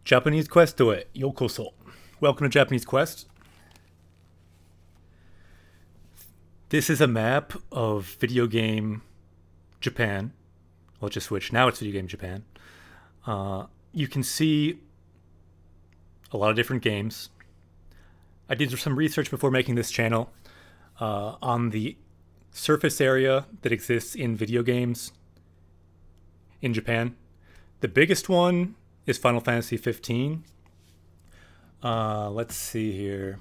Japanese Quest to it. Yokoso. Welcome to Japanese Quest. This is a map of video game Japan. Well, just switch. Now it's video game Japan. You can see a lot of different games. I did some research before making this channel on the surface area that exists in video games in Japan. The biggest one is Final Fantasy 15. Let's see here.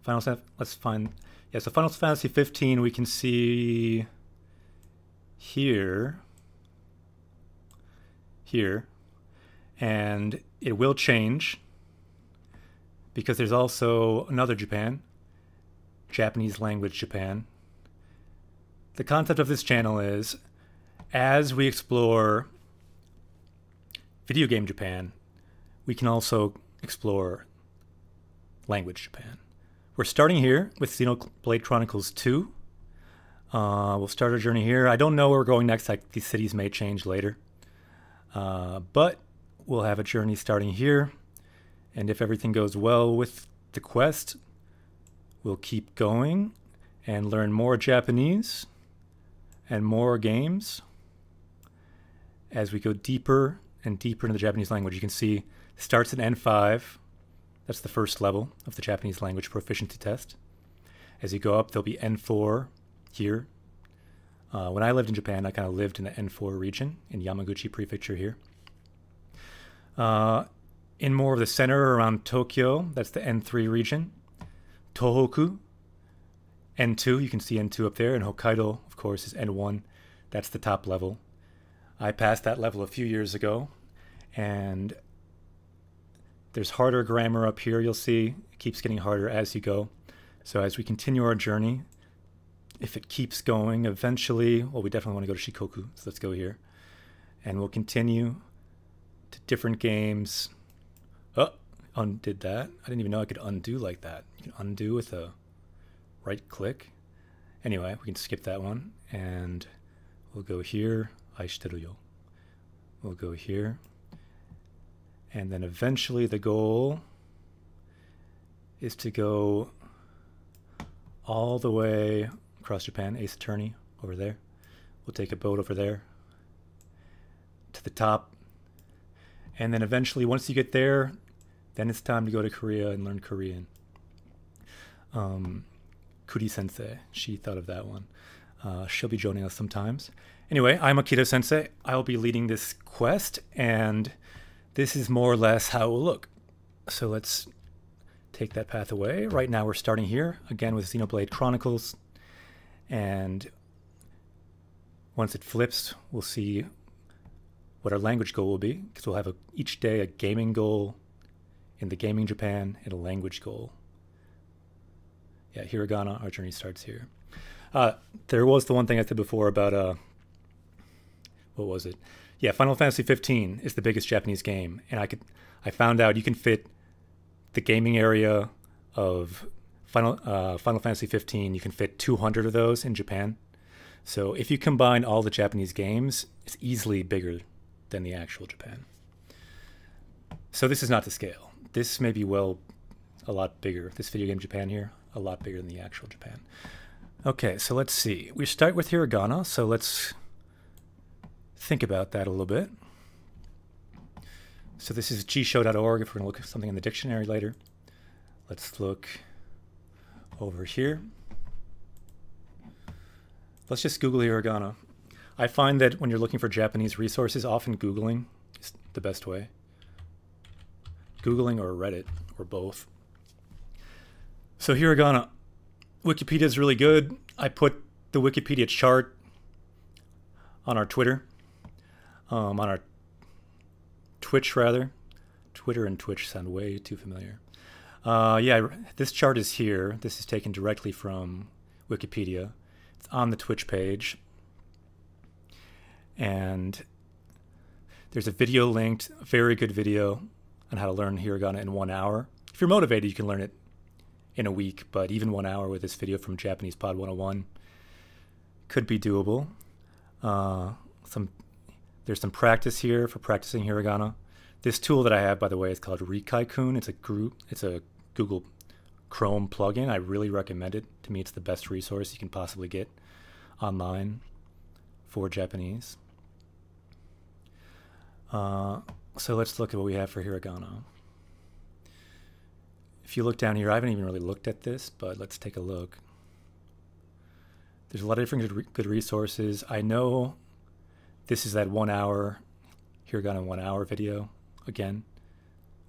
Let's find. Yeah, so Final Fantasy 15 we can see here, and it will change because there's also another Japan, Japanese language Japan. The concept of this channel is, as we explore video game Japan, we can also explore language Japan. We're starting here with Xenoblade Chronicles 2. We'll start our journey here. I don't know where we're going next. Like, these cities may change later. But we'll have a journey starting here. And if everything goes well with the quest, we'll keep going and learn more Japanese and more games as we go deeper and deeper into the Japanese language. You can see it starts at N5. That's the first level of the Japanese language proficiency test. As you go up, there'll be N4 here. When I lived in Japan, I kind of lived in the N4 region in Yamaguchi Prefecture here. In more of the center around Tokyo, that's the N3 region. Tohoku, N2, you can see N2 up there, and Hokkaido, of course, is N1. That's the top level. I passed that level a few years ago, and there's harder grammar up here, you'll see. It keeps getting harder as you go. So as we continue our journey, if it keeps going, eventually, well, we definitely want to go to Shikoku, so let's go here. And we'll continue to different games. Oh, undid that. I didn't even know I could undo like that. You can undo with a right click. Anyway, we can skip that one, and we'll go here. Aishiteru yo. We'll go here. And then eventually the goal is to go all the way across Japan, Ace Attorney over there. We'll take a boat over there to the top. And then eventually, once you get there, then it's time to go to Korea and learn Korean. Kuri Sensei, she thought of that one. She'll be joining us sometimes. Anyway, I'm Akira Sensei. I'll be leading this quest, and this is more or less how it will look. So let's take that path away. Right now we're starting here, again with Xenoblade Chronicles. And once it flips, we'll see what our language goal will be, because we'll have each day a gaming goal in the gaming Japan and a language goal. Yeah, Hiragana, our journey starts here. There was the one thing I said before about, what was it? Yeah, Final Fantasy 15 is the biggest Japanese game, and I found out you can fit the gaming area of Final Fantasy 15. You can fit 200 of those in Japan. So if you combine all the Japanese games, it's easily bigger than the actual Japan. So this is not to scale. This may be a lot bigger. This video game Japan here, a lot bigger than the actual Japan. Okay, so let's see. We start with Hiragana, so let's think about that a little bit. So this is gshow.org if we're going to look at something in the dictionary later. Let's look over here. Let's just Google Hiragana. I find that when you're looking for Japanese resources, often Googling is the best way. Googling or Reddit, or both. So Hiragana. Wikipedia is really good. I put the Wikipedia chart on our Twitter. On our Twitch, rather. Twitter and Twitch sound way too familiar. Yeah, this chart is here. This is taken directly from Wikipedia. It's on the Twitch page. And there's a video linked, a very good video on how to learn Hiragana in 1 hour. If you're motivated, you can learn it in a week, but even 1 hour with this video from Japanese Pod 101 could be doable. There's some practice here for practicing hiragana. This tool that I have, by the way, is called Rikaikun. It's a Google Chrome plugin. I really recommend it. To me, it's the best resource you can possibly get online for Japanese. So let's look at what we have for hiragana. If you look down here, I haven't even really looked at this, but let's take a look. There's a lot of different good resources. I know this is that 1 hour hiragana 1 hour video. Again,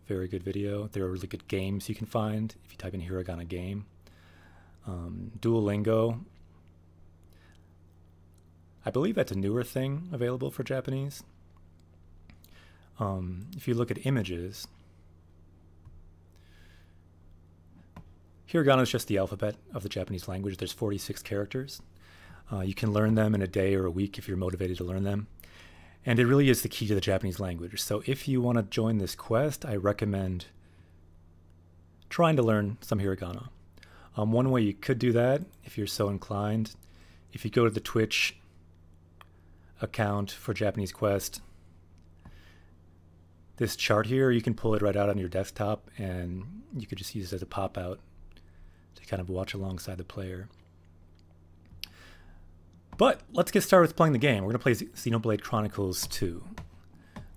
very good video. There are really good games you can find if you type in hiragana game. Duolingo. I believe that's a newer thing available for Japanese. If you look at images, hiragana is just the alphabet of the Japanese language. There's 46 characters. You can learn them in a day or a week if you're motivated to learn them. And it really is the key to the Japanese language. So if you want to join this quest, I recommend trying to learn some hiragana. One way you could do that, if you're so inclined, if you go to the Twitch account for Japanese Quest, this chart here, you can pull it right out on your desktop, and you could just use it as a pop-out to kind of watch alongside the player. But let's get started with playing the game. We're going to play Xenoblade Chronicles 2.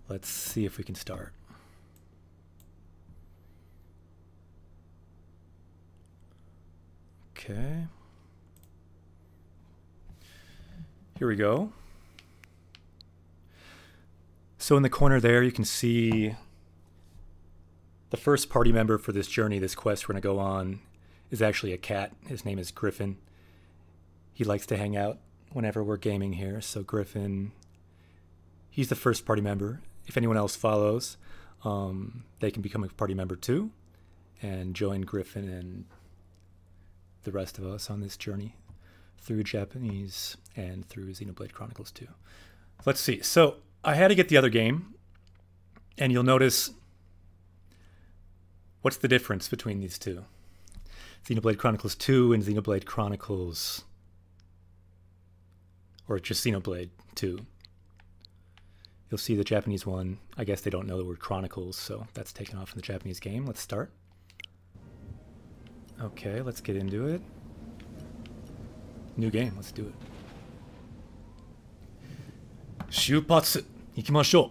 Let's see if we can start. Okay. Here we go. So in the corner there, you can see the first party member for this journey, this quest we're going to go on, is actually a cat. His name is Griffin. He likes to hang out whenever we're gaming here. So Griffin, he's the first party member. If anyone else follows, they can become a party member too and join Griffin and the rest of us on this journey through Japanese and through Xenoblade Chronicles 2. Let's see. So I had to get the other game, and you'll notice what's the difference between these two. Xenoblade Chronicles 2 and Xenoblade Chronicles, or just Xenoblade 2. You'll see the Japanese one. I guess they don't know the word Chronicles, so that's taken off in the Japanese game. Let's start. Okay, let's get into it. New game, let's do it. 出発行きましょう。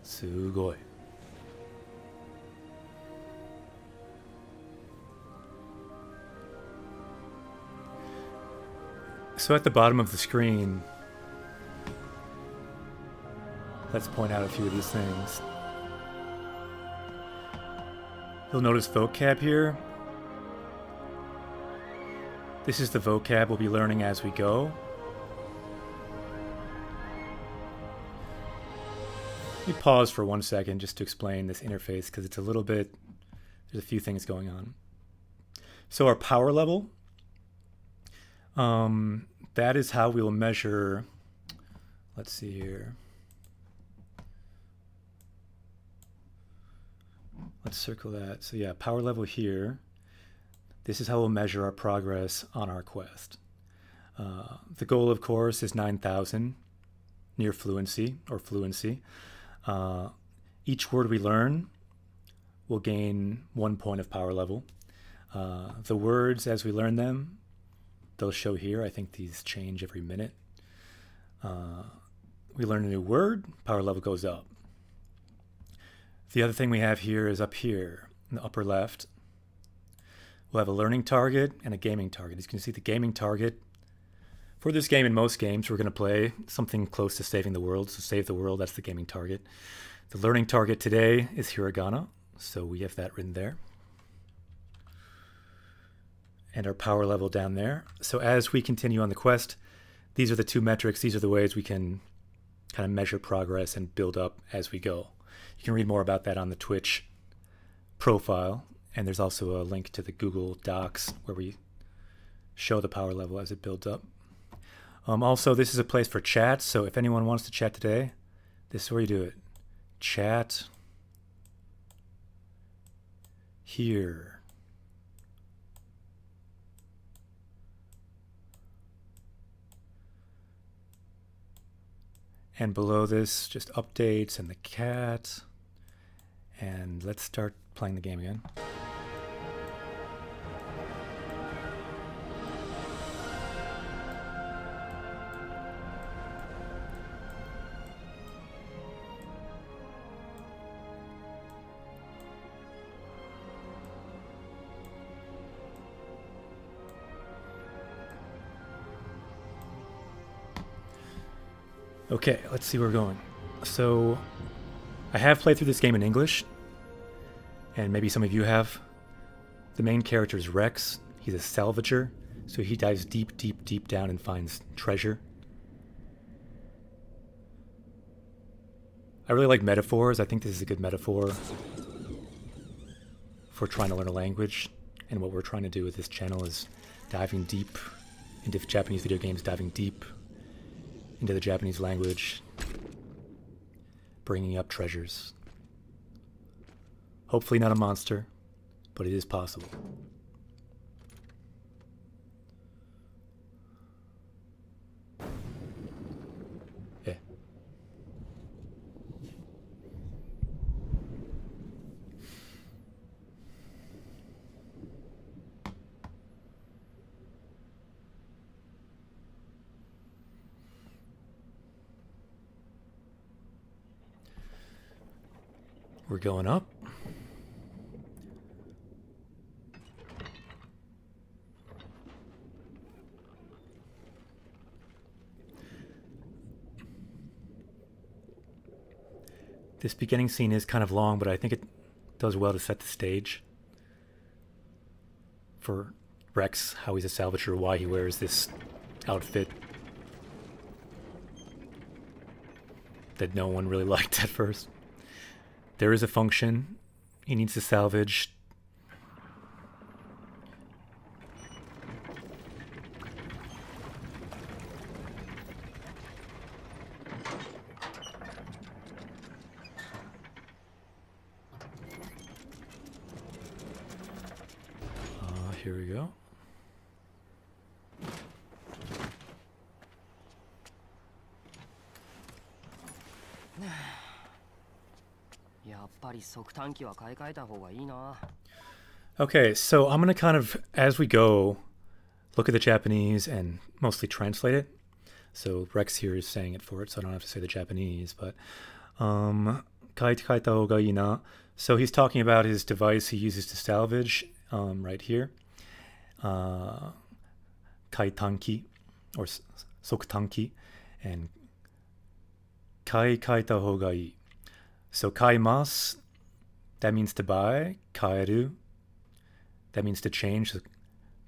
すごい。So at the bottom of the screen, let's point out a few of these things. You'll notice vocab here. This is the vocab we'll be learning as we go. Let me pause for 1 second just to explain this interface because it's a little bit, there's a few things going on. So our power level, that is how we'll measure, let's see here. Let's circle that. So yeah, power level here. This is how we'll measure our progress on our quest. The goal, of course, is 9,000, near fluency or fluency. Each word we learn will gain 1 point of power level. The words, as we learn them, they'll show here. I think these change every minute. We learn a new word, power level goes up. The other thing we have here is up here in the upper left. We'll have a learning target and a gaming target. As you can see, the gaming target, for this game and most games, we're going to play something close to saving the world. So save the world, that's the gaming target. The learning target today is hiragana, so we have that written there. And our power level down there. So as we continue on the quest, these are the two metrics. These are the ways we can kind of measure progress and build up as we go. You can read more about that on the Twitch profile, and there's also a link to the Google Docs where we show the power level as it builds up. Also, this is a place for chat, so if anyone wants to chat today, This is where you do it. Chat. Here. And below this, just updates and the cat. And let's start playing the game again. Okay, let's see where we're going. So, I have played through this game in English, and maybe some of you have. The main character is Rex. He's a salvager, so he dives deep, deep, deep down and finds treasure. I really like metaphors. I think this is a good metaphor for trying to learn a language, and what we're trying to do with this channel is diving deep into Japanese video games, diving deep into the Japanese language, bringing up treasures. Hopefully not a monster, but it is possible. Yeah. We're going up. This beginning scene is kind of long, but I think it does well to set the stage for Rex, how he's a salvager, why he wears this outfit that no one really liked at first. There is a function he needs to salvage. Here we go. Okay, so I'm going to kind of, as we go, look at the Japanese and mostly translate it. So Rex here is saying it for it, so I don't have to say the Japanese, but kaita hoga ii na. So he's talking about his device he uses to salvage right here. Kaitanki or sokutanki, and kaita hoga ii. So kaimasu, that means to buy. Kaeru, that means to change. So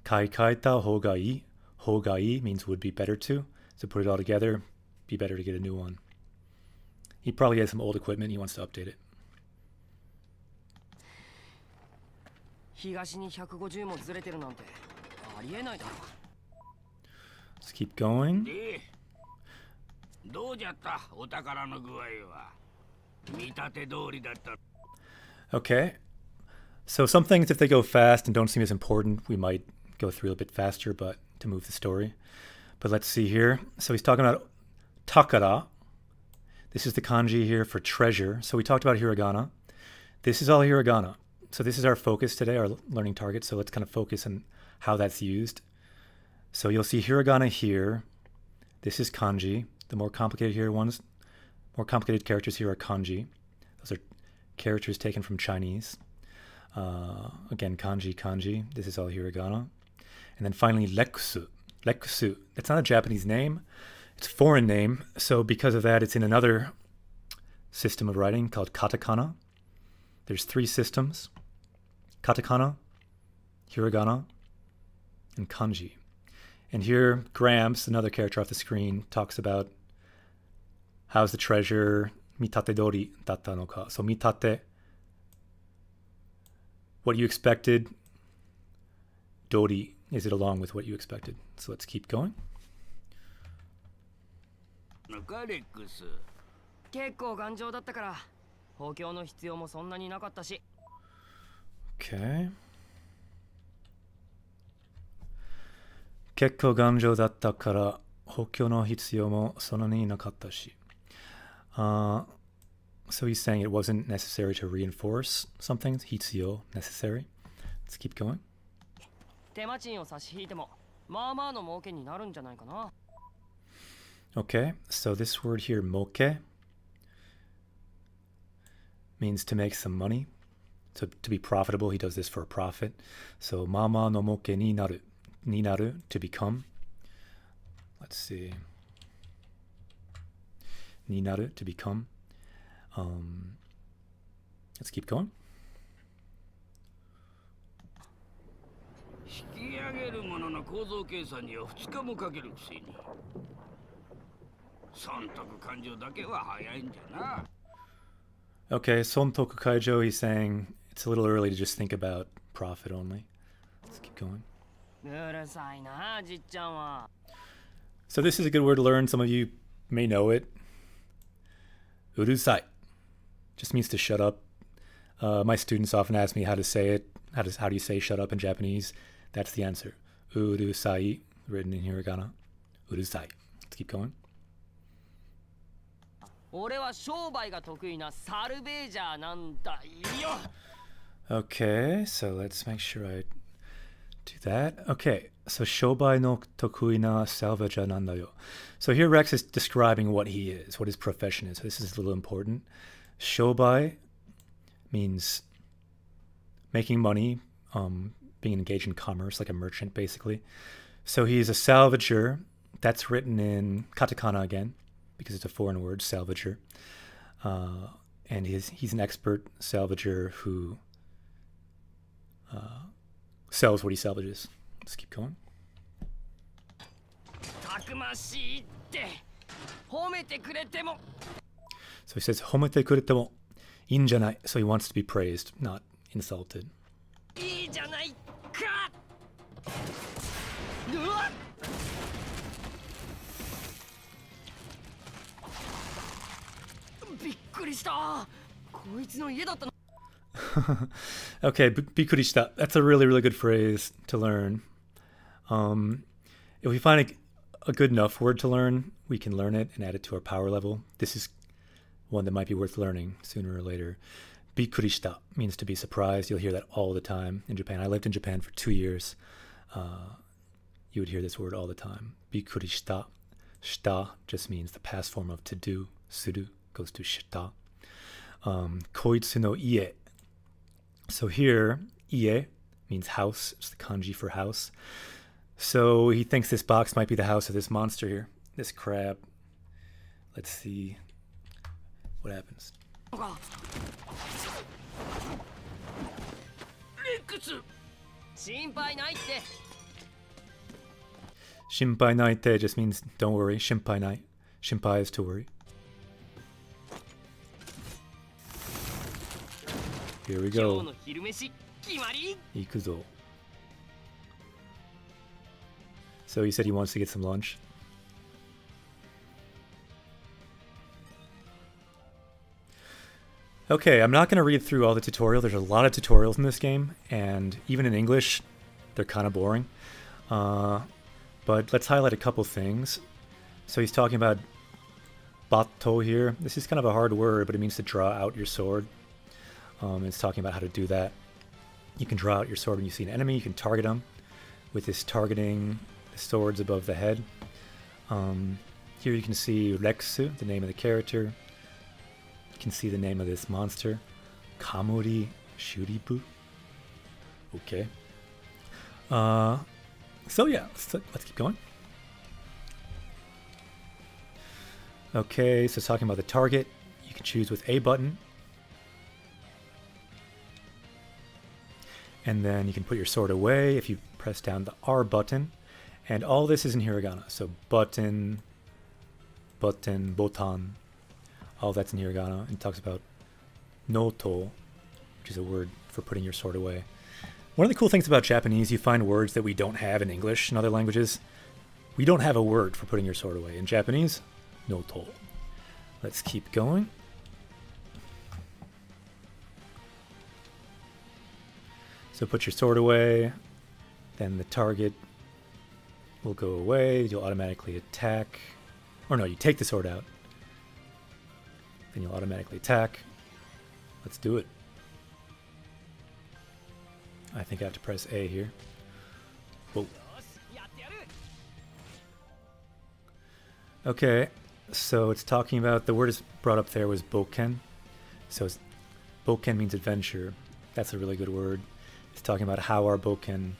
kaita hoga ii. Hoga ii means would be better to. So put it all together, be better to get a new one. He probably has some old equipment, he wants to update it. Let's keep going. Okay. So some things, if they go fast and don't seem as important, we might go through a bit faster, but to move the story. But let's see here. So he's talking about takara. This is the kanji here for treasure. So we talked about hiragana. This is all hiragana. So this is our focus today, our learning target. So let's kind of focus on how that's used. So you'll see hiragana here. This is kanji. The more complicated characters here are kanji. Those are characters taken from Chinese. Again, kanji. This is all hiragana. And then finally, lekusu. Lekusu. That's not a Japanese name. It's a foreign name. So because of that, it's in another system of writing called katakana. There's 3 systems: katakana, hiragana, and kanji. And here, Gramps, another character off the screen, talks about how's the treasure mitate dori datta no ka. So mitate, what you expected. Dori, is it along with what you expected? So let's keep going. 結構頑丈だったから補強の必要もそんなになかったし。 Okay. 結構頑丈だったから補強の必要もそんなになかったし。So he's saying it wasn't necessary to reinforce something. 必要 necessary. Let's keep going. 手間賃を差し引いてもまあまあの儲けになるんじゃないかな。 Okay, so this word here, moke, means to make some money. So to be profitable, he does this for a profit. So mama no moke ni naru, to become. Let's see. Ni naru, to become. Let's keep going. 引き上げるものの構造計算には2日もかけるくせに。損得感情だけは早いんじゃな。 Okay, Sontoku Kaijo, he's saying it's a little early to just think about profit only. Let's keep going. うるさいな、じっちゃんは。 So this is a good word to learn. Some of you may know it. Urusai just means to shut up. My students often ask me how to say it. How do you say shut up in Japanese? That's the answer. Urusai, written in hiragana. Urusai. Let's keep going. 俺は商売が得意なサルベージャーなんだよ。 Okay, so let's make sure I do that. Okay, so shobai no tokui na salvaja nandayo. So here Rex is describing what he is, what his profession is. So this is a little important. Shobai means making money, being engaged in commerce, like a merchant basically. So he's a salvager. That's written in katakana again, because it's a foreign word, salvager. And he's an expert salvager who sells what he salvages. Let's keep going. たくましいって褒めてくれても。 So he says, homete kuretemo injanai. So he wants to be praised, not insulted. いいじゃないか。うわっ。 びっくりした。こいつの家だったの。 Okay, bikurishita. That's a really, really good phrase to learn. If we find a good enough word to learn, we can learn it and add it to our power level. This is one that might be worth learning sooner or later. Bikurishita means to be surprised. You'll hear that all the time in Japan. I lived in Japan for 2 years. You would hear this word all the time. Bikurishita. Shita just means the past form of to do. Suru goes to shita. Koitsu no ie. So here, ie means house. It's the kanji for house. So he thinks this box might be the house of this monster here, this crab. Let's see what happens. レックス。心配ないって。 Shimpai naite just means don't worry. Shimpai nai. Shimpai is to worry. Here we 今 go. 日の昼飯決まり。 Ikuzo. So he said he wants to get some lunch. Okay, I'm not going to read through all the tutorial. There's a lot of tutorials in this game, and even in English, they're kind of boring. But let's highlight a couple things. So he's talking about bato here. This is kind of a hard word, but it means to draw out your sword. It's talking about how to do that. You can draw out your sword when you see an enemy. You can target them with this targeting the swords above the head. Here you can see Rexu, the name of the character. You can see the name of this monster. Kamuri Shuribu. Okay. So yeah, let's keep going. Okay, so talking about the target, you can choose with A button. And then you can put your sword away if you press down the R button. And all this is in hiragana. So button, botan, all that's in hiragana. And it talks about noto, which is a word for putting your sword away. One of the cool things about Japanese, you find words that we don't have in English and other languages. We don't have a word for putting your sword away. In Japanese, noto. Let's keep going. So put your sword away, then the target will go away, you'll automatically attack. Or no, you take the sword out. Then you'll automatically attack. Let's do it. I think I have to press A here. Whoa. Okay, so it's talking about, the word is brought up there was boken. So boken means adventure. That's a really good word. It's talking about how our boken,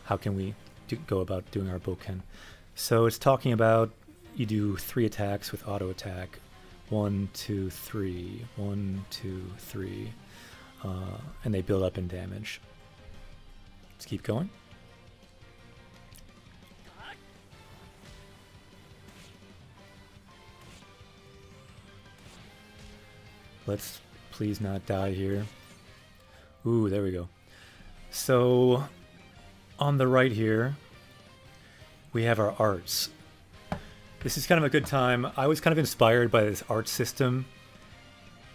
how can we go about doing our boken. So it's talking about you do 3 attacks with auto attack. 1, 2, 3, 1, 2, 3, and they build up in damage. Let's keep going. Let's please not die here. Ooh, there we go. So on the right here, we have our arts. This is kind of a good time. I was kind of inspired by this art system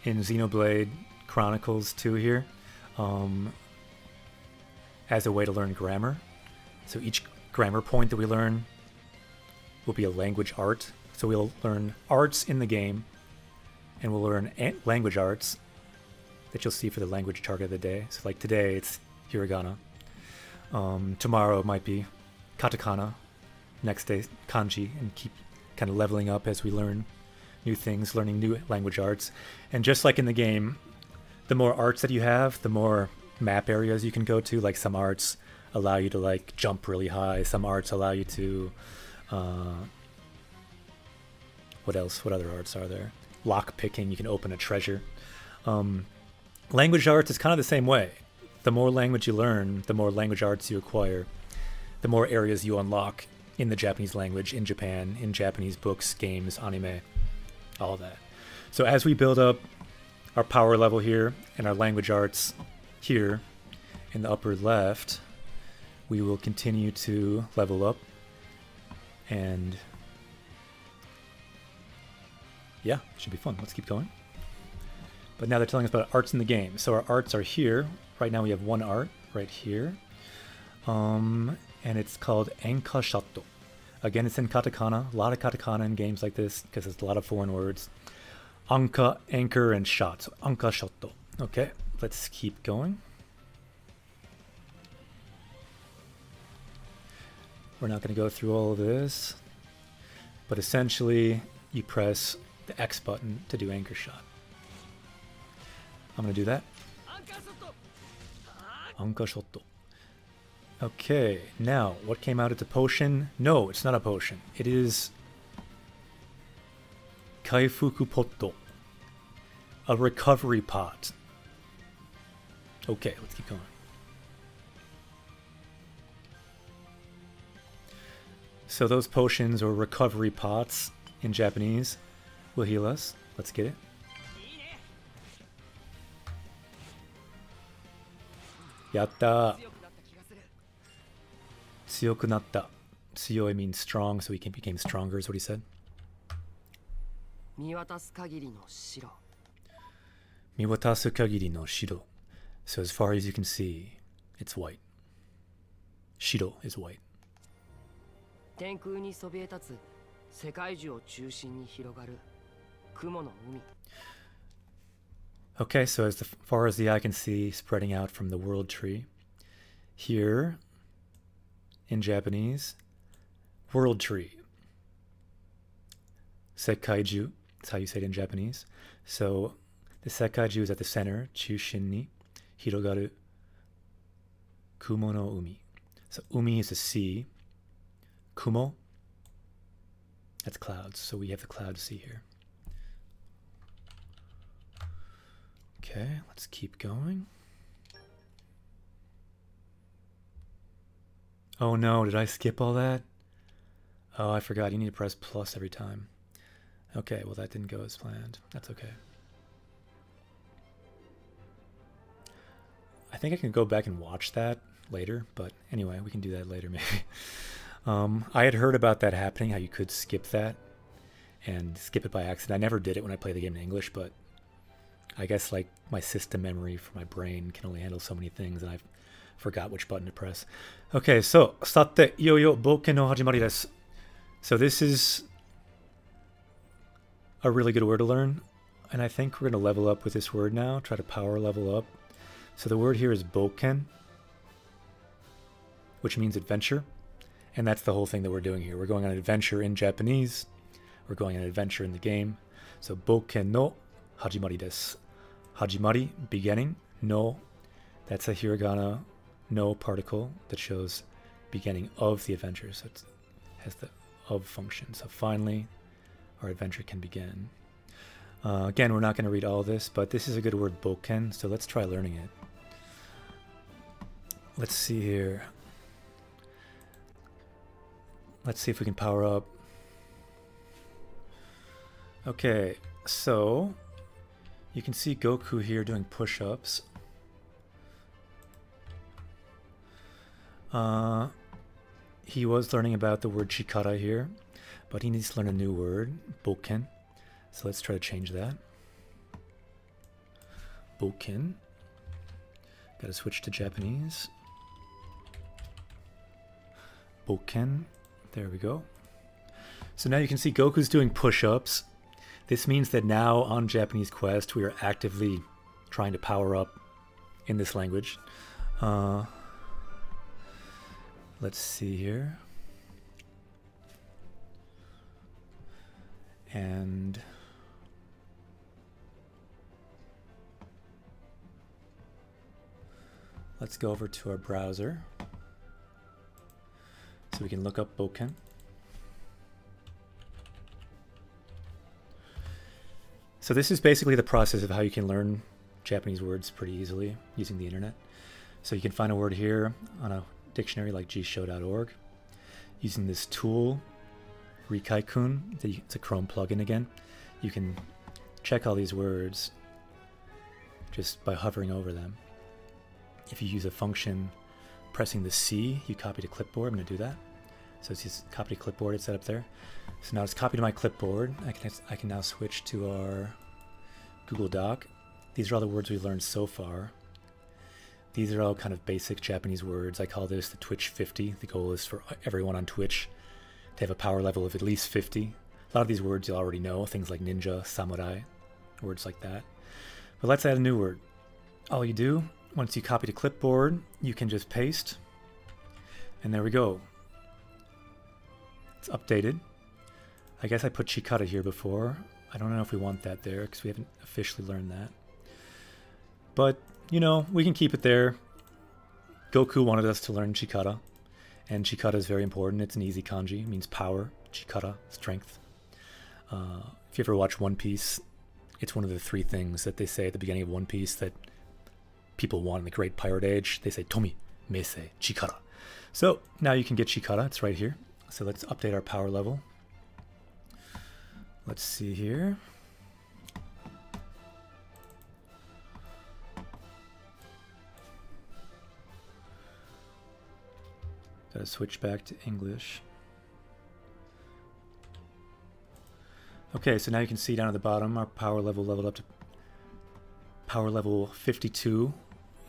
in Xenoblade Chronicles 2 here, as a way to learn grammar. So each grammar point that we learn will be a language art. So we'll learn arts in the game, and we'll learn language arts that you'll see for the language target of the day. So like today, it's Hiragana. Tomorrow it might be katakana. Next day, kanji, and keep kind of leveling up as we learn new things, learning new language arts. And just like in the game, the more arts that you have, the more map areas you can go to. Like some arts allow you to like jump really high. Some arts allow you to, what else? What other arts are there? Lock picking, you can open a treasure. Language arts is kind of the same way. The more language you learn, the more language arts you acquire, the more areas you unlock in the Japanese language, in Japan, in Japanese books, games, anime, all that. So as we build up our power level here and our language arts here in the upper left, we will continue to level up. And yeah, it should be fun. Let's keep going. But now they're telling us about arts in the game. So our arts are here. Right now we have one art right here. And it's called Enka Shotto. Again, it's in katakana. A lot of katakana in games like this because it's a lot of foreign words. Anka, anchor, and shot. So Anka Shotto. Okay, let's keep going. We're not going to go through all of this. But essentially, you press the X button to do anchor shot. I'm going to do that. Anka Shotto. Okay, now, what came out? It's a potion? No, it's not a potion. It is Kaifuku Potto, a recovery pot. Okay, let's keep going. So those potions, or recovery pots in Japanese, will heal us. Let's get it. Yatta! Tsuyoku natta. Tsuyoi means strong, so he became stronger, is what he said. Miwatasu kagiri no shiro. So as far as you can see, it's white. Shiro is white. Okay, so as far as the eye can see, spreading out from the world tree. Here, in Japanese, world tree. Sekkaiju, that's how you say it in Japanese. So the Sekkaiju is at the center, Chushin ni hirogaru kumo no umi. So umi is the sea. Kumo, that's clouds. So we have the cloud sea here. Okay, let's keep going. Oh no, did I skip all that? Oh, I forgot. You need to press plus every time. Okay, well that didn't go as planned. That's okay. I think I can go back and watch that later, but anyway, we can do that later maybe. I had heard about that happening, how you could skip that. and skip it by accident. I never did it when I play the game in English, but I guess like my system memory for my brain can only handle so many things, and I forgot which button to press. Okay, so sate iyoyo bouken no hajimari desu. So this is a really good word to learn, and I think we're going to level up with this word now, try to power level up. So the word here is bouken, which means adventure, and that's the whole thing that we're doing here. We're going on an adventure in Japanese. We're going on an adventure in the game. So bouken no hajimari desu. Hajimari, beginning. No, that's a hiragana no particle that shows beginning of the adventure. So it has the of function. So finally, our adventure can begin. Again, we're not going to read all this, but this is a good word, bouken, so let's try learning it. Let's see here. Let's see if we can power up. Okay, so you can see Goku here doing push-ups. He was learning about the word chikara here, but he needs to learn a new word, bouken. So let's try to change that. Bouken. Gotta switch to Japanese. Bouken. There we go. So now you can see Goku's doing push-ups. This means that now on Japanese Quest we are actively trying to power up in this language. Let's see here. And let's go over to our browser so we can look up bouken. So this is basically the process of how you can learn Japanese words pretty easily using the internet. So you can find a word here on a dictionary like gshow.org. Using this tool, Rikai-kun, it's a Chrome plugin again. You can check all these words just by hovering over them. If you use a function pressing the C, you copy to clipboard. I'm going to do that. So it's just copy to clipboard, it's set up there. So now it's copied to my clipboard. I can now switch to our Google Doc. These are all the words we've learned so far. These are all kind of basic Japanese words. I call this the Twitch 50. The goal is for everyone on Twitch to have a power level of at least 50. A lot of these words you'll already know, things like ninja, samurai, words like that. But let's add a new word. All you do, once you copy to clipboard, you can just paste, and there we go. It's updated. I guess I put chikara here before. I don't know if we want that there because we haven't officially learned that. But, you know, we can keep it there. Goku wanted us to learn chikara, and chikara is very important. It's an easy kanji. It means power. Chikara, strength. If you ever watch One Piece, it's one of the three things that they say at the beginning of One Piece that people want in the Great Pirate Age. They say Tomi, Meisei, Chikara. So now you can get chikara. It's right here. So let's update our power level. Let's see here. Gotta switch back to English. Okay, so now you can see down at the bottom our power level leveled up to power level 52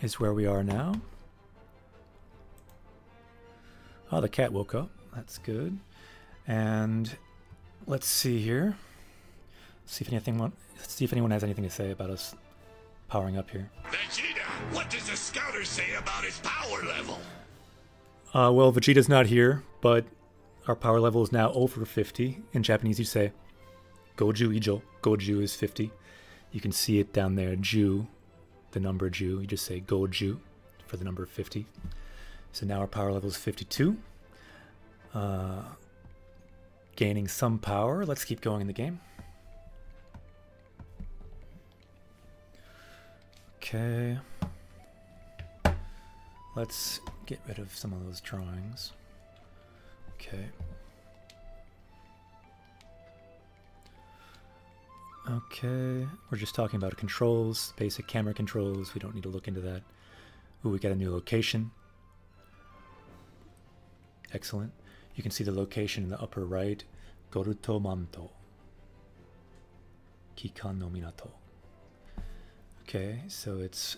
is where we are now. Oh, the cat woke up. That's good. And let's see here. See if anyone has anything to say about us powering up here. Vegeta, what does the scouter say about his power level? Well, Vegeta's not here, but our power level is now over 50. In Japanese, you say Goju Ijo. Goju is 50. You can see it down there, Ju, the number Ju. You just say Goju for the number 50. So now our power level is 52. Gaining some power. Let's keep going in the game. Okay. Let's get rid of some of those drawings. Okay. Okay, we're just talking about controls, basic camera controls. We don't need to look into that. Ooh, we got a new location. Excellent. You can see the location in the upper right, Goruto Manto. Kikan no Minato. Okay, so it's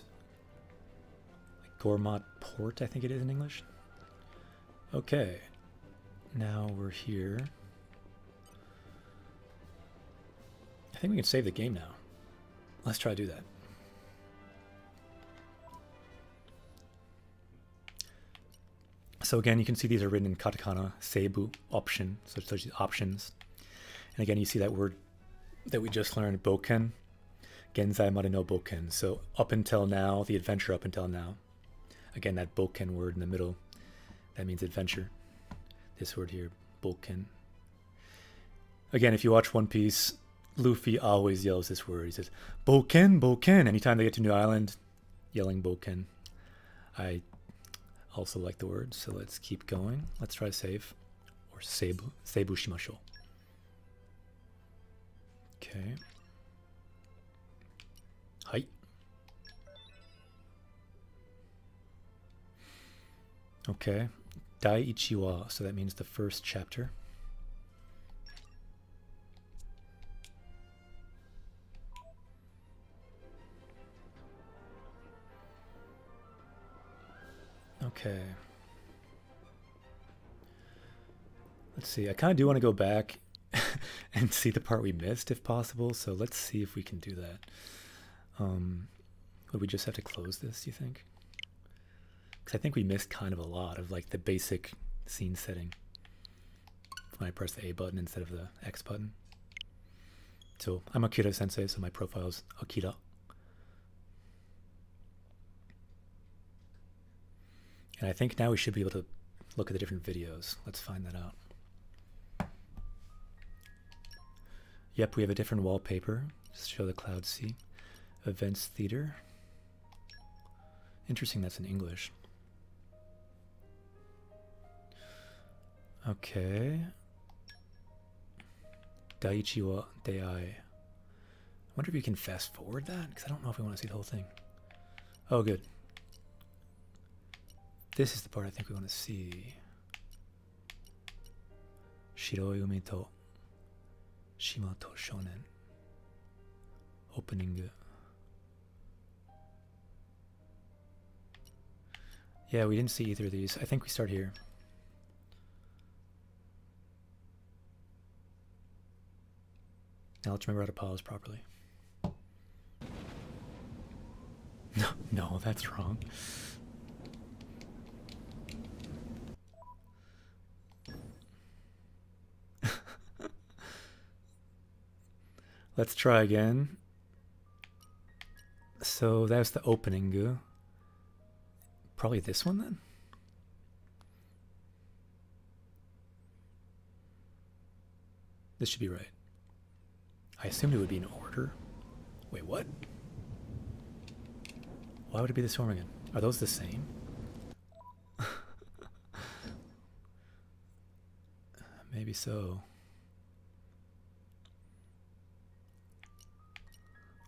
Gormat Port, I think it is in English. Okay, now we're here. I think we can save the game now. Let's try to do that. So again, you can see these are written in katakana, seibu, option, so there's these options. And again, you see that word that we just learned, boken, genzai made no boken. So up until now, the adventure up until now. Again, that boken word in the middle, that means adventure. This word here, boken. Again, if you watch One Piece, Luffy always yells this word. He says, boken, boken. Anytime they get to New Island, yelling boken. I also like the word, so let's keep going. Let's try to save. Or seibu shimashou. Okay. Hai. Okay. Daiichi wa, so that means the first chapter. Okay. Let's see. I kind of do want to go back and see the part we missed if possible. So let's see if we can do that. Would we just have to close this, do you think? Because I think we missed kind of a lot of like the basic scene setting when I press the A button instead of the X button. So I'm Akira Sensei, so my profile is Akira. And I think now we should be able to look at the different videos. Let's find that out. Yep, we have a different wallpaper. Just show the Cloud Sea. Events Theater. Interesting that's in English. Okay. Daiichi wa Dei. I wonder if you can fast forward that, because I don't know if we want to see the whole thing. Oh, good. This is the part I think we want to see. Shiroi umi to shima to shonen. Opening. Yeah, we didn't see either of these. I think we start here. Now let's remember how to pause properly. No, that's wrong. Let's try again. So that's the opening. Probably this one then? This should be right. I assumed it would be in order. Wait, what? Why would it be this one again? Are those the same? Maybe so.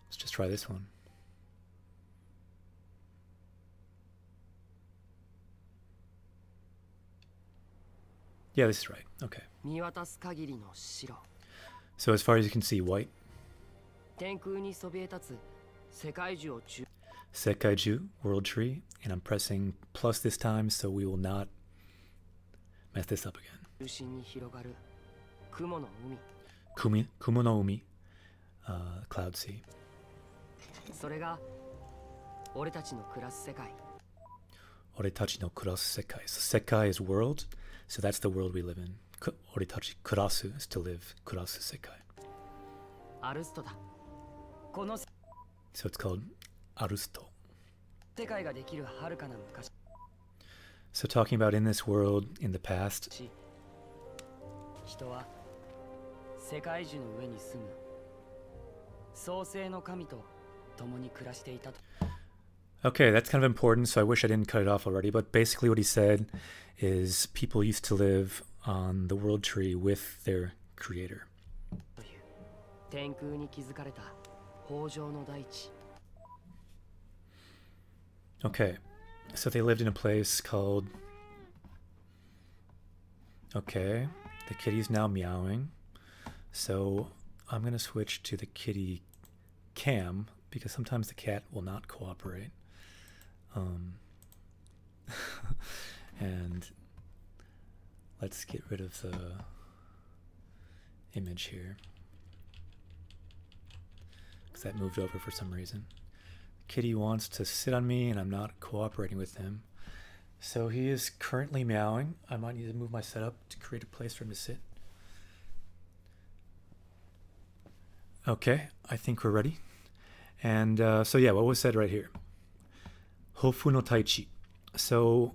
Let's just try this one. Yeah, this is right. Okay. So as far as you can see, white. Sekaiju, world tree. And I'm pressing plus this time so we will not mess this up again. Kumo no umi. Cloud sea. Oretachi no kurasu sekai. So sekai is world. So that's the world we live in. Oretachi kurasu is to live. Kurasu sekai. So it's called Arusto. So talking about in this world, in the past. Okay, that's kind of important, so I wish I didn't cut it off already, but basically what he said is people used to live on the world tree with their creator. Okay, so they lived in a place called... Okay, the kitty's now meowing. So, I'm going to switch to the kitty cam because sometimes the cat will not cooperate. And let's get rid of the image here because that moved over for some reason. Kitty wants to sit on me and I'm not cooperating with him. So he is currently meowing. I might need to move my setup to create a place for him to sit. Okay, I think we're ready. And so yeah, what was said right here? Hofu no Taichi. So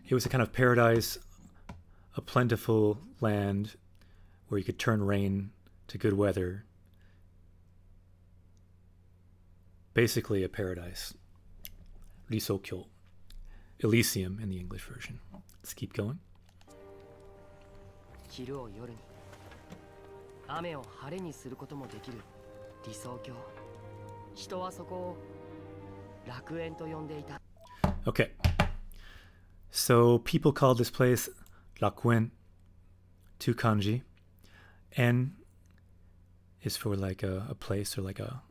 it was a kind of paradise, a plentiful land where you could turn rain to good weather. Basically a paradise. Risokyo. Elysium in the English version. Let's keep going. 昼を夜に雨を晴れにすることもできる理想郷。人はそこを楽園と呼んでいた。Okay. So people call this place Rakuen, two kanji. En is for like a place or like a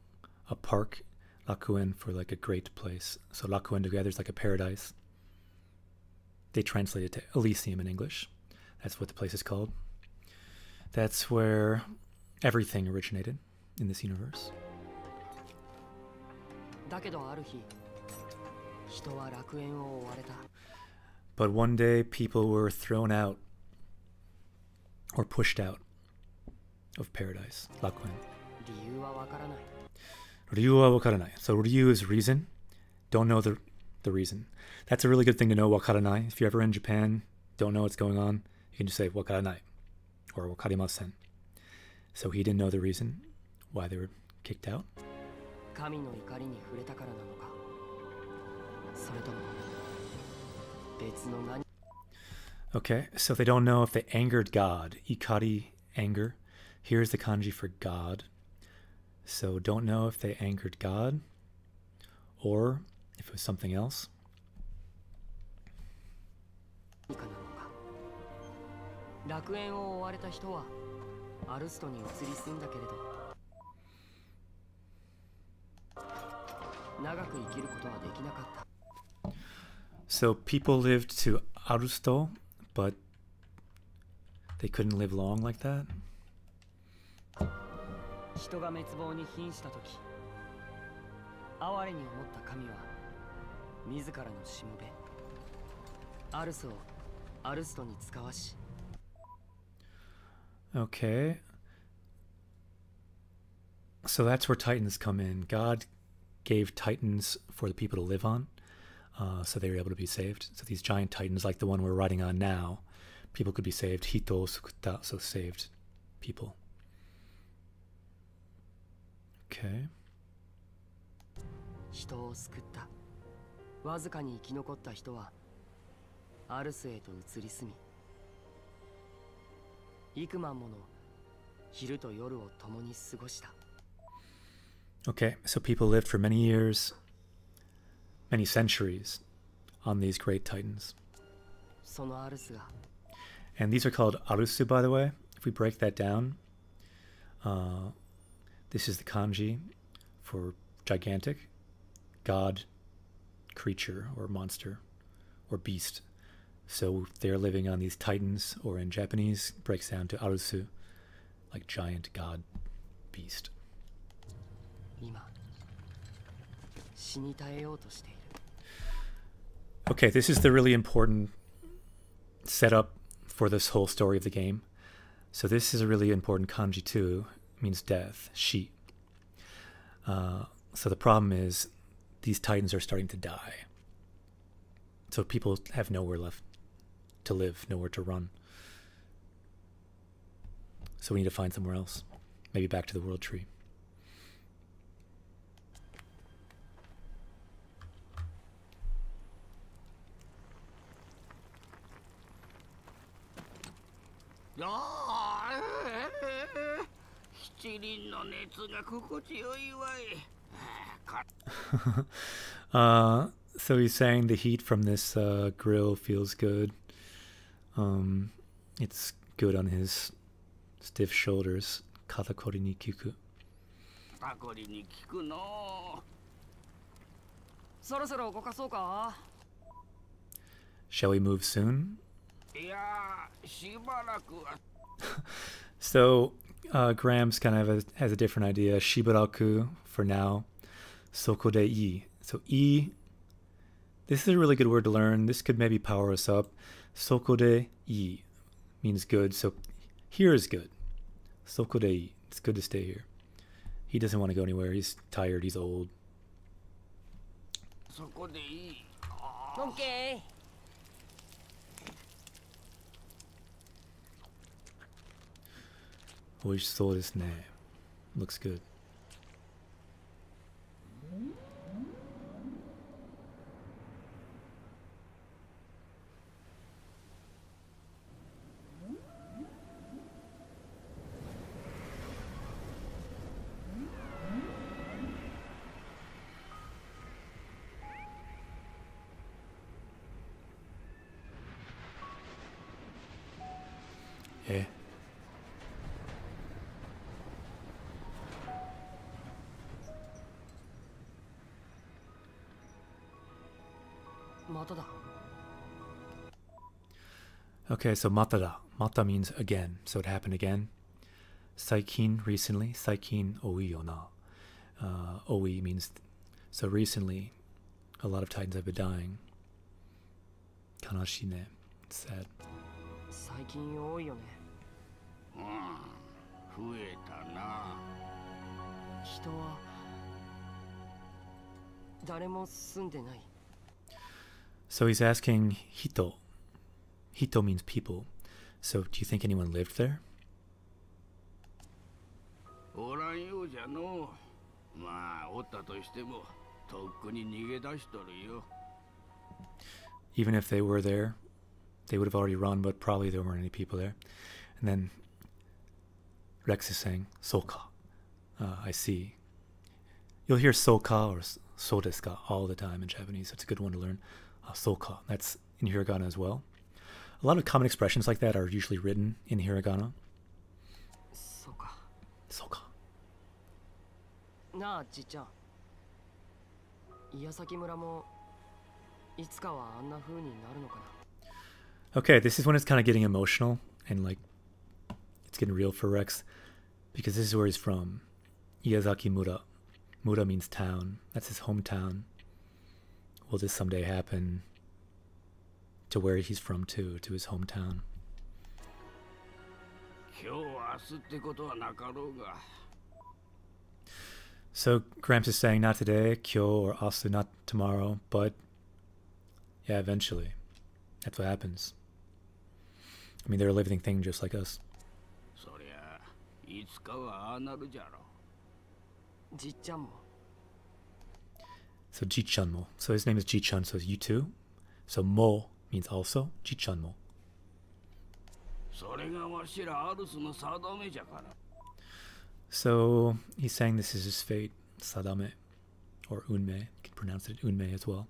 park. Rakuen for like a great place. So Rakuen together is like a paradise. They translate it to Elysium in English. That's what the place is called. That's where everything originated in this universe. だけどある日、人は楽園を追われた。But one day people were thrown out or pushed out of paradise, Rakuen. 理由はわからない。Ryu wa wakaranai. So Ryu is reason. Don't know the reason. That's a really good thing to know, wakaranai. If you're ever in Japan, don't know what's going on, you can just say wakaranai or wakarimasen. So he didn't know the reason why they were kicked out. 神の怒りに触れたからなのか。それとも別の何。 Okay, so they don't know if they angered God. Ikari, anger. Here's the kanji for God. So don't know if they angered God or if it was something else. 何かなのか。楽園を追われた人はアルストに移り住んだけれど、長く生きることはできなかった。 So people lived to Arusto, but they couldn't live long like that. 人が滅亡に瀕したとき、哀れに思った神は自らのしもべアルスをアルストに使わし。 Okay. So that's where Titans come in. God gave Titans for the people to live on, so they were able to be saved. So these giant Titans, like the one we're riding on now, people could be saved. Hito sukutta, so saved people. Okay. 人を救った。わずかに生き残った人はアルスへと移り住み、幾万もの昼と夜を共に過ごした。 Okay, so people lived for many years, many centuries on these great Titans. そのアルスが And these are called Arusu, by the way. If we break that down, this is the kanji for gigantic, god, creature, or monster, or beast. So they're living on these Titans, or in Japanese, breaks down to Arusu, like giant god, beast. 今死に絶えようとしている。 Okay, this is the really important setup for this whole story of the game. So this is a really important kanji too. It means death, shi. So the problem is these Titans are starting to die. So people have nowhere left to live, nowhere to run. So we need to find somewhere else. Maybe back to the world tree. So he's saying the heat from this grill feels good. It's good on his stiff shoulders. Katakori ni kiku. タコリに聞くの。そろそろ動かそうか。 Shall we move soon? いやー、しばらくは。So, Grams kind of has a different idea. Shibaraku for now. Soko de I. So, I. This is a really good word to learn. This could maybe power us up. Soko de I means good. So, here is good. Soko de I. It's good to stay here. He doesn't want to go anywhere. He's tired. He's old. そこでいい。オッケー。 Oishisou desu ne. Looks good. Eh? まただ。 Okay, so matada. Mata means again. So it happened again. Saikin, recently. Saikin oi yo na. Oi means, so recently, a lot of Titans have been dying. Kanashi ne. It's sad. 最近多いよね。増えたな。人は誰も住んでない。 So he's asking Hito. Hito means people. So do you think anyone lived there? おらんようじゃの。まあ、おったとしても、とっくに逃げ出しとるよ。 Even if they were there, they would have already run, but probably there weren't any people there. And then Rex is saying, Soka. I see. You'll hear Soka or So desu ka all the time in Japanese. It's a good one to learn. Soka. That's in Hiragana as well. A lot of common expressions like that are usually written in Hiragana. そうか。 Soka. なあ、じっちゃん。矢崎村もいつかはあんな風になるのかな。 Okay, this is when it's kind of getting emotional and like it's getting real for Rex because this is where he's from. Iyazaki Mura. Mura means town. That's his hometown. Will this someday happen to where he's from too, to his hometown? 今日明日ってことはなかろうが。 So Gramps is saying not today, kyo or asu, not tomorrow, but yeah, eventually. That's what happens. I mean, they're a living thing just like us. そりゃ、いつかはああなるじゃろ。じっちゃんも。 So Jichan mo. So his name is Jichan, so it's you too. So mo means also. Jichan mo. それがわしらアルスの定めじゃから。 So he's saying this is his fate, Sadame, or Unme. You can pronounce it Unme as well.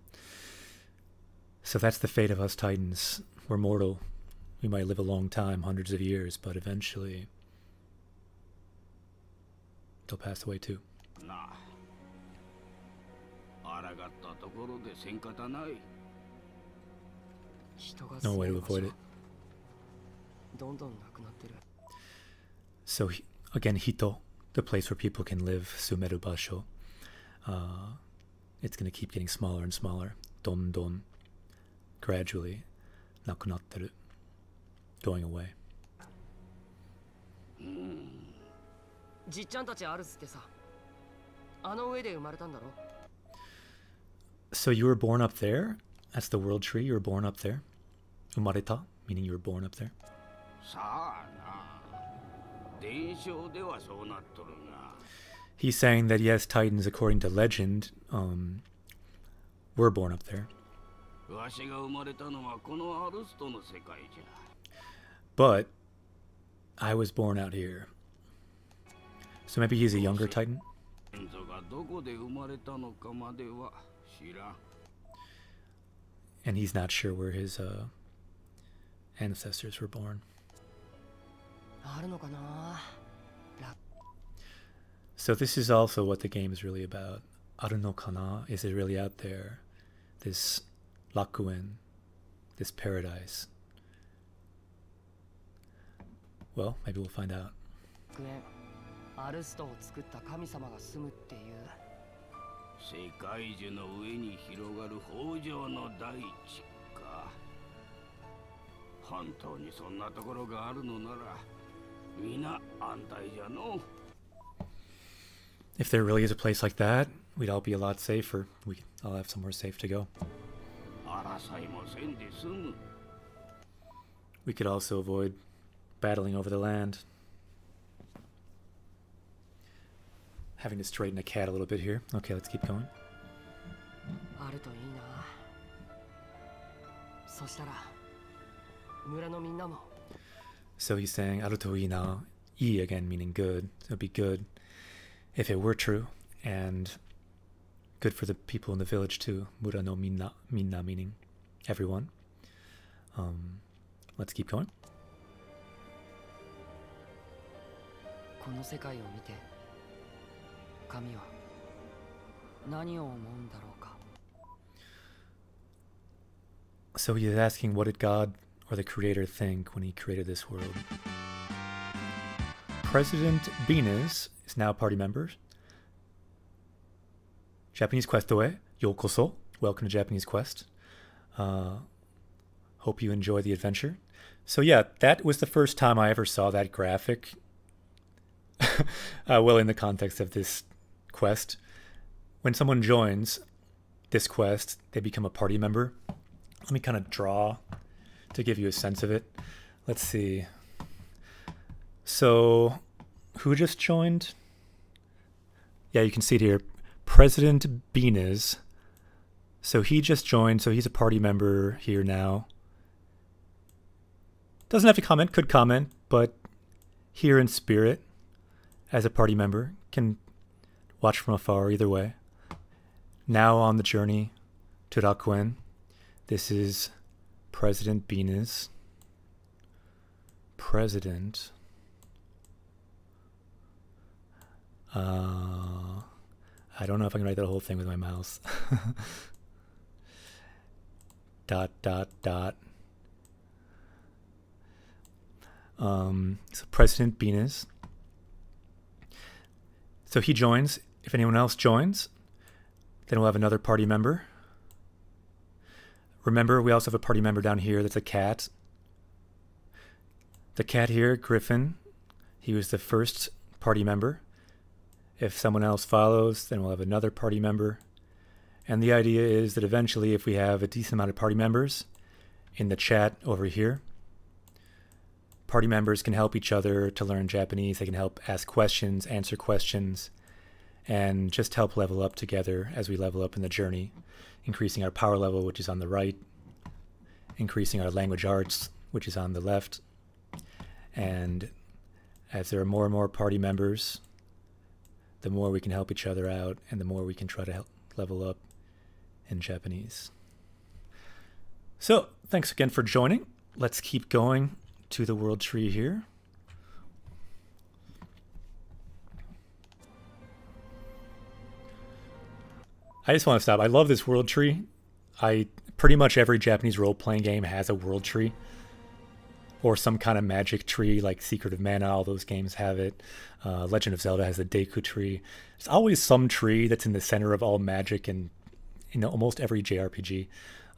So that's the fate of us Titans. We're mortal. We might live a long time, hundreds of years, but eventually they'll pass away too. なあ。あらがったところでせんかたない。人が No way to avoid it. どんどんなくなってる。 So again, Hito, the place where people can live, Sumeru Basho. It's going to keep getting smaller and smaller. Don don. Gradually. Nakunattaru. Going away. じっちゃんたちアルスってさ、あの上で生まれたんだろ。 So you were born up there? That's the world tree. You were born up there? Umareta, meaning you were born up there. さあな。伝承ではそうなっとるが。 He's saying that yes, Titans, according to legend, were born up there. わしが生まれたのはこのアルストの世界じゃ。 But I was born out here. So maybe he's a younger Titan? 先祖がどこで生まれたのかまでは知らん。 And he's not sure where his ancestors were born. あるのかな。So this is also what the game is really about. Aru no kana? Is it really out there? This rakuen, this paradise. Well, maybe we'll find out. アルストを作った神様が住むっていう。世界樹の上に広がる豊穣の大地か。本当にそんなところがあるのなら、皆安泰じゃの。If there really is a place like that, we'd all be a lot safer. We'd all have somewhere safe to go. 争いもせんで済む。We could also avoid battling over the land. Having to straighten a cat a little bit here. Okay, let's keep going. あるといいな。そしたら村のみんなも。So he's saying aru to ii na, i again meaning good. It would be good if it were true, and good for the people in the village too. Mura no minna, minna meaning everyone. Let's keep going. この世界を見て神は何を思うんだろうか。 So he's asking, what did God or the creator think when he created this world? President Venus is now a party member. Japanese Quest oe, yokoso. Welcome to Japanese Quest. Hope you enjoy the adventure. So yeah, that was the first time I ever saw that graphic. Well, in the context of this quest. When someone joins this quest, they become a party member. Let me kind of draw to give you a sense of it. Let's see. So, who just joined? Yeah, you can see it here. President Venus. So he just joined, so he's a party member here now. Doesn't have to comment, could comment, but here in spirit, as a party member, can watch from afar either way. Now on the journey to Rakuen. This is President Venus. President. I don't know if I can write that whole thing with my mouse. dot, dot, dot. So President Venus. So he joins. If anyone else joins, then we'll have another party member. Remember, we also have a party member down here that's a cat. The cat here, Griffin, he was the first party member. If someone else follows, then we'll have another party member. And the idea is that eventually, if we have a decent amount of party members in the chat over here, party members can help each other to learn Japanese. They can help ask questions, answer questions, and just help level up together as we level up in the journey, increasing our power level, which is on the right, increasing our language arts, which is on the left. And as there are more and more party members, the more we can help each other out and the more we can try to help level up in Japanese. So, thanks again for joining. Let's keep going to the world tree here. I just want to stop. I love this world tree. Pretty much every Japanese role-playing game has a world tree or some kind of magic tree, like Secret of Mana. All those games have it. Legend of Zelda has the Deku tree. There's always some tree that's in the center of all magic in almost every JRPG.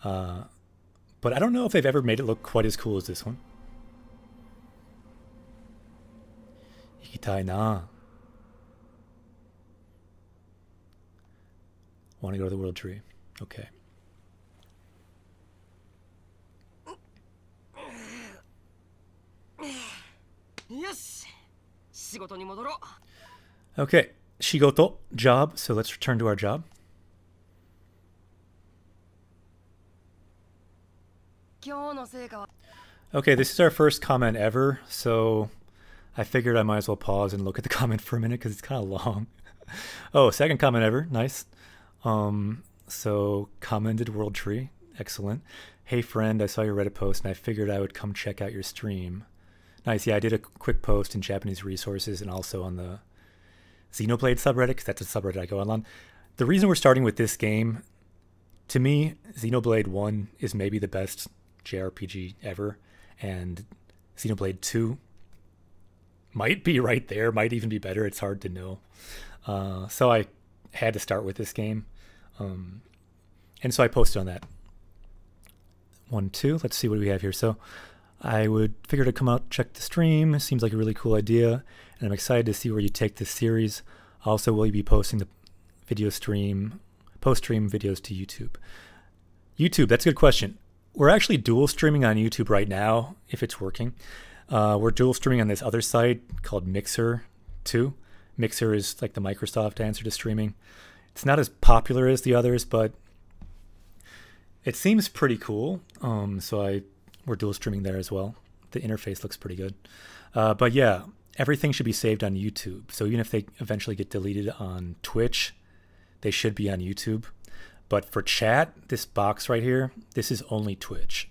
But I don't know if they've ever made it look quite as cool as this one. Ikitai na. Want to go to the world tree. Okay. Yes. 仕事に戻ろう。 Okay. Shigoto, job. So let's return to our job. 今日の成果は Okay, this is our first comment ever, so I figured I might as well pause and look at the comment for a minute because it's kind of long. Oh, second comment ever. Nice. So commented world tree. Excellent. Hey friend, I saw your Reddit post and I figured I would come check out your stream. Nice. Yeah, I did a quick post in Japanese resources and also on the Xenoblade subreddit, because that's a subreddit I go on. The reason we're starting with this game, to me, Xenoblade 1 is maybe the best JRPG ever, and Xenoblade 2 might be right there, might even be better. It's hard to know. So I had to start with this game. And so I posted on that. 1, 2. Let's see what we have here. So I would figure to come out, check the stream. It seems like a really cool idea. And I'm excited to see where you take this series. Also, will you be posting the video stream, post-stream videos to YouTube? YouTube, that's a good question. We're actually dual streaming on YouTube right now, if it's working. We're dual streaming on this other site called Mixer too. Mixer is like the Microsoft answer to streaming. It's not as popular as the others, but it seems pretty cool. So we're dual streaming there as well. The interface looks pretty good. But yeah, everything should be saved on YouTube. So even if they eventually get deleted on Twitch, they should be on YouTube. But for chat, this box right here, this is only Twitch.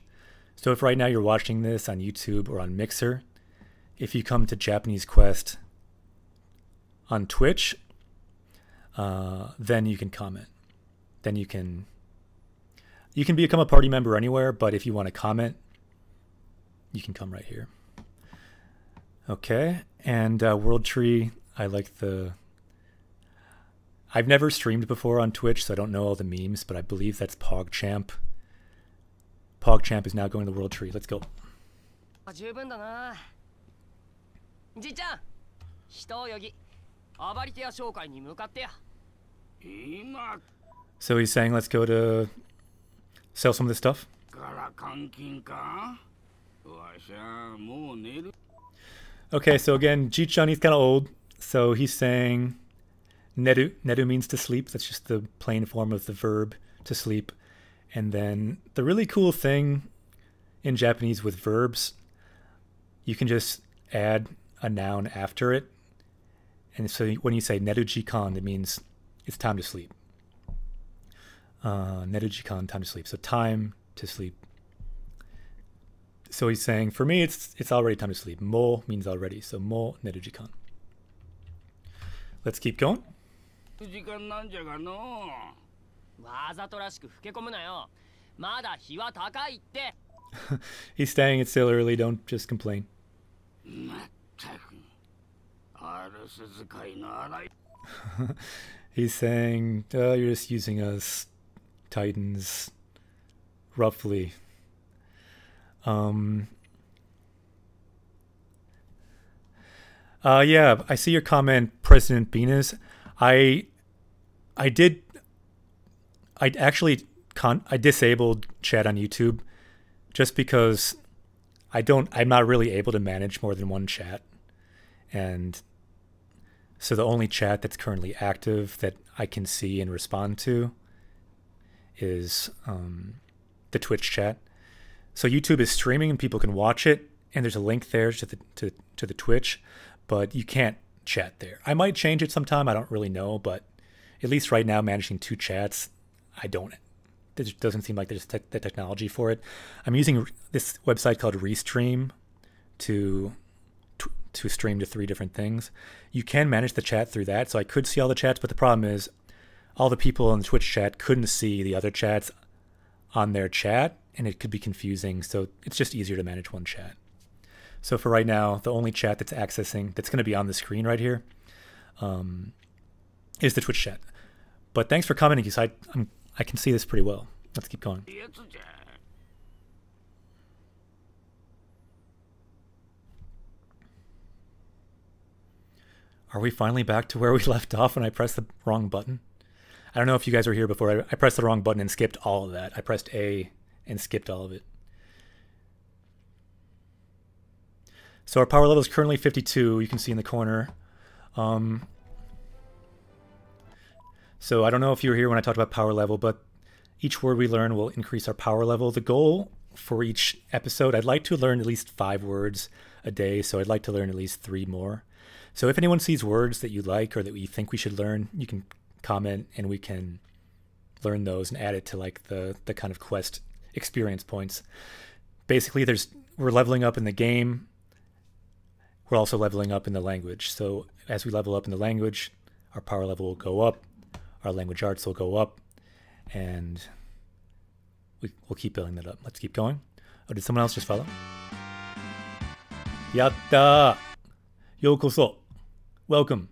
So if right now you're watching this on YouTube or on Mixer, if you come to Japanese Quest on Twitch, then you can comment. Then you can become a party member anywhere, but if you want to comment, you can come right here. Okay, and World Tree, I've never streamed before on Twitch, so I don't know all the memes, but I believe that's PogChamp. PogChamp is now going to the World Tree. Let's go. So he's saying, let's go to sell some of this stuff. Okay, so again, Jichan, he's kind of old. So he's saying neru. Neru means to sleep. That's just the plain form of the verb to sleep. And then the really cool thing in Japanese with verbs, you can just add a noun after it. And so when you say neru jikan, it means it's time to sleep. Neru jikan, time to sleep. So time to sleep. So he's saying, for me, it's already time to sleep. Mo means already. So mo neru jikan. Let's keep going. He's saying it's still early, don't just complain. He's saying, you're just using us Titans roughly. Yeah, I see your comment, President Beaners. I disabled chat on YouTube just because I'm not really able to manage more than one chat. And so the only chat that's currently active that I can see and respond to is the Twitch chat. So YouTube is streaming and people can watch it, and there's a link there to the Twitch, but you can't chat there. I might change it sometime, I don't really know, but at least right now managing two chats, there doesn't seem like there's the technology for it. I'm using this website called Restream to stream to 3 different things. You can manage the chat through that, so I could see all the chats, but the problem is all the people in the Twitch chat couldn't see the other chats on their chat, and it could be confusing, so it's just easier to manage one chat. So for right now, the only chat that's going to be on the screen right here, is the Twitch chat. But thanks for commenting, because I can see this pretty well. Let's keep going. Are we finally back to where we left off when I pressed the wrong button? I don't know if you guys were here before. I pressed the wrong button and skipped all of that. I pressed A and skipped all of it. So our power level is currently 52. You can see in the corner. So I don't know if you were here when I talked about power level, but each word we learn will increase our power level. The goal for each episode, I'd like to learn at least 5 words a day, so I'd like to learn at least 3 more. So if anyone sees words that you like or that you think we should learn, you can comment and we can learn those and add it to like the kind of quest experience points. Basically, we're leveling up in the game. We're also leveling up in the language. So as we level up in the language, our power level will go up, our language arts will go up, and we'll keep building that up. Let's keep going. Oh, did someone else just follow? Yatta! Yokoso. Welcome.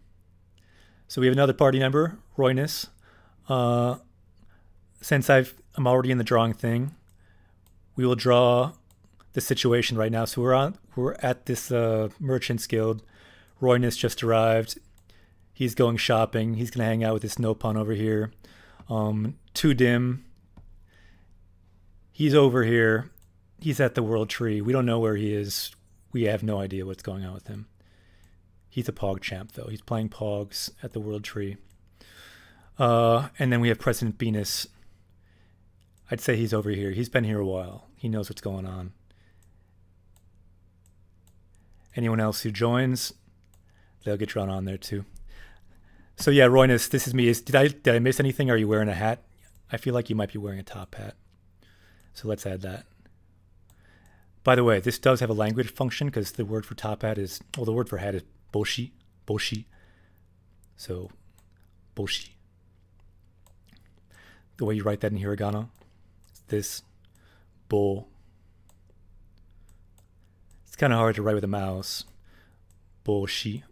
So we have another party member, Royness. Since I'm already in the drawing thing, we will draw the situation right now. So we're at this Merchant's Guild. Royness just arrived. He's going shopping. He's gonna hang out with this Nopon over here. Too Dim. He's over here. He's at the World Tree. We don't know where he is. We have no idea what's going on with him. He's a Pog champ, though. He's playing Pogs at the World Tree. And then we have President Venus. I'd say he's over here. He's been here a while. He knows what's going on. Anyone else who joins, they'll get drawn on there too. So yeah, Royness, this is me. Did I miss anything? Are you wearing a hat? I feel like you might be wearing a top hat. So let's add that. By the way, this does have a language function because the word for top hat is, well, the word for hat is boshi. Boshi. So, boshi. The way you write that in hiragana, it's this, bo. It's kind of hard to write with a mouse. Boshi.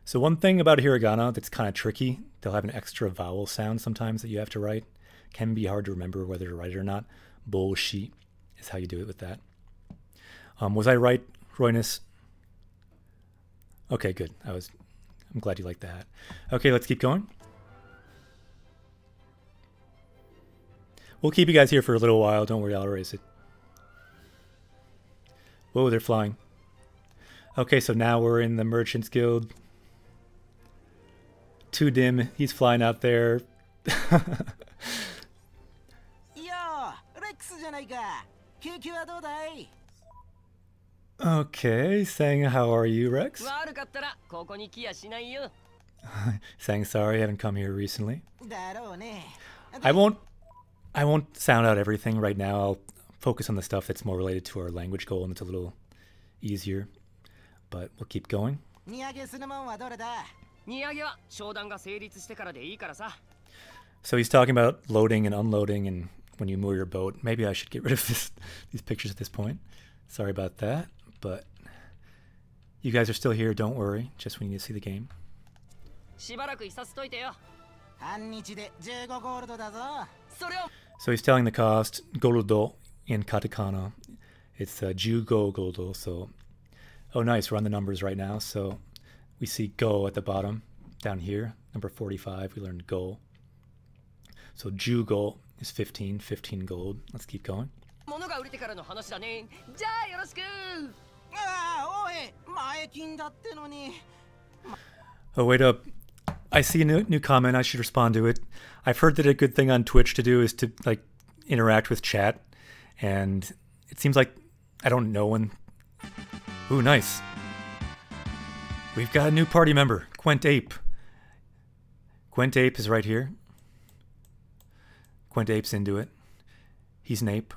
So one thing about hiragana that's kind of tricky, they'll have an extra vowel sound sometimes that you have to write. Can be hard to remember whether to write it or not. Boshi is how you do it with that. Was I right, Royness? Okay, good. I'm glad you liked the hat. Okay, let's keep going. We'll keep you guys here for a little while. Don't worry, I'll erase it. Whoa, they're flying. Okay, so now we're in the Merchant's Guild. Too Dim, he's flying out there. Okay, saying how are you, Rex? Saying sorry, I haven't come here recently. I won't sound out everything right now. I'll focus on the stuff that's more related to our language goal and it's a little easier. But we'll keep going. So he's talking about loading and unloading and when you moor your boat. Maybe I should get rid of these pictures at this point. Sorry about that, but you guys are still here, don't worry. Just when you need to see the game. So he's telling the cost, Gorudo in katakana. It's 15 goldo, so... Oh nice, we're on the numbers right now, so we see go at the bottom, down here, number 45, we learned go. So 15 is 15 gold. Let's keep going. Oh, wait up. I see a new comment. I should respond to it. I've heard that a good thing on Twitch to do is to like interact with chat. And it seems like I don't know when... Ooh, nice. We've got a new party member, Gwent Ape. Gwent Ape is right here. Gwent Ape's into it. He's an ape.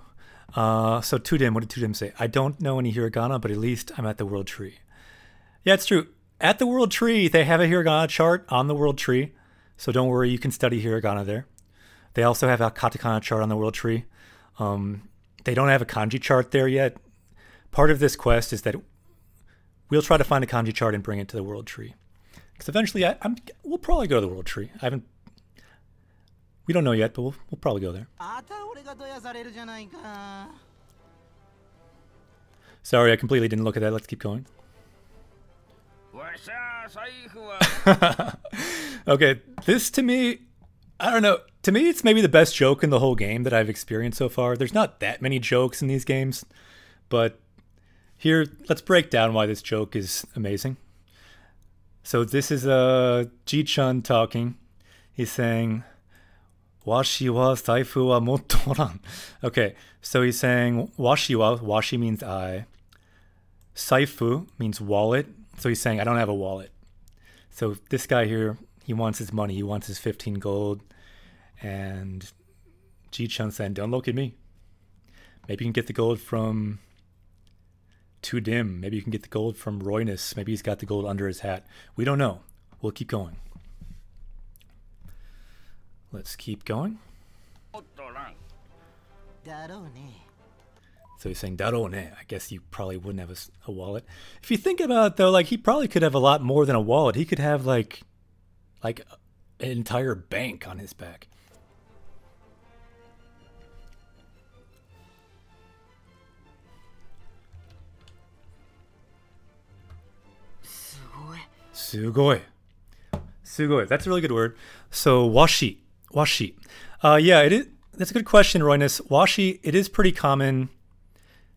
So Too Dim, what did Too Dim say? I don't know any hiragana, but at least I'm at the World Tree. Yeah, it's true. At the World Tree, they have a hiragana chart on the World Tree. So don't worry, you can study hiragana there. They also have a katakana chart on the World Tree. They don't have a kanji chart there yet. Part of this quest is that we'll try to find a kanji chart and bring it to the World Tree. Because eventually, we'll probably go to the World Tree. We don't know yet, but we'll probably go there. Sorry, I completely didn't look at that. Let's keep going. Okay, this to me, I don't know. To me, it's maybe the best joke in the whole game that I've experienced so far. There's not that many jokes in these games, but here, let's break down why this joke is amazing. So this is Ji-chan talking. He's saying, Washi wa saifu wa mottoran. Okay, so he's saying washi wa, washi means I. Saifu means wallet. So he's saying I don't have a wallet. So this guy here, he wants his money. He wants his 15 gold. And Ji-chan saying, don't look at me. Maybe you can get the gold from Too Dim. Maybe you can get the gold from Royness. Maybe he's got the gold under his hat. We don't know. We'll keep going. Let's keep going. So he's saying daro ne. I guess you probably wouldn't have a wallet. If you think about it though, like he probably could have a lot more than a wallet. He could have like an entire bank on his back. Sugoi. Sugoi. That's a really good word. So washi. Washi. Yeah, it is. That's a good question, Royness. Washi, it is pretty common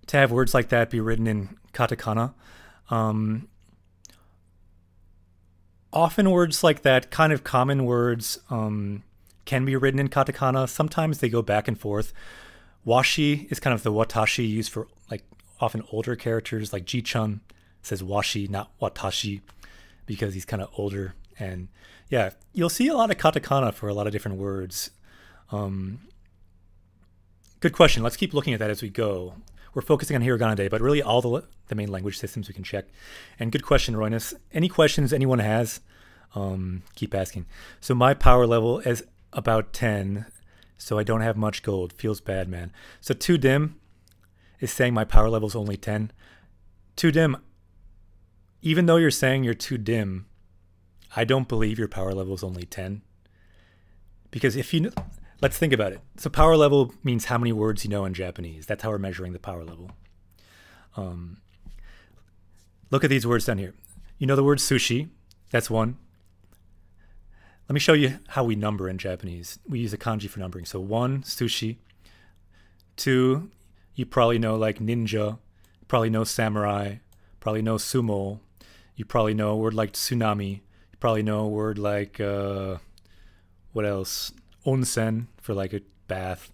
to have words like that be written in katakana. Often words like that, kind of common words, can be written in katakana. Sometimes they go back and forth. Washi is kind of the watashi used for like often older characters, like Ji-chan says washi, not watashi, because he's kind of older. And yeah, you'll see a lot of katakana for a lot of different words. Good question. Let's keep looking at that as we go. We're focusing on Hiragana today, but really all the main language systems we can check. And good question, Royness. Any questions anyone has, keep asking. So my power level is about 10, so I don't have much gold. Feels bad, man. So 2 dim is saying my power level is only 10. 2 dim, even though you're saying you're 2 dim, I don't believe your power level is only 10. Because if you... Let's think about it. So power level means how many words you know in Japanese. That's how we're measuring the power level. Look at these words down here. You know the word sushi. That's 1. Let me show you how we number in Japanese. We use a kanji for numbering. So 1, sushi. 2, you probably know like ninja. Probably know samurai. Probably know sumo. You probably know a word like tsunami. You probably know a word like, what else? Onsen for like a bath.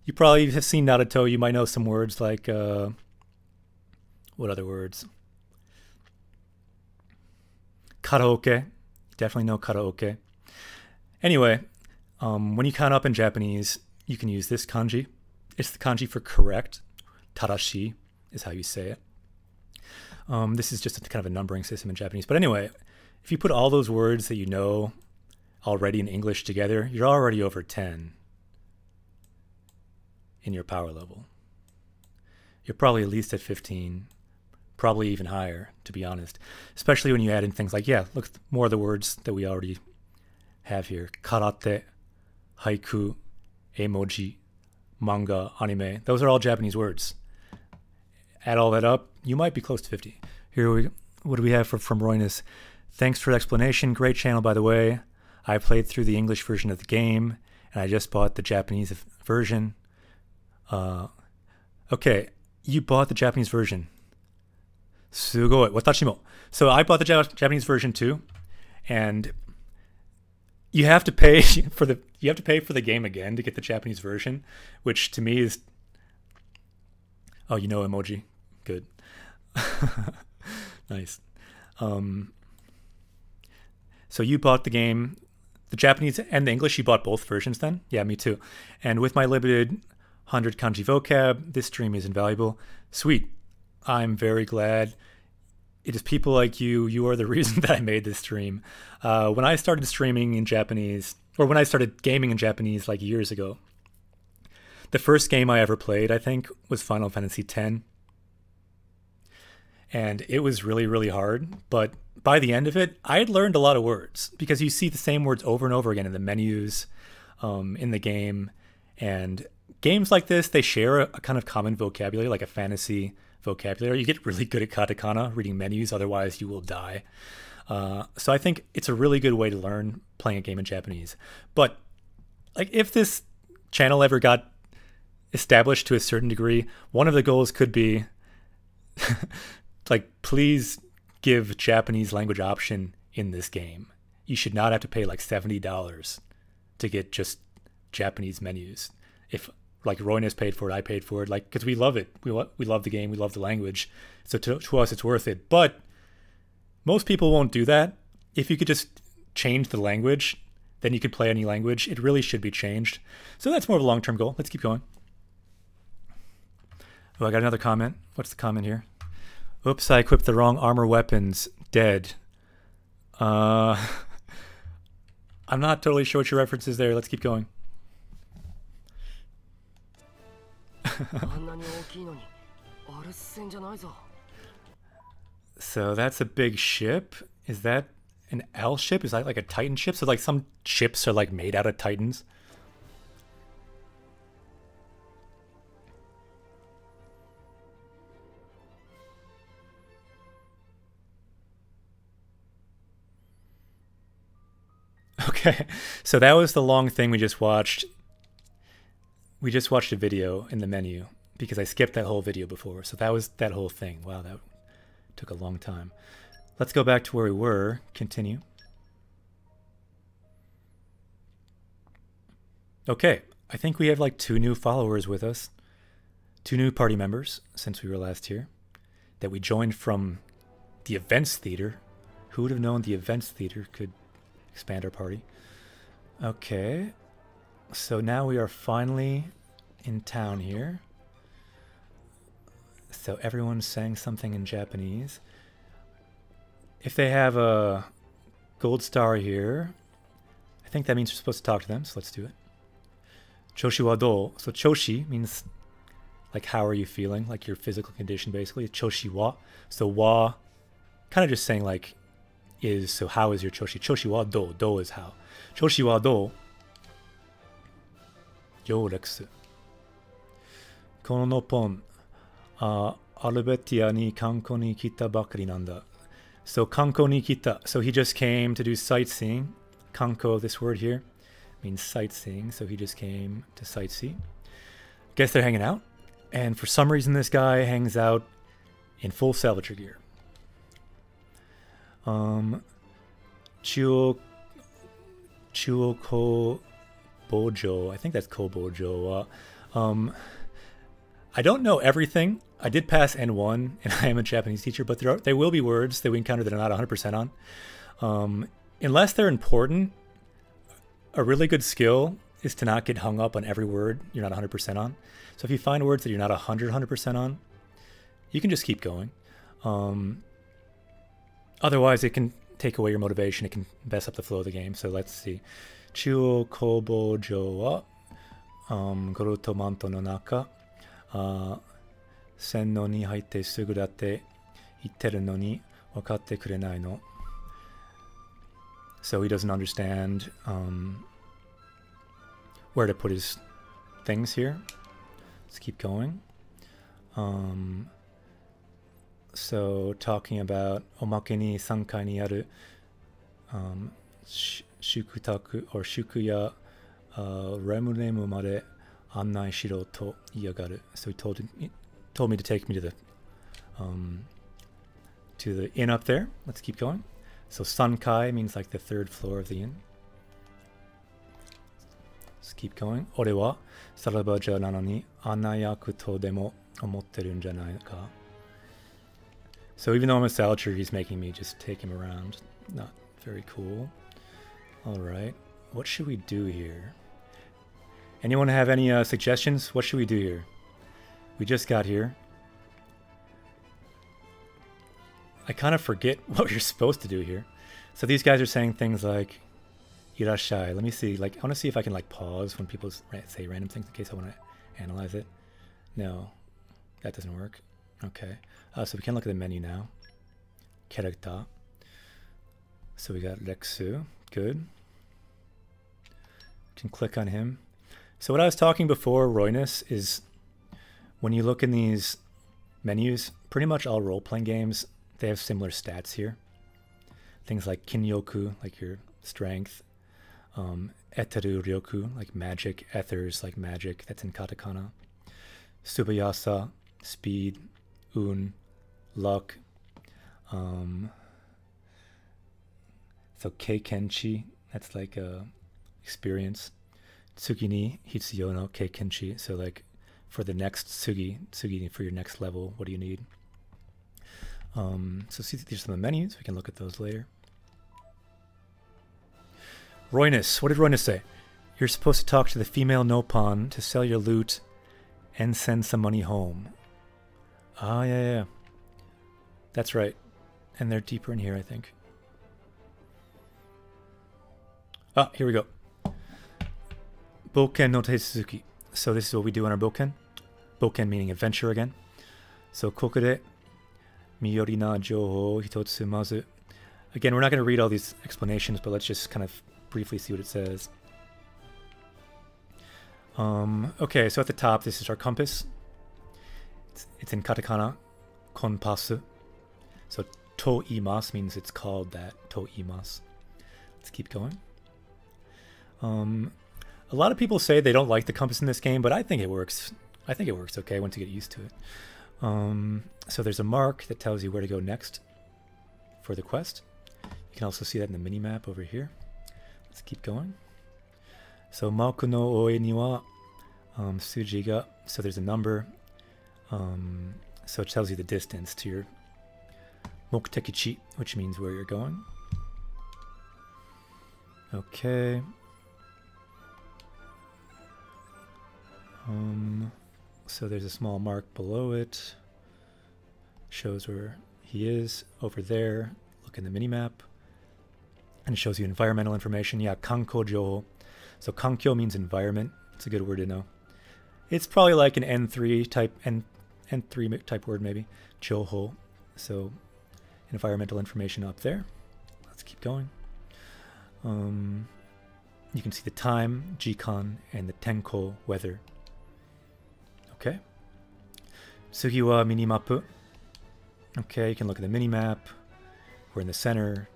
You probably have seen Naruto. You might know some words like what other words? Karaoke. Definitely know karaoke. Anyway, when you count up in Japanese, you can use this kanji. It's the kanji for correct. Tarashi is how you say it. This is just a kind of a numbering system in Japanese. But anyway, if you put all those words that you know already in English together, you're already over 10 in your power level. You're probably at least at 15, probably even higher, to be honest. Especially when you add in things like, yeah, look, more of the words that we already have here. Karate, haiku, emoji, manga, anime. Those are all Japanese words. Add all that up, you might be close to 50. What do we have from Royness? Thanks for the explanation. Great channel, by the way. I played through the English version of the game, and I just bought the Japanese version. Okay, you bought the Japanese version. Sugoi, watashi mo. So I bought the Japanese version too, and you have to pay for the game again to get the Japanese version, which to me is... Oh, you know emoji. Good. Nice. So you bought the game, the Japanese and the English, you bought both versions then? Yeah, me too. And with my limited 100 kanji vocab, this stream is invaluable. Sweet. I'm very glad. It is people like you. You are the reason that I made this stream. When I started streaming in Japanese, or when I started gaming in Japanese like years ago, the first game I ever played, I think, was Final Fantasy X. And it was really, really hard. But by the end of it, I had learned a lot of words because you see the same words over and over again in the menus, in the game. And games like this, they share a kind of common vocabulary, like a fantasy vocabulary. You get really good at katakana, reading menus, otherwise you will die. So I think it's a really good way to learn playing a game in Japanese. But like if this channel ever got established to a certain degree, one of the goals could be like, please give Japanese language option in this game. You should not have to pay like $70 to get just Japanese menus. If like Royness paid for it, I paid for it, like, because we love it. We love the game. We love the language. So to us, it's worth it. But most people won't do that. If you could just change the language, then you could play any language. It really should be changed. So that's more of a long-term goal. Let's keep going. Oh, I got another comment. What's the comment here? Oops, I equipped the wrong armor weapons. Dead. I'm not totally sure what your reference is there. Let's keep going. So that's a big ship. Is that an L ship? Is that like a Titan ship? So like some ships are like made out of Titans. Okay, so that was the long thing we just watched. We just watched a video in the menu because I skipped that whole video before. So that was that whole thing. Wow, that took a long time. Let's go back to where we were. Continue. Okay, I think we have like 2 new followers with us. 2 new party members since we were last here that we joined from the events theater. Who would have known the events theater could expand our party? Okay, so now we are finally in town here. So everyone's saying something in Japanese. If they have a gold star here, I think that means we're supposed to talk to them, so let's do it. Choshi wa do. So choshi means like how are you feeling, like your physical condition basically. Choshi wa. So wa, kind of just saying like is, so how is your choshi? Choshi wa do. Do is how. Choshi wa do. Yo reksu. Kono no pon. Albetia ni kanko ni kita bakari nanda. So kanko ni kita. So he just came to do sightseeing. Kanko, this word here, means sightseeing. So he just came to sightsee. Guess they're hanging out. And for some reason this guy hangs out in full salvager gear. Chuo ko bojo. I think that's ko bojo. I don't know everything. I did pass N1, and I am a Japanese teacher, but there will be words that we encounter that I'm not 100% on. Unless they're important, a really good skill is to not get hung up on every word you're not 100% on. So if you find words that you're not 100% on, you can just keep going. Otherwise, it can take away your motivation. It can mess up the flow of the game. So let's see. Chuo kobo jo wa goruto manto no naka. Senno ni haite sugu datte itteru no ni wakatte kurenai no. So he doesn't understand where to put his things here. Let's keep going. So talking about omake ni 3階にある shukutaku or shukuya remuremu made annai shiro to iyagaru. So he told me to take me to the inn up there. Let's keep going. So sankai means like the 3rd floor of the inn. Let's keep going. Ore wa sarabaja nano ni anayaku to demo omotteru n janai ka. So even though I'm a salcher, he's making me just take him around. Not very cool. All right. What should we do here? Anyone have any suggestions? What should we do here? We just got here. I kind of forget what you're supposed to do here. So these guys are saying things like irashai. Let me see. Like I want to see if I can like pause when people say random things in case I want to analyze it. No, that doesn't work. Okay. So we can look at the menu now. Character. So we got Rexu. Good. Can click on him. So what I was talking before, Royness, is when you look in these menus, pretty much all role-playing games, they have similar stats here. Things like Kinyoku, like your strength. Eteru Ryoku, like magic. Ethers, like magic. That's in katakana. Subayasa, speed. Un, luck. So Keikenchi, that's like experience. Tsugi ni hitsuyo no Keikenchi. So like for the next Tsugi for your next level, what do you need? So see, these are some of the menus. We can look at those later. Royness, what did Royness say? You're supposed to talk to the female Nopon to sell your loot and send some money home. Ah, yeah. That's right. And they're deeper in here, I think. Ah, here we go. Boken no tesuzuki. So this is what we do in our boken. Boken meaning adventure again. So kokode miyori na jouhou hitotsu mazu. Again, we're not going to read all these explanations, but let's just kind of briefly see what it says. Okay, so at the top, this is our compass. It's in katakana, konpasu. So to imas means it's called that, to imas. Let's keep going. A lot of people say they don't like the compass in this game, but I think it works. I think it works okay once you get used to it. So there's a mark that tells you where to go next for the quest. You can also see that in the mini-map over here. Let's keep going. So maku no oe ni wa suji ga. So there's a number. So it tells you the distance to your mokutekichi, which means where you're going. Okay. So there's a small mark below it. Shows where he is over there. Look in the mini-map. And it shows you environmental information. Yeah, kanko jouhou. So kankyo means environment. It's a good word to know. It's probably like an N3 type word maybe. Jouhou. So environmental information up there. Let's keep going. You can see the time, jikan, and the tenko, weather. Okay. Sugi wa minimapu. Okay, you can look at the mini-map. We're in the center.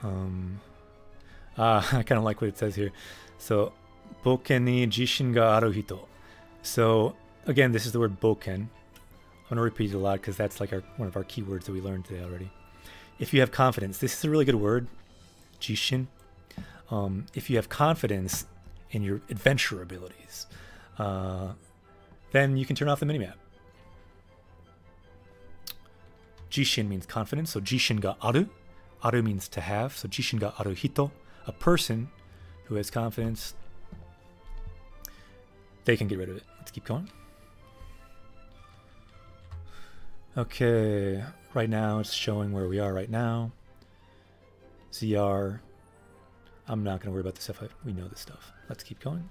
I kind of like what it says here. So, boken ni jishin ga aru hito. So, again, this is the word boken. I'm going to repeat it a lot because that's like one of our keywords that we learned today already. If you have confidence, this is a really good word, jishin. If you have confidence in your adventure abilities, then you can turn off the minimap. Jishin means confidence, so jishin ga aru. Aru means to have, so jishin ga aru hito, a person who has confidence, they can get rid of it. Let's keep going. Okay, right now it's showing where we are right now. ZR. I'm not going to worry about this stuff. We know this stuff. Let's keep going.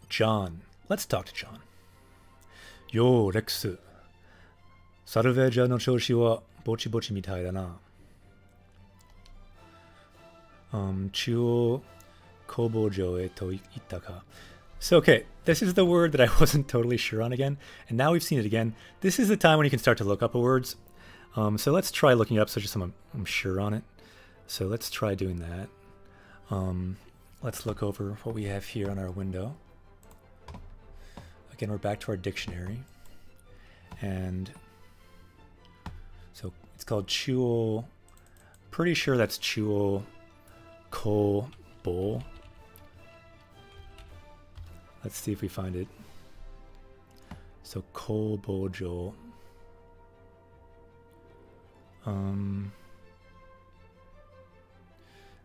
John. Let's talk to John. Yo, Rex. Salveja no choushi wa bochi bochi mitai da na. Chuo kobojo e to itta ka. So, okay, this is the word that I wasn't totally sure on again, and now we've seen it again. This is the time when you can start to look up words. So let's try looking it up so just I'm sure on it. So let's try doing that. Let's look over what we have here on our window. Again, we're back to our dictionary. And so it's called Chuo. Pretty sure that's Chuo Kobo. Let's see if we find it. So Kobojo.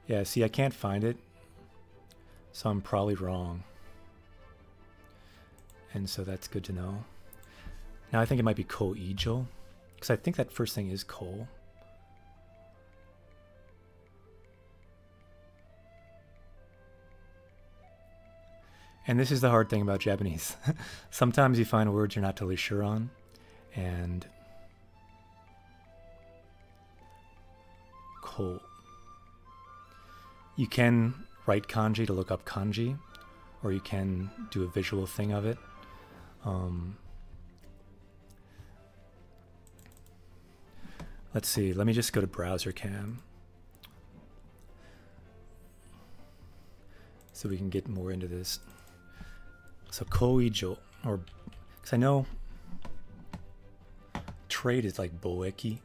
Yeah, see, I can't find it. So I'm probably wrong. And so that's good to know. Now I think it might be Ko-ijo, because I think that first thing is Ko. And this is the hard thing about Japanese. Sometimes you find words you're not totally sure on, and Ko. You can write kanji to look up kanji, or you can do a visual thing of it. Let's see, let me just go to browser cam so we can get more into this. So Ko-ijo, or because I know trade is like boeki.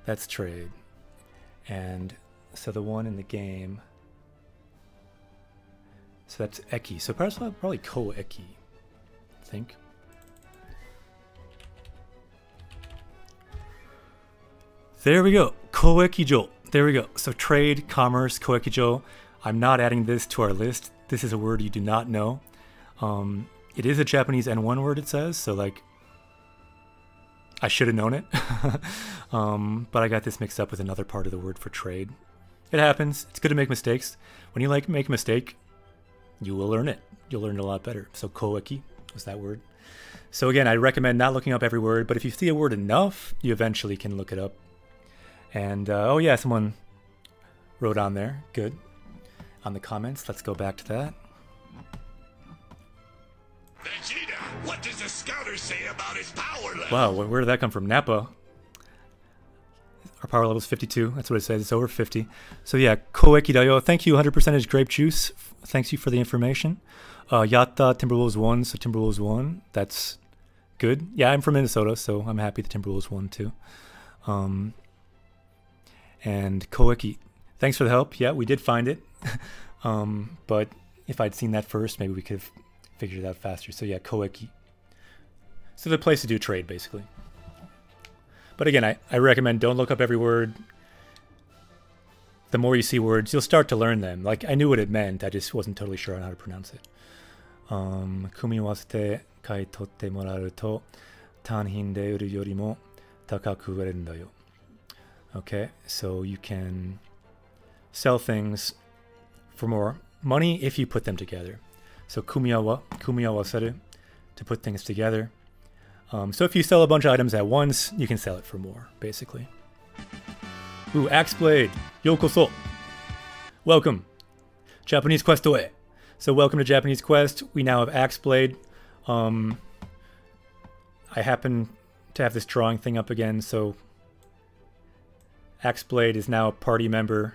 That's trade. And so the one in the game, so that's eki. So probably ko-eki, I think. There we go. Koekijo. There we go. So trade, commerce, koekijo. I'm not adding this to our list. This is a word you do not know. It is a Japanese N1 word, it says. So, like, I should have known it. But I got this mixed up with another part of the word for trade. It happens. It's good to make mistakes. When you, like, make a mistake, you will learn it. You'll learn it a lot better. So koeki was that word. So again, I recommend not looking up every word, but if you see a word enough, you eventually can look it up. And, oh yeah, someone wrote on there. Good. On the comments. Let's go back to that. Vegeta, what does the scouter say about his power level? Wow, where did that come from? Nappa. Our power level is 52. That's what it says. It's over 50. So yeah, koeki dayo. Thank you, 100% grape juice. Thanks you for the information. Yatta, Timberwolves won. So Timberwolves won. That's good. Yeah, I'm from Minnesota, so I'm happy the Timberwolves won too. And koeki. Thanks for the help. Yeah, we did find it. But if I'd seen that first, maybe we could have figured it out faster. So yeah, koeki. So the place to do trade, basically. But again, I recommend don't look up every word. The more you see words, you'll start to learn them. Like, I knew what it meant, I just wasn't totally sure on how to pronounce it. Kumiwasete kai totte moraru to tanhin de uru yorimo takaku ureru da yo. Okay, so you can sell things for more money if you put them together. So kumiwaseru, to put things together. So if you sell a bunch of items at once, you can sell it for more, basically. Ooh, Axe Blade, yokoso. Welcome. Japanese Quest away. So welcome to Japanese Quest. We now have Axe Blade. I happen to have this drawing thing up again, so Axe Blade is now a party member.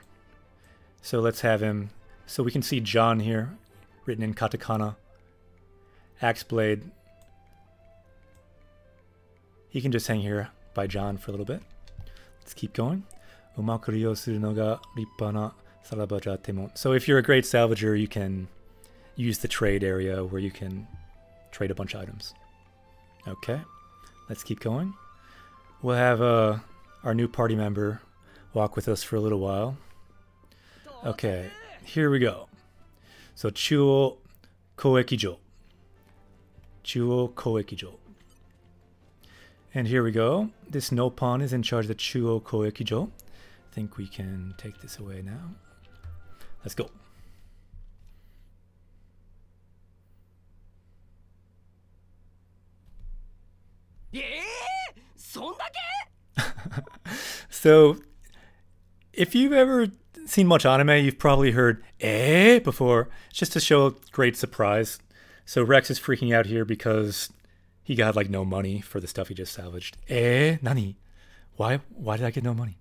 So let's have him. So we can see John here, written in katakana. Axe Blade. He can just hang here by John for a little bit. Let's keep going. So if you're a great salvager, you can use the trade area where you can trade a bunch of items. Okay, let's keep going. We'll have our new party member walk with us for a little while. Okay, here we go. So Chuo Koekijo. Chuo Koekijo. And here we go. This Nopon is in charge of the Chuo Koekijo. I think we can take this away now. Let's go. So, if you've ever seen much anime, you've probably heard before, just to show great surprise. So Rex is freaking out here because he got like no money for the stuff he just salvaged. Nani? Why did I get no money?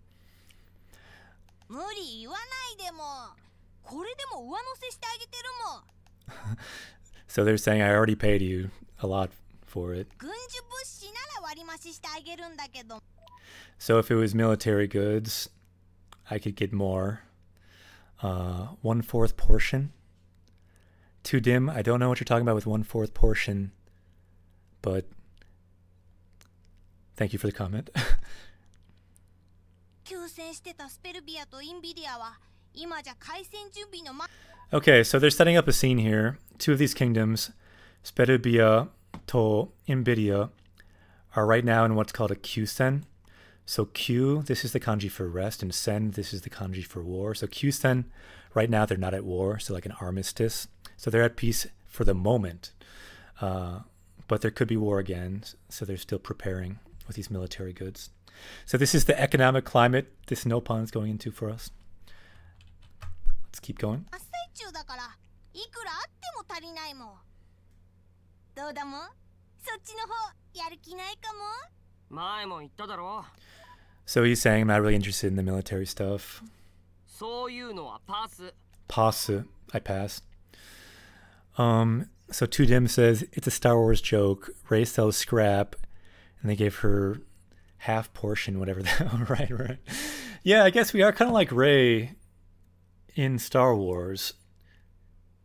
So they're saying I already paid you a lot for it. So if it was military goods, I could get more. 1/4 portion. Too dim. I don't know what you're talking about with 1/4 portion, but thank you for the comment. Okay, so they're setting up a scene here. Two of these kingdoms, Sperubia to Invidia, are right now in what's called a Kyusen. So Q, this is the kanji for rest, and Sen, this is the kanji for war. So Kyusen, right now they're not at war, so like an armistice. So they're at peace for the moment. But there could be war again, so they're still preparing with these military goods. So this is the economic climate this Nopon is going into for us. Let's keep going. So he's saying I'm not really interested in the military stuff. Pass. I pass. So Tudim says it's a Star Wars joke. Rey sells scrap, and they gave her half portion, whatever that. Right. Yeah, I guess we are kind of like Rey in Star Wars,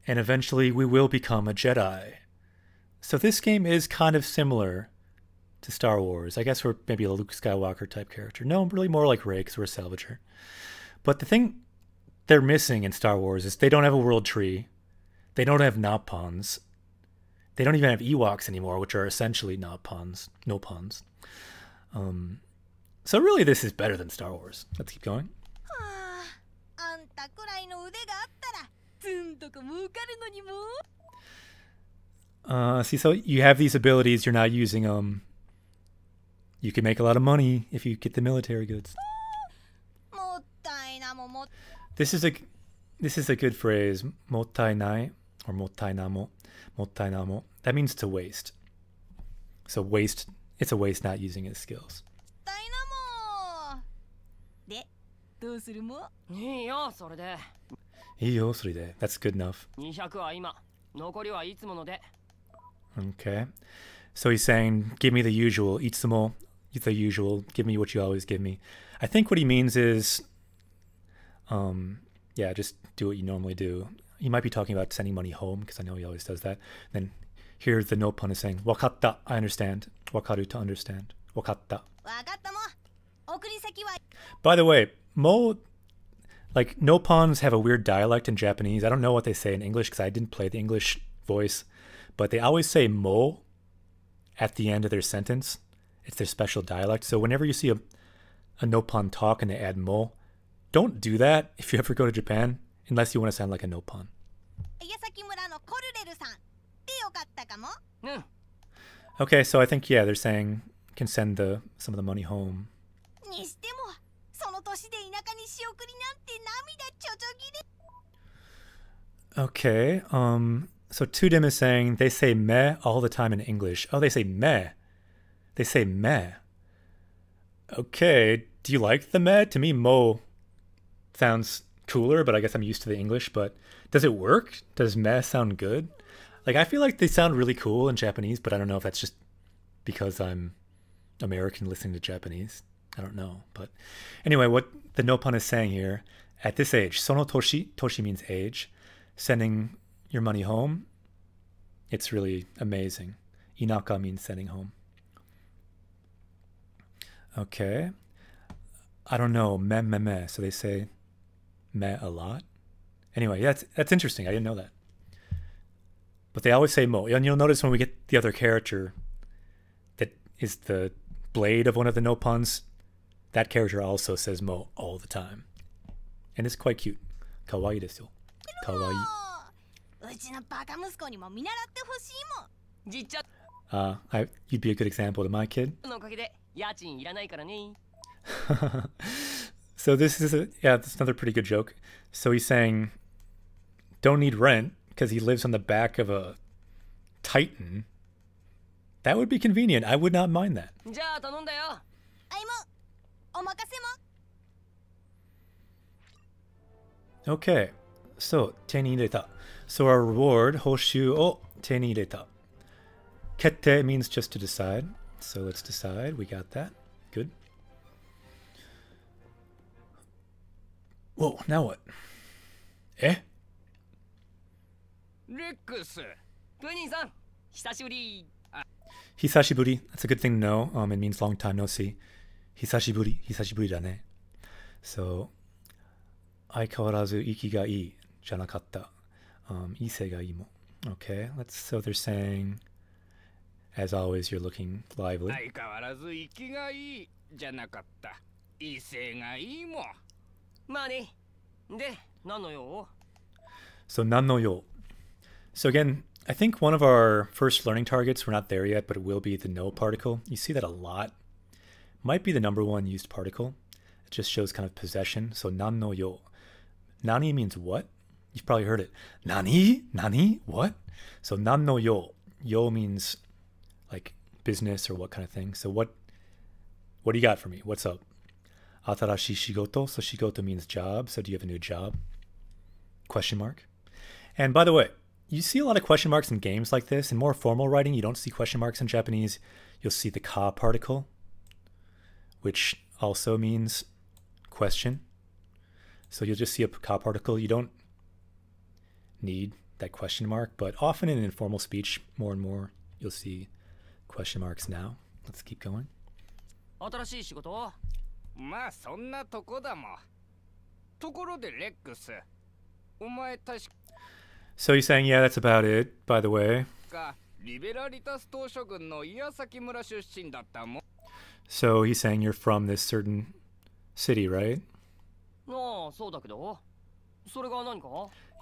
and eventually we will become a Jedi. So this game is kind of similar to Star Wars. I guess we're maybe a Luke Skywalker type character. No, really more like Rey because we're a salvager. But the thing they're missing in Star Wars is they don't have a world tree. They don't have Nopons. They don't even have Ewoks anymore, which are essentially Nopons. So really this is better than Star Wars. Let's keep going. See, so you have these abilities, you're not using them. You can make a lot of money if you get the military goods. This is a good phrase, mottainai or mottainamo. Mottainamo. That means to waste. So waste, it's a waste not using his skills. That's good enough. Okay. So he's saying, give me the usual, itsumo, the usual, give me what you always give me. I think what he means is, yeah, just do what you normally do. He might be talking about sending money home, because I know he always does that. Then here the nopon is saying, wakatta, I understand. Wakaru, to understand. Wakatta. By the way, like, nopons have a weird dialect in Japanese. I don't know what they say in English, because I didn't play the English voice. But they always say mo at the end of their sentence. It's their special dialect. So whenever you see a nopon talk and they add mo, don't do that if you ever go to Japan, unless you want to sound like a nopon. Okay, so I think, yeah, they're saying can send some of the money home. Okay, so Tudem is saying they say meh all the time in English. Oh, they say meh. They say meh. Okay, do you like the meh? To me, mo sounds cooler, but I guess I'm used to the English. But does it work? Does meh sound good? Like, I feel like they sound really cool in Japanese, but I don't know if that's just because I'm American listening to Japanese. I don't know. But anyway, what the nopon is saying here, at this age, sono toshi, toshi means age, sending your money home, it's really amazing. Inaka means sending home. Okay. I don't know, meh, meh, meh. So they say meh a lot. Anyway, that's interesting. I didn't know that. But they always say mo. And you'll notice when we get the other character that is the blade of one of the nopons, that character also says mo all the time. And it's quite cute. Kawaii desu yo. Kawaii. You'd be a good example to my kid. So this is that's another pretty good joke. So he's saying, don't need rent because he lives on the back of a Titan. That would be convenient. I would not mind that. Okay, so 手に入れた. So our reward, 報酬を手に入れた. 決定 means just to decide. So let's decide. We got that. Good. Whoa, now what? Eh? Rex, トニーさん、久しぶり。Hisashiburi. That's a good thing to know. It means long time no see. Hisashiburi. Hisashiburi da ne. So, 相変わらず息がいいじゃなかった。威勢がいいも。Okay, so they're saying, as always, you're looking lively. 相変わらず息がいいじゃなかった。威勢がいいも。まあね。で、何の用? So, 何の用? So again, I think one of our first learning targets, we're not there yet, but it will be the no particle. You see that a lot. Might be the number one used particle. It just shows kind of possession. So, nan no yo. Nani means what? You've probably heard it. Nani? Nani? What? So, nan no yo. Yo means like business or what kind of thing. So what do you got for me? What's up? Atarashi shigoto. So shigoto means job. So do you have a new job? Question mark. And by the way, you see a lot of question marks in games like this. In more formal writing, you don't see question marks in Japanese. You'll see the ka particle, which also means question. So you'll just see a ka particle. You don't need that question mark, but often in informal speech, more and more, you'll see question marks now. Let's keep going. 新しい仕事？まあそんなとこだもん。ところでレックス、お前確 So he's saying, yeah, that's about it, by the way. かリベラリタス島諸軍の岩崎村出身だったもん。 So he's saying you're from this certain city, right? ああ、そうだけど。それが何か？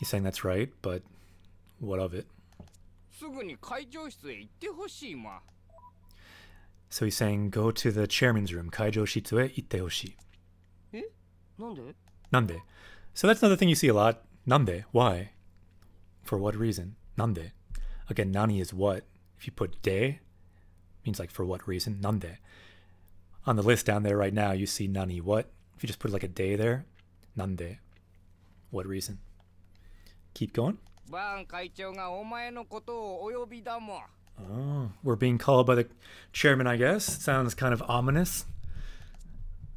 He's saying that's right, but what of it? すぐに会長室へ行ってほしいま。 So he's saying go to the chairman's room. Kaijo shitsue itte hoshii. え？なんで？ Nande. So that's another thing you see a lot. Nande. Why? For what reason? Nande. Again, nani is what. If you put de, means like for what reason? Nande. On the list down there right now, you see nani what. If you just put like a de there, nande. What reason? Keep going. バーン会長がお前のことをお呼びだもん。 Oh, we're being called by the chairman, I guess. Sounds kind of ominous.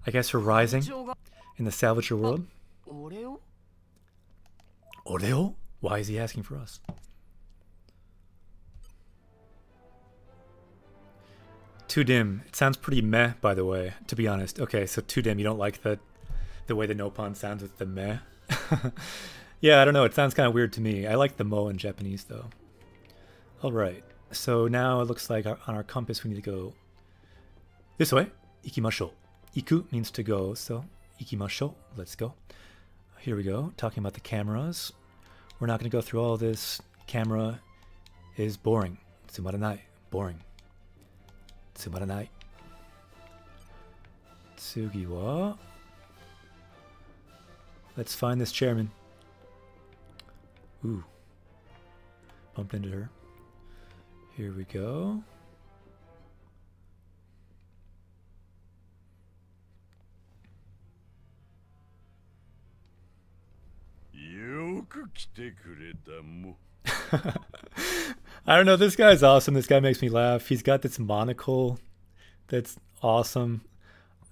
I guess we're rising in the salvager world. 俺を？ Oreo? Why is he asking for us? Too dim. It sounds pretty meh, by the way, to be honest. Okay, so too dim. You don't like the way the Nopon sounds with the meh? Yeah, I don't know. It sounds kind of weird to me. I like the mo in Japanese, though. All right. So now it looks like on our compass we need to go this way. Ikimashou. Iku means to go, so ikimashou. Let's go. Here we go. Talking about the cameras. We're not going to go through all this. Camera is boring. Tsumaranai. Boring. Tsumaranai. Tsugi wa. Let's find this chairman. Ooh. Bumped into her. Here we go. I don't know, this guy's awesome. This guy makes me laugh. He's got this monocle that's awesome.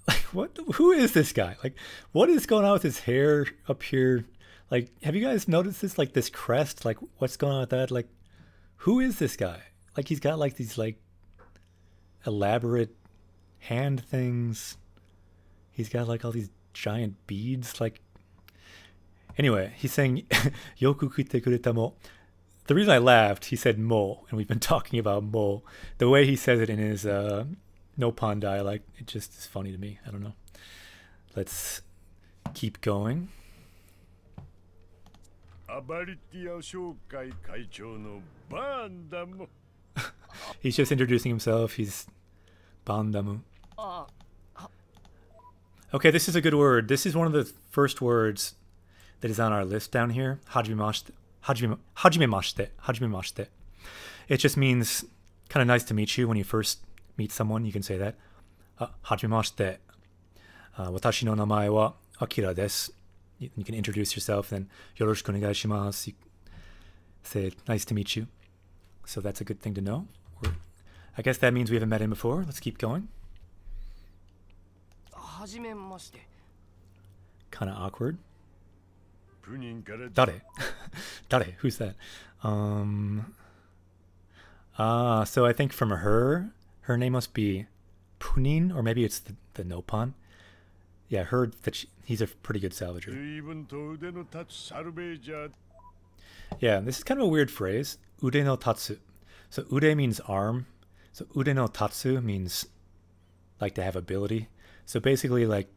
Like, what? Who is this guy? Like, what is going on with his hair up here? Like, have you guys noticed this? Like, this crest? Like, what's going on with that? Like, who is this guy? Like, he's got, like, these, like, elaborate hand things. He's got, like, all these giant beads. Like, anyway, he's saying, Yoku kite kureta mo. The reason I laughed, he said mo, and we've been talking about mo. The way he says it in his Nopon dialect, it just is funny to me. I don't know. Let's keep going. He's just introducing himself. He's Bandamu. Okay, this is a good word. This is one of the first words that is on our list down here. Hajimemashite. Hajimemashite. It just means kind of nice to meet you when you first meet someone. You can say that. Hajimemashite. Watashi no namae wa Akira desu. You can introduce yourself, then yoroshiku onegai shimasu. You say nice to meet you. So that's a good thing to know. I guess that means we haven't met him before. Let's keep going. Kind of awkward. Dare? Dare? Who's that? So I think from her name must be Punin, or maybe it's the Nopon. Yeah, I heard that he's a pretty good salvager. Yeah, this is kind of a weird phrase. Ude no tatsu. So ude means arm. So ude no tatsu means like to have ability. So basically, like,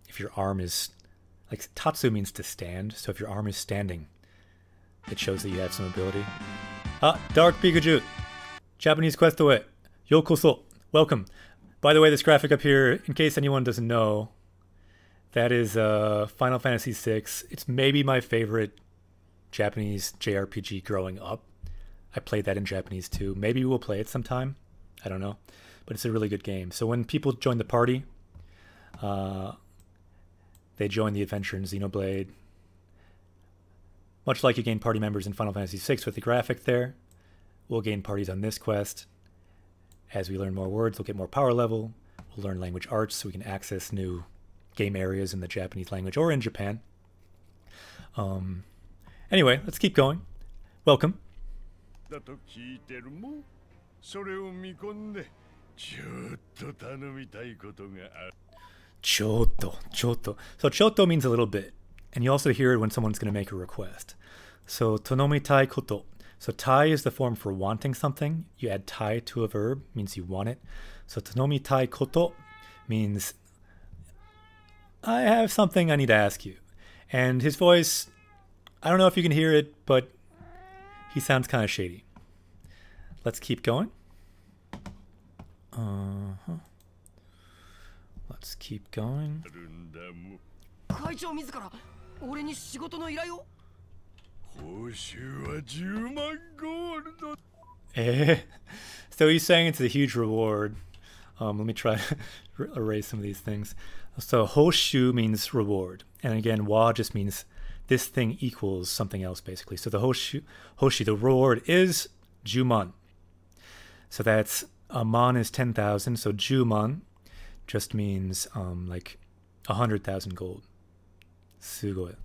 if your arm is, like, tatsu means to stand. So if your arm is standing, it shows that you have some ability. Dark Pikachu. Japanese quest away. Yokoso. Welcome. By the way, this graphic up here, in case anyone doesn't know, that is Final Fantasy VI. It's maybe my favorite Japanese JRPG growing up. I played that in Japanese too. Maybe we'll play it sometime. I don't know. But it's a really good game. So when people join the party, they join the adventure in Xenoblade. Much like you gain party members in Final Fantasy VI with the graphic there, we'll gain parties on this quest. As we learn more words, we'll get more power level. We'll learn language arts so we can access new game areas in the Japanese language or in Japan. Anyway, let's keep going. Welcome. Choto, choto. So choto means a little bit. And you also hear it when someone's going to make a request. So tonomitai koto. So tai is the form for wanting something. You add tai to a verb, means you want it. So tonomitai koto means I have something I need to ask you. And his voice, I don't know if you can hear it, but he sounds kind of shady. Let's keep going. Let's keep going. 会長自ら俺に仕事の依頼を So he's saying it's a huge reward. Let me try to erase some of these things. So hoshu means reward. And again, wa just means this thing equals something else, basically. So the hoshi, the reward is juman. So that's, a man is 10,000. So juman just means like 100,000 gold. Sugoi. A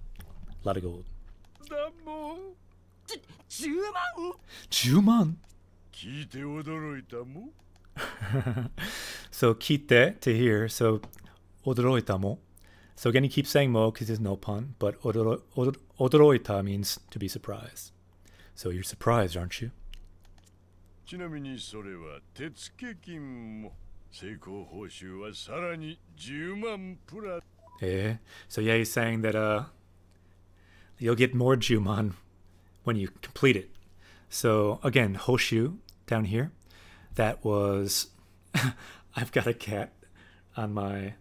lot of gold. 10万 Juman? So kite, to hear. So odoroita mo. So again, he keeps saying mo because there's no pun, but odoroita means to be surprised. So you're surprised, aren't you? So yeah, he's saying that you'll get more juman when you complete it. So again, hoshu down here, that was I've got a cat on my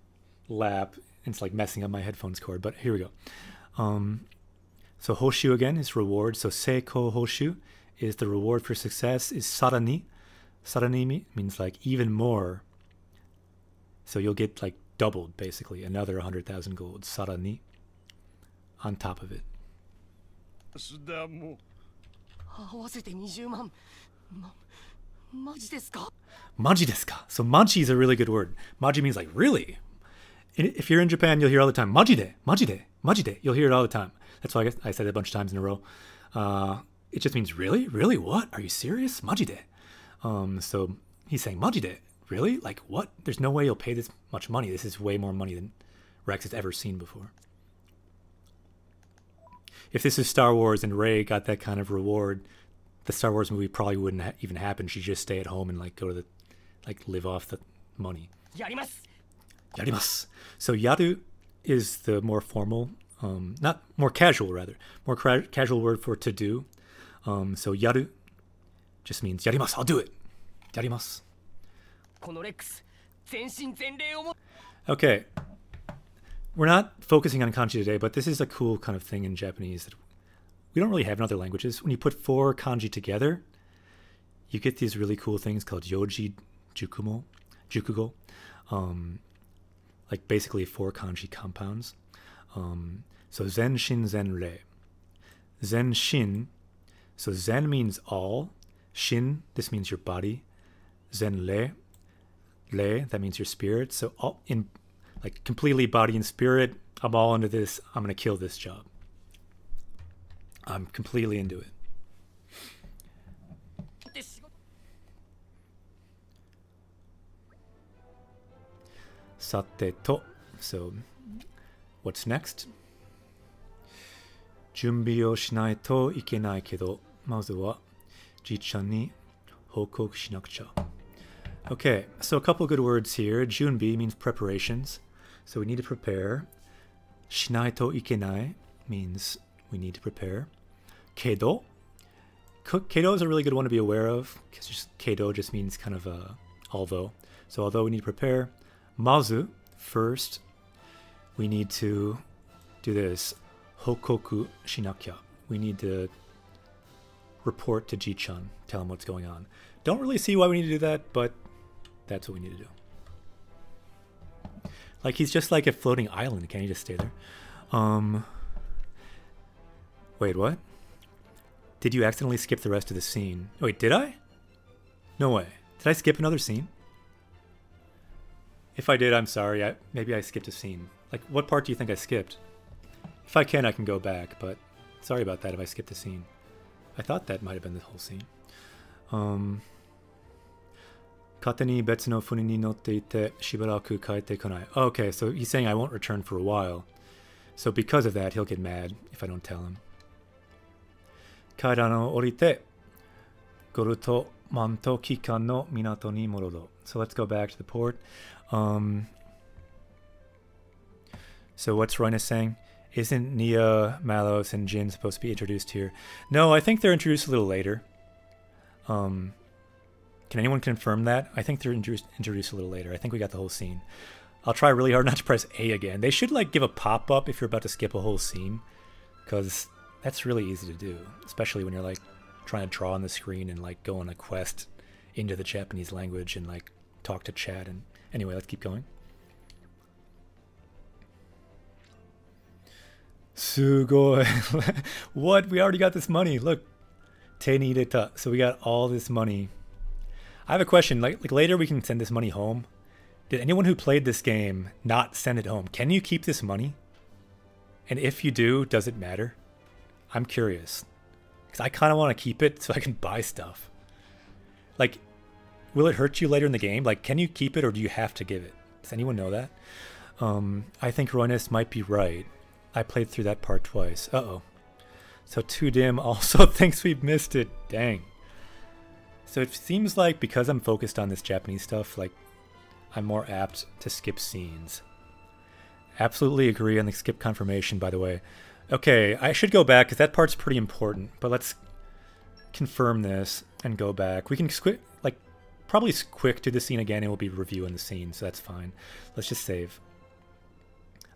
lap. It's like messing up my headphones cord, but here we go. So hoshu again is reward. So seiko hoshu is the reward for success, is sarani. Sarani means like even more. So you'll get like doubled, basically, another 100,000 gold. Sarani on top of it. 合わせて20万マジですか Maji desu ka? So maji is a really good word. Maji means like really. If you're in Japan, you'll hear all the time, maji de, maji de, maji de. You'll hear it all the time. That's why I said it a bunch of times in a row. It just means really? Really? What? Are you serious? Maji de. So he's saying, maji de? Really? Like what? There's no way you'll pay this much money. This is way more money than Rex has ever seen before. If this is Star Wars and Rey got that kind of reward, the Star Wars movie probably wouldn't even happen. She'd just stay at home and like go to the, like live off the money. やります Yarimasu. So yaru is the more formal, not more casual rather, more casual word for to do. So yaru just means yarimasu. I'll do it. Yarimasu. このレックス全身全霊をも Okay. We're not focusing on kanji today, but this is a cool kind of thing in Japanese that we don't really have in other languages. When you put 4 kanji together, you get these really cool things called yoji jukugo. Like basically 4 kanji compounds. So zen, shin, zen, re. Zen, shin. So zen means all. Shin, this means your body. Zen, re, that means your spirit. So all in like completely body and spirit, I'm all into this. I'm going to kill this job. I'm completely into it. って仕事 Sateto. So, what's next? 準備をしないといけないけど、まずはじいちゃんに報告しなくちゃ. Okay, so a couple good words here. Junbi means preparations. So we need to prepare. Shinai to ikenai means we need to prepare. Kedo. Kedo is a really good one to be aware of, because kedo just means kind of although. So although we need to prepare. Mazu, first, we need to do this. Hokoku shinakya. We need to report to Ji-chan, tell him what's going on. Don't really see why we need to do that, but that's what we need to do. Like, he's just like a floating island. Can't he just stay there? Wait, what? Did you accidentally skip the rest of the scene? Wait, did I? No way. Did I skip another scene? If I did, I'm sorry. Maybe I skipped a scene. Like, what part do you think I skipped? If I can, I can go back, but sorry about that if I skipped a scene. I thought that might have been the whole scene. 勝手に別の船に乗っていてしばらく帰ってこない. Okay, so he's saying I won't return for a while. So because of that, he'll get mad if I don't tell him. 階段を降りてゴルトマント機関の港に戻ろう. So let's go back to the port. So what's Royna saying? Isn't Nia, Malos, and Jin supposed to be introduced here? No, I think they're introduced a little later. Can anyone confirm that? I think they're introduced a little later. I think we got the whole scene. I'll try really hard not to press A again. They should like give a pop-up if you're about to skip a whole scene, because that's really easy to do, especially when you're like trying to draw on the screen and like go on a quest into the Japanese language and like talk to chat. And anyway, let's keep going. Sugoi. What? We already got this money. Look. Te ni ireta. So we got all this money. I have a question. Like later we can send this money home. Did anyone who played this game not send it home? Can you keep this money? And if you do, does it matter? I'm curious. Because I kind of want to keep it so I can buy stuff. Like, will it hurt you later in the game? Like, can you keep it or do you have to give it? Does anyone know that? I think Roynes might be right. I played through that part twice. Uh-oh. So 2dim also thinks we've missed it. Dang. So it seems like because I'm focused on this Japanese stuff, like, I'm more apt to skip scenes. Absolutely agree on the skip confirmation, by the way. Okay, I should go back because that part's pretty important. But let's confirm this and go back. We can probably quick do the scene again and we'll be reviewing the scene, so that's fine. Let's just save.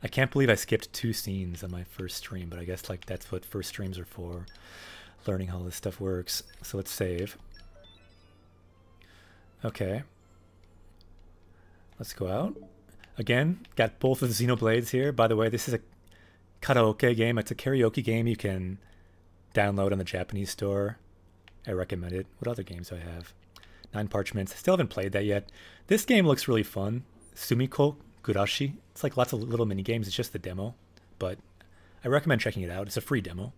I can't believe I skipped 2 scenes on my first stream, but I guess like that's what first streams are for. Learning how this stuff works. So let's save. Okay. Let's go out. Again, got both of the Xenoblades here. By the way, this is a karaoke game. It's a karaoke game you can download on the Japanese store. I recommend it. What other games do I have? 9 Parchments. I still haven't played that yet. This game looks really fun. Sumiko Gurashi. It's like lots of little mini games. It's just the demo, but I recommend checking it out. It's a free demo.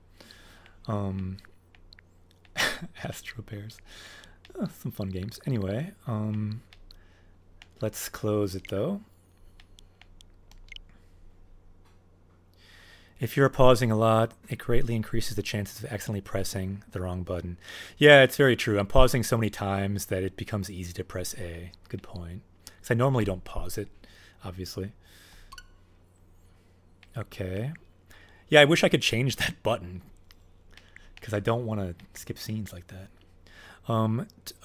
Astro Bears. Oh, some fun games. Anyway, let's close it though. If you're pausing a lot, it greatly increases the chances of accidentally pressing the wrong button. Yeah, it's very true. I'm pausing so many times that it becomes easy to press A. Good point. Because I normally don't pause it, obviously. Okay. Yeah, I wish I could change that button. Because I don't want to skip scenes like that.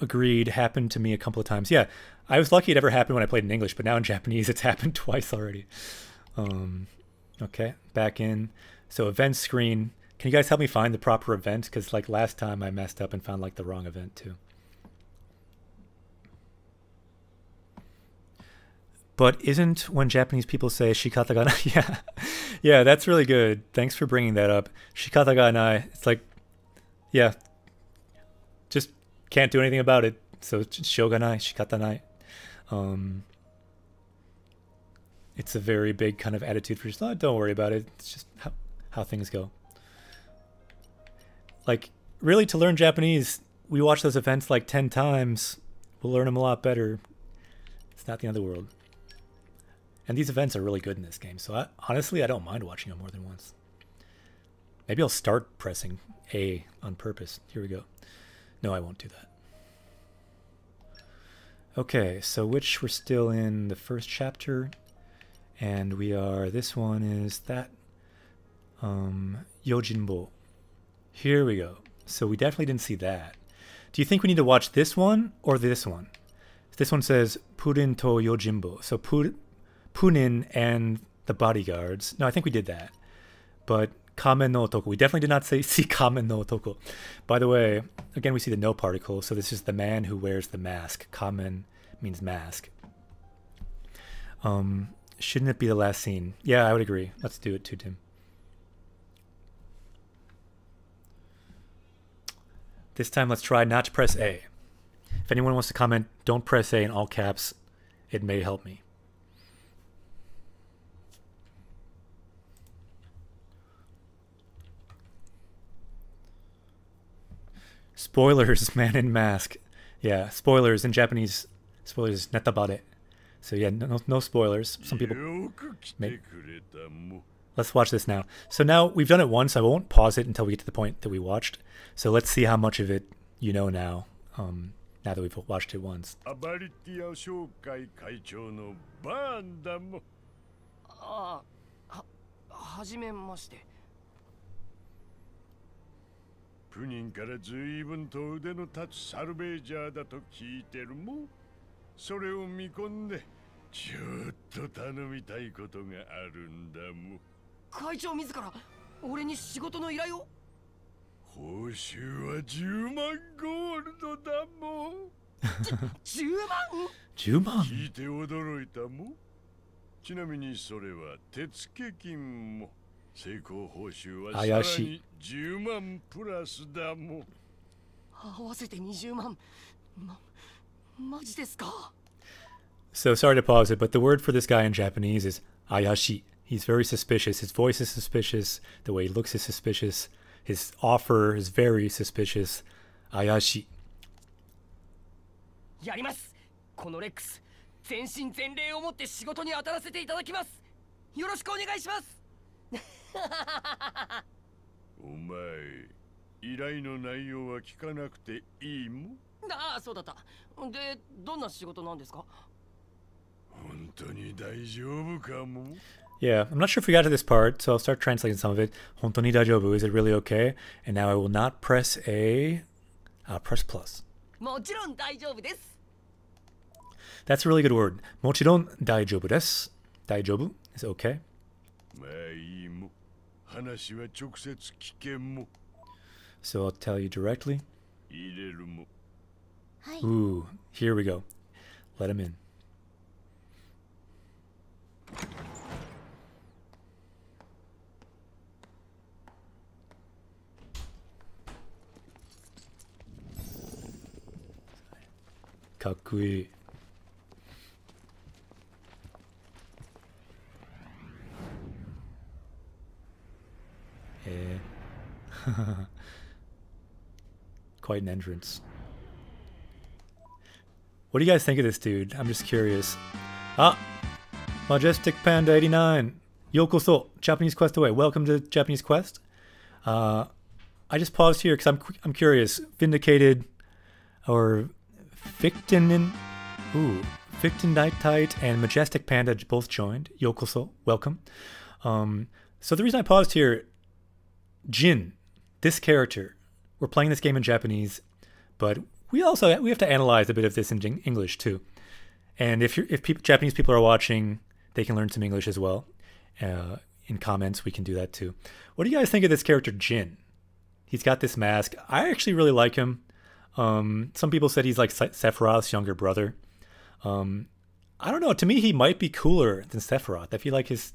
Agreed. Happened to me a couple of times. Yeah, I was lucky it ever happened when I played in English, but now in Japanese it's happened twice already. Okay, back in. So event screen. Can you guys help me find the proper event? Because like last time I messed up and found like the wrong event too. But isn't when Japanese people say shikata ga nai? Yeah, yeah, that's really good. Thanks for bringing that up. Shikata ga nai. It's like, yeah, just can't do anything about it. So it's shoganai, shikata nai. It's a very big kind of attitude for just, oh, don't worry about it. It's just how things go. Like, really, to learn Japanese, we watch those events like 10 times. We'll learn them a lot better. It's not the end of the world. And these events are really good in this game. So honestly, I don't mind watching them more than once. Maybe I'll start pressing A on purpose. Here we go. No, I won't do that. Okay, so which we're still in the first chapter. And we are, this one is that, Yojinbo. Here we go. So we definitely didn't see that. Do you think we need to watch this one or this one? This one says Purin to Yojinbo. So Punin and the bodyguards. No, I think we did that. But Kamen no Otoko. We definitely did not see Kamen no Otoko. By the way, again, we see the no particle. So this is the man who wears the mask. Kamen means mask. Shouldn't it be the last scene? Yeah, I would agree. Let's do it too, Tim. This time, let's try not to press A. If anyone wants to comment, don't press A in all caps. It may help me. Spoilers, man in mask. Yeah, spoilers in Japanese. Spoilers, netabare. So yeah, no spoilers. Some people may. Let's watch this now. So now we've done it once. I won't pause it until we get to the point that we watched. So let's see how much of it you know now. Now that we've watched it once. ああ、はじめまして。プニンから随分と腕の立つサルベージャーだと聞いてるもん。それを見込んでちょっと頼みたいことがあるんだもん。会長自ら俺に仕事の依頼を？報酬は10万ゴールドだもん。10万？10万？聞いて驚いたもん。ちなみにそれは手付金も成功報酬はさらに10万プラスだもん。合わせて20万。マジですか？ So sorry to pause it, but the word for this guy in Japanese is ayashi. He's very suspicious. His voice is suspicious. The way he looks is suspicious. His offer is very suspicious. Ayashi. やります。このレックス、全身全霊をもって仕事に当たらせていただきます。よろしくお願いします。お前、依頼の内容は聞かなくていいもん？ああ、そうだった。で、どんな仕事なんですか？本当に大丈夫かも？ Yeah, I'm not sure if we got to this part, so I'll start translating some of it. 本当に大丈夫? Is it really okay? And now I will not press A. Press plus. もちろん大丈夫です。That's a really good word. もちろん大丈夫です。大丈夫? Is it okay? まあいいもん。話は直接聞けも。So I'll tell you directly. 入れるも。Ooh, here we go. Let him in. Kakui. Quite an entrance. What do you guys think of this dude? I'm just curious. Majestic Panda 89. Yokoso, Japanese Quest away. Welcome to Japanese Quest. I just paused here because I'm curious. Vindicated or Victinin, Victinite and Majestic Panda both joined. Yokoso, welcome. So the reason I paused here, Jin, this character, we're playing this game in Japanese, but we have to analyze a bit of this in English too. And if Japanese people are watching, they can learn some English as well. In comments, we can do that too. What do you guys think of this character, Jin? He's got this mask. I actually really like him. Some people said he's like Sephiroth's younger brother. I don't know. To me, he might be cooler than Sephiroth. I feel like his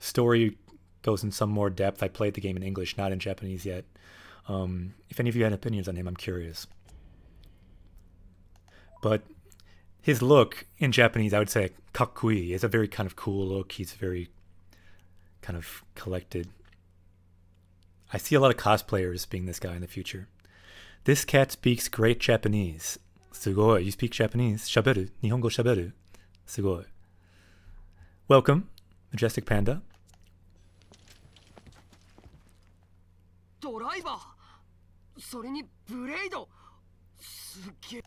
story goes in some more depth. I played the game in English, not in Japanese yet. If any of you had opinions on him, I'm curious. But his look in Japanese, I would say kakkui. He has a very kind of cool look. He's very kind of collected. I see a lot of cosplayers being this guy in the future. This cat speaks great Japanese. Sugoi. You speak Japanese? Shaberu. Nihongo shaberu. Sugoi. Welcome, Majestic Panda. ドライバー。それにブレード。すげえ。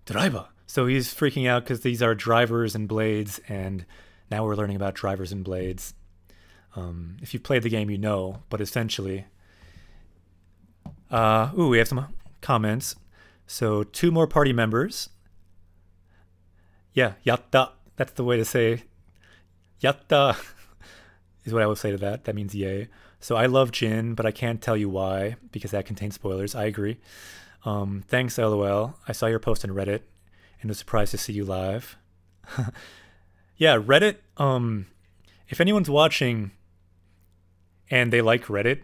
Driver. So he's freaking out because these are drivers and blades, and now we're learning about drivers and blades. If you've played the game, you know, but essentially... we have some comments. So 2 more party members. Yeah, yatta. That's the way to say yatta is what I would say to that. That means yay. So I love Jin, but I can't tell you why, because that contains spoilers. I agree. Thanks, LOL. I saw your post on Reddit and was surprised to see you live. Yeah, Reddit. If anyone's watching and they like Reddit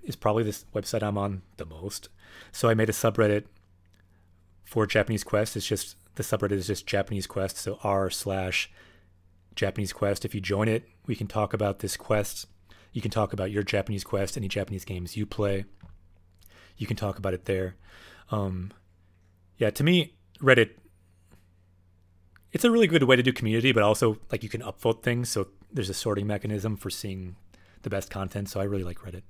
is probably this website I'm on the most. So I made a subreddit for Japanese Quest. It's just, the subreddit is just Japanese Quest. So r/Japanese Quest. If you join it, we can talk about this quest. You can talk about your Japanese Quest, any Japanese games you play. You can talk about it there. Yeah, to me, Reddit it's a really good way to do community, but also like you can upvote things, so there's a sorting mechanism for seeing the best content. So I really like Reddit.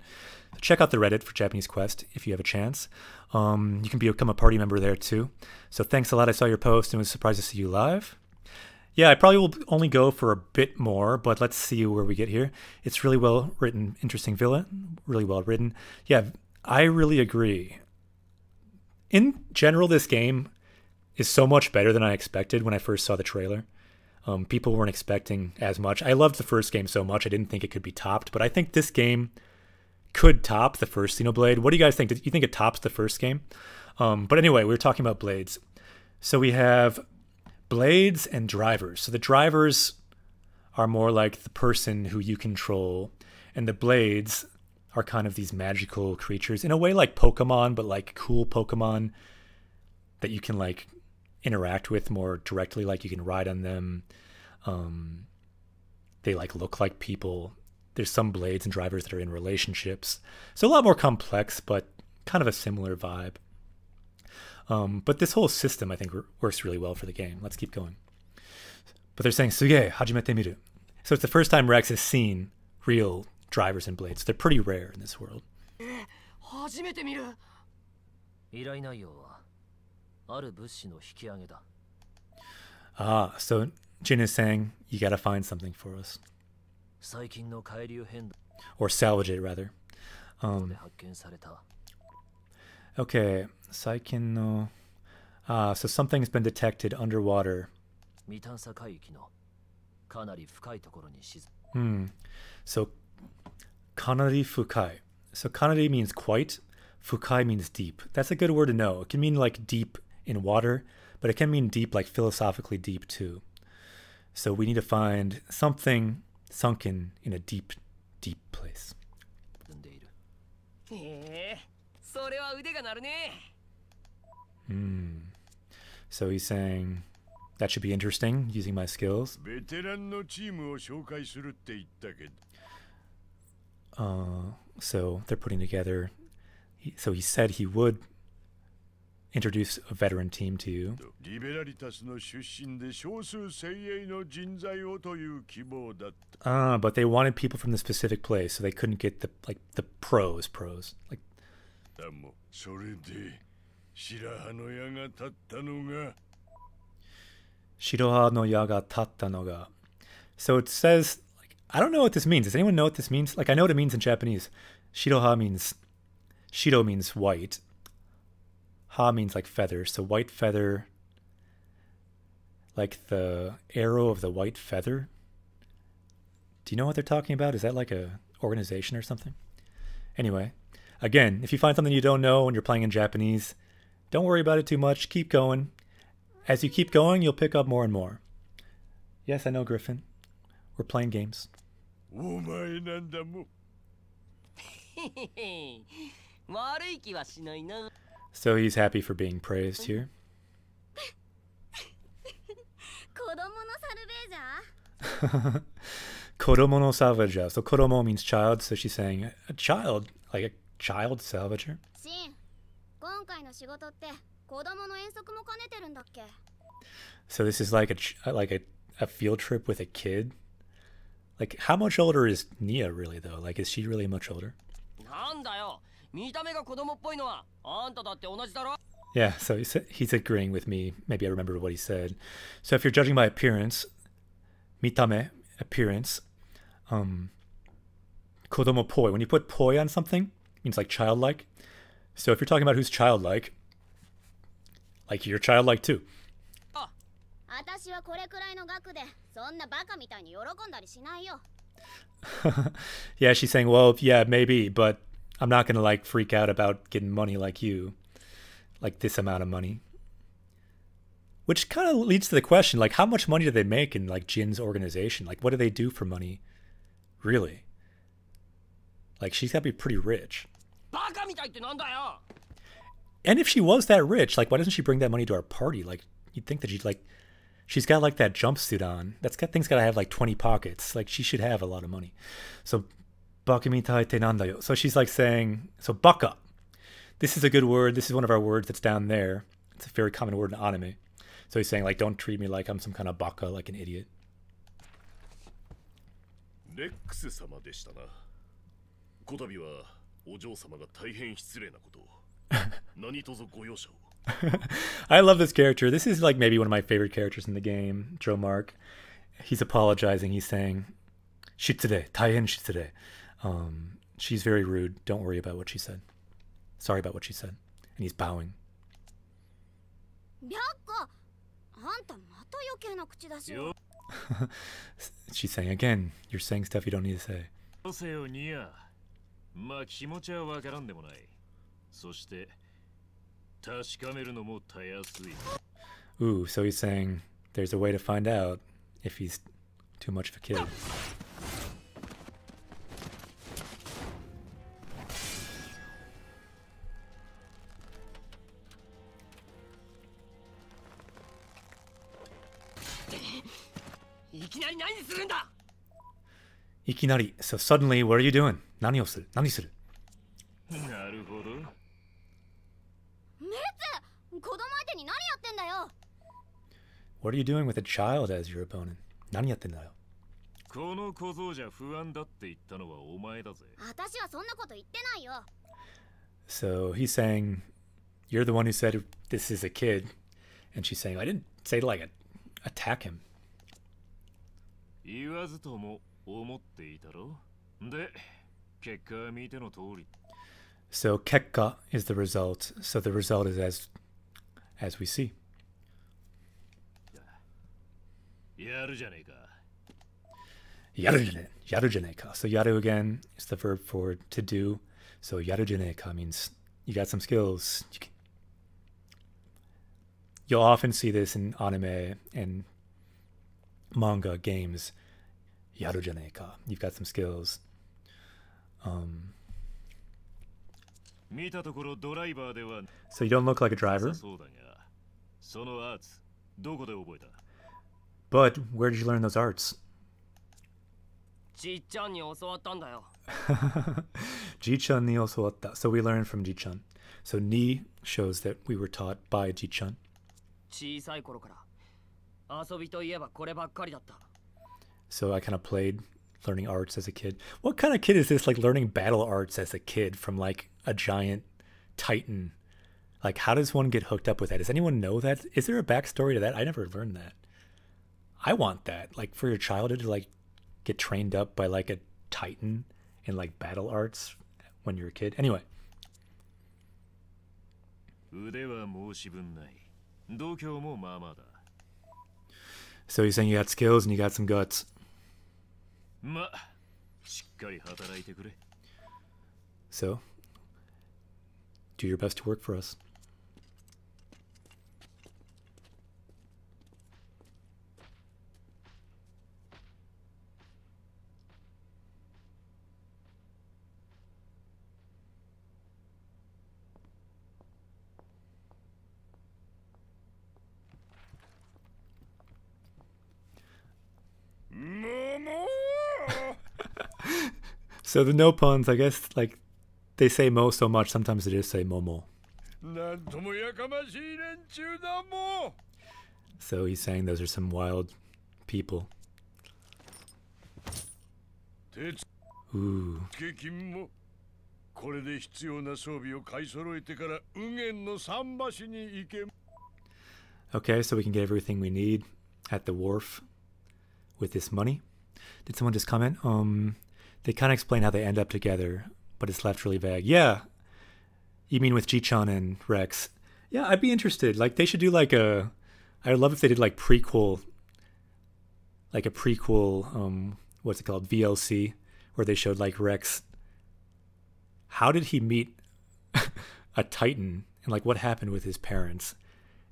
Check out the Reddit for Japanese Quest if you have a chance. You can become a party member there too. So thanks a lot. I saw your post and was surprised to see you live. Yeah, I probably will only go for a bit more, but let's see where we get here. It's really well written, interesting villain, really well written. Yeah, I really agree. In general, this game is so much better than I expected when I first saw the trailer. People weren't expecting as much. I loved the first game so much, I didn't think it could be topped, but I think this game could top the first Xenoblade. What do you guys think? Do you think it tops the first game? But anyway, we were talking about blades. So we have blades and drivers. So the drivers are more like the person who you control, and the blades are kind of these magical creatures in a way like Pokemon, but like cool Pokemon that you can like interact with more directly, like you can ride on them. They like look like people. There's some blades and drivers that are in relationships, so a lot more complex, but kind of a similar vibe. But this whole system, I think, works really well for the game. Let's keep going. But they're saying, Suge, hajimete miru. So it's the first time Rex has seen real drivers and blades. They're pretty rare in this world. Ah, so Jin is saying, you gotta find something for us. Or salvage it, rather. Okay, Saikin no... Ah, so something's been detected underwater. So, kanari fukai. So kanari means quite, fukai means deep. That's a good word to know. It can mean like deep in water, but it can mean deep, like philosophically deep too. So we need to find something sunken in a deep, deep place. So he's saying that should be interesting, using my skills. So they're putting together. So he said he would introduce a veteran team to you. But they wanted people from the specific place, so they couldn't get the pros. Like. Shiroha no ya ga tatta no ga. So it says, like, I don't know what this means. Does anyone know what this means? Like, I know what it means in Japanese. Shiroha means, Shiro means white. Ha means like feather. So white feather, like the arrow of the white feather. Do you know what they're talking about? Is that like a organization or something? Anyway, again, if you find something you don't know when you're playing in Japanese, don't worry about it too much. Keep going. As you keep going, you'll pick up more and more. Yes, I know, Griffin. We're playing games. So he's happy for being praised here. Kodomo no salvager. So kodomo means child, so she's saying a child, like a child salvager. So this is like a field trip with a kid. Like, how much older is Nia really though? Like, is she really much older? Yeah, so he's agreeing with me. Maybe I remember what he said. So if you're judging by appearance, mitame, appearance, kodomo poi. When you put poi on something, it means like childlike. So if you're talking about who's childlike, like you're childlike too. Yeah, she's saying, well, yeah, maybe, but I'm not gonna like freak out about getting money like you, like this amount of money. Which kind of leads to the question, like, how much money do they make in like Jin's organization? Like, what do they do for money, really? Like, she's gotta be pretty rich. And if she was that rich, like, why doesn't she bring that money to our party? Like, you'd think that she's got like that jumpsuit on. Thing's gotta have like 20 pockets. Like, she should have a lot of money. So, baka mitai te nandayo. So she's like saying, so baka. This is a good word. This is one of our words that's down there. It's a very common word in anime. So he's saying, like, don't treat me like I'm some kind of baka, like an idiot. レックス様でしたな。こたびはお嬢様が大変失礼なことを。何卒ご容赦を。I love this character. This is like maybe one of my favorite characters in the game, Joe Mark. He's apologizing. He's saying, "Shitsure, taihen shitsure." She's very rude. Don't worry about what she said. Sorry about what she said. And he's bowing. 白子、あんたまた余計な口出しを。She's saying again, you're saying stuff you don't need to say. どうせよニア。まあ気持ちはわからんでもない。そして確かめるのもたやすい。Ooh, so he's saying there's a way to find out if he's too much of a kid. Ikinari. So suddenly, what are you doing? Nani o suru? Nani suru? なるほど。メツ、子供相手に何やってんだよ。What are you doing with a child as your opponent? 何やってんだよ。この小僧じゃ不安だって言ったのはお前だぜ。私はそんなこと言ってないよ。So he's saying, you're the one who said this is a kid. And she's saying, I didn't say to like attack him. 言わずとも思っていたろ。で、結果見ての通り。So kekka is the result. So the result is as we see. やるじゃねえか。Yaru janeka. So yaru again is the verb for to do. So yaru janeka means you got some skills. You'll often see this in anime and manga games. Yaru janeka. You've got some skills. 見たところドライバーでは So you don't look like a driver. そうだが、そのアーツどこで覚えた？ But where did you learn those arts? じっちゃんに教わったんだよ。Ji-chan ni osowatta. So we learned from Ji-chan. So ni shows that we were taught by Ji-chan. 小さい頃から遊びといえばこればっかりだった。 So I kind of played learning arts as a kid. What kind of kid is this, like learning battle arts as a kid from like a giant titan? Like, how does one get hooked up with that? Does anyone know that? Is there a backstory to that? I never learned that. I want that, like for your childhood to like get trained up by like a titan in like battle arts when you're a kid. Anyway. 腕は申し分ない。度胸もまあまあだ。 So he's saying you got skills and you got some guts. ま、しっかり働いてくれ。 So, do your best to work for us. So the no puns, I guess, like, they say mo so much, sometimes they just say momo. なんともやかましい連中だもん。 So he's saying those are some wild people. 鉄 Ooh. 金もこれで必要な装備を買い揃えてから右舷の桟橋に行け。 Okay, so we can get everything we need at the wharf with this money. Did someone just comment? They kind of explain how they end up together, but it's left really vague. Yeah. You mean with Ji-chan and Rex? Yeah, I'd be interested. Like, they should do like a... I would love if they did like prequel... Like a prequel, what's it called? VLC, where they showed like Rex. How did he meet a Titan? And like what happened with his parents?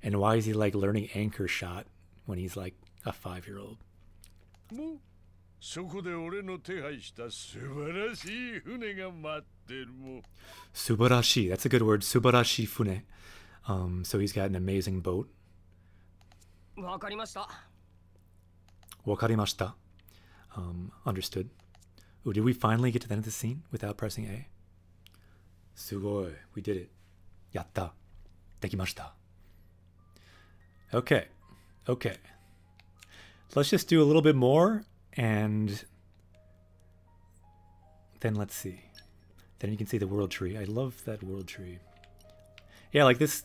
And why is he like learning anchor shot when he's like a 5-year-old? そこで俺の手配した素晴らしい船が待ってるもん。 Subarashi, that's a good word. Subarashi fune. So he's got an amazing boat. わかりました。 Wakarimashita. Understood. Ooh, did we finally get to the end of the scene without pressing A? Sugoi, we did it. Yatta. Dekimashita. Okay. Okay. Let's just do a little bit more, and then let's see. Then you can see the world tree. I love that world tree. Yeah, like this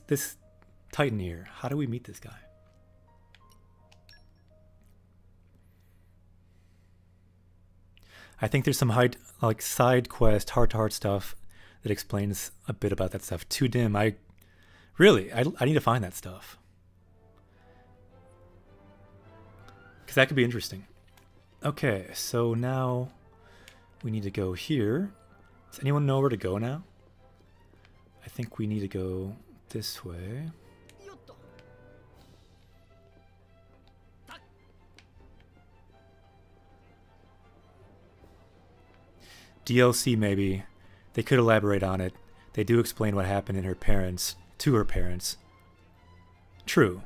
Titan here. How do we meet this guy? I think there's some like side quest, heart-to-heart stuff that explains a bit about that stuff. Too dim. I need to find that stuff. Because that could be interesting. Okay, so now we need to go here. Does anyone know where to go now? I think we need to go this way. DLC maybe. They could elaborate on it. They do explain what happened to her parents. True.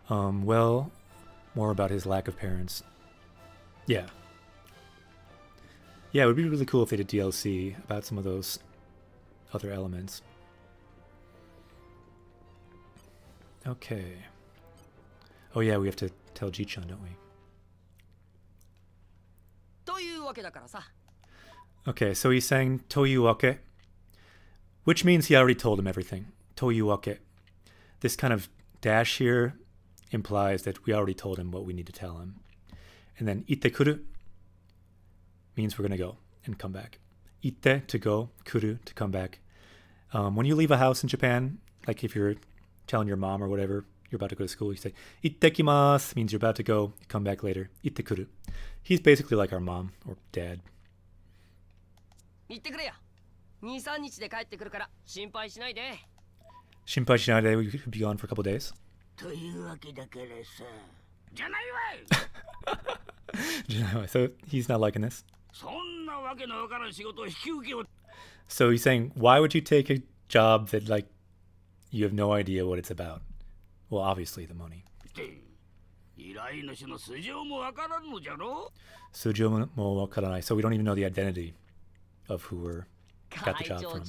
Well, more about his lack of parents. Yeah. Yeah, it would be really cool if they did DLC about some of those other elements. Okay. Oh yeah, we have to tell Ji-chan, don't we? Okay, so he's saying Toyuwake, which means he already told him everything. Toyuwake. This kind of dash here implies that we already told him what we need to tell him. And then ite kuru means we're going to go and come back. Ite, to go, kuru, to come back. When you leave a house in Japan, like if you're telling your mom or whatever, you're about to go to school, you say, ittekimasu, means you're about to go, come back later. Ite kuru. He's basically like our mom or dad. Shinpai shinai, we could be gone for a couple days. So he's not liking this. So he's saying, why would you take a job that, like, you have no idea what it's about? Well, obviously the money. Sujo mo wakaranai. So we don't even know the identity of who got the job from.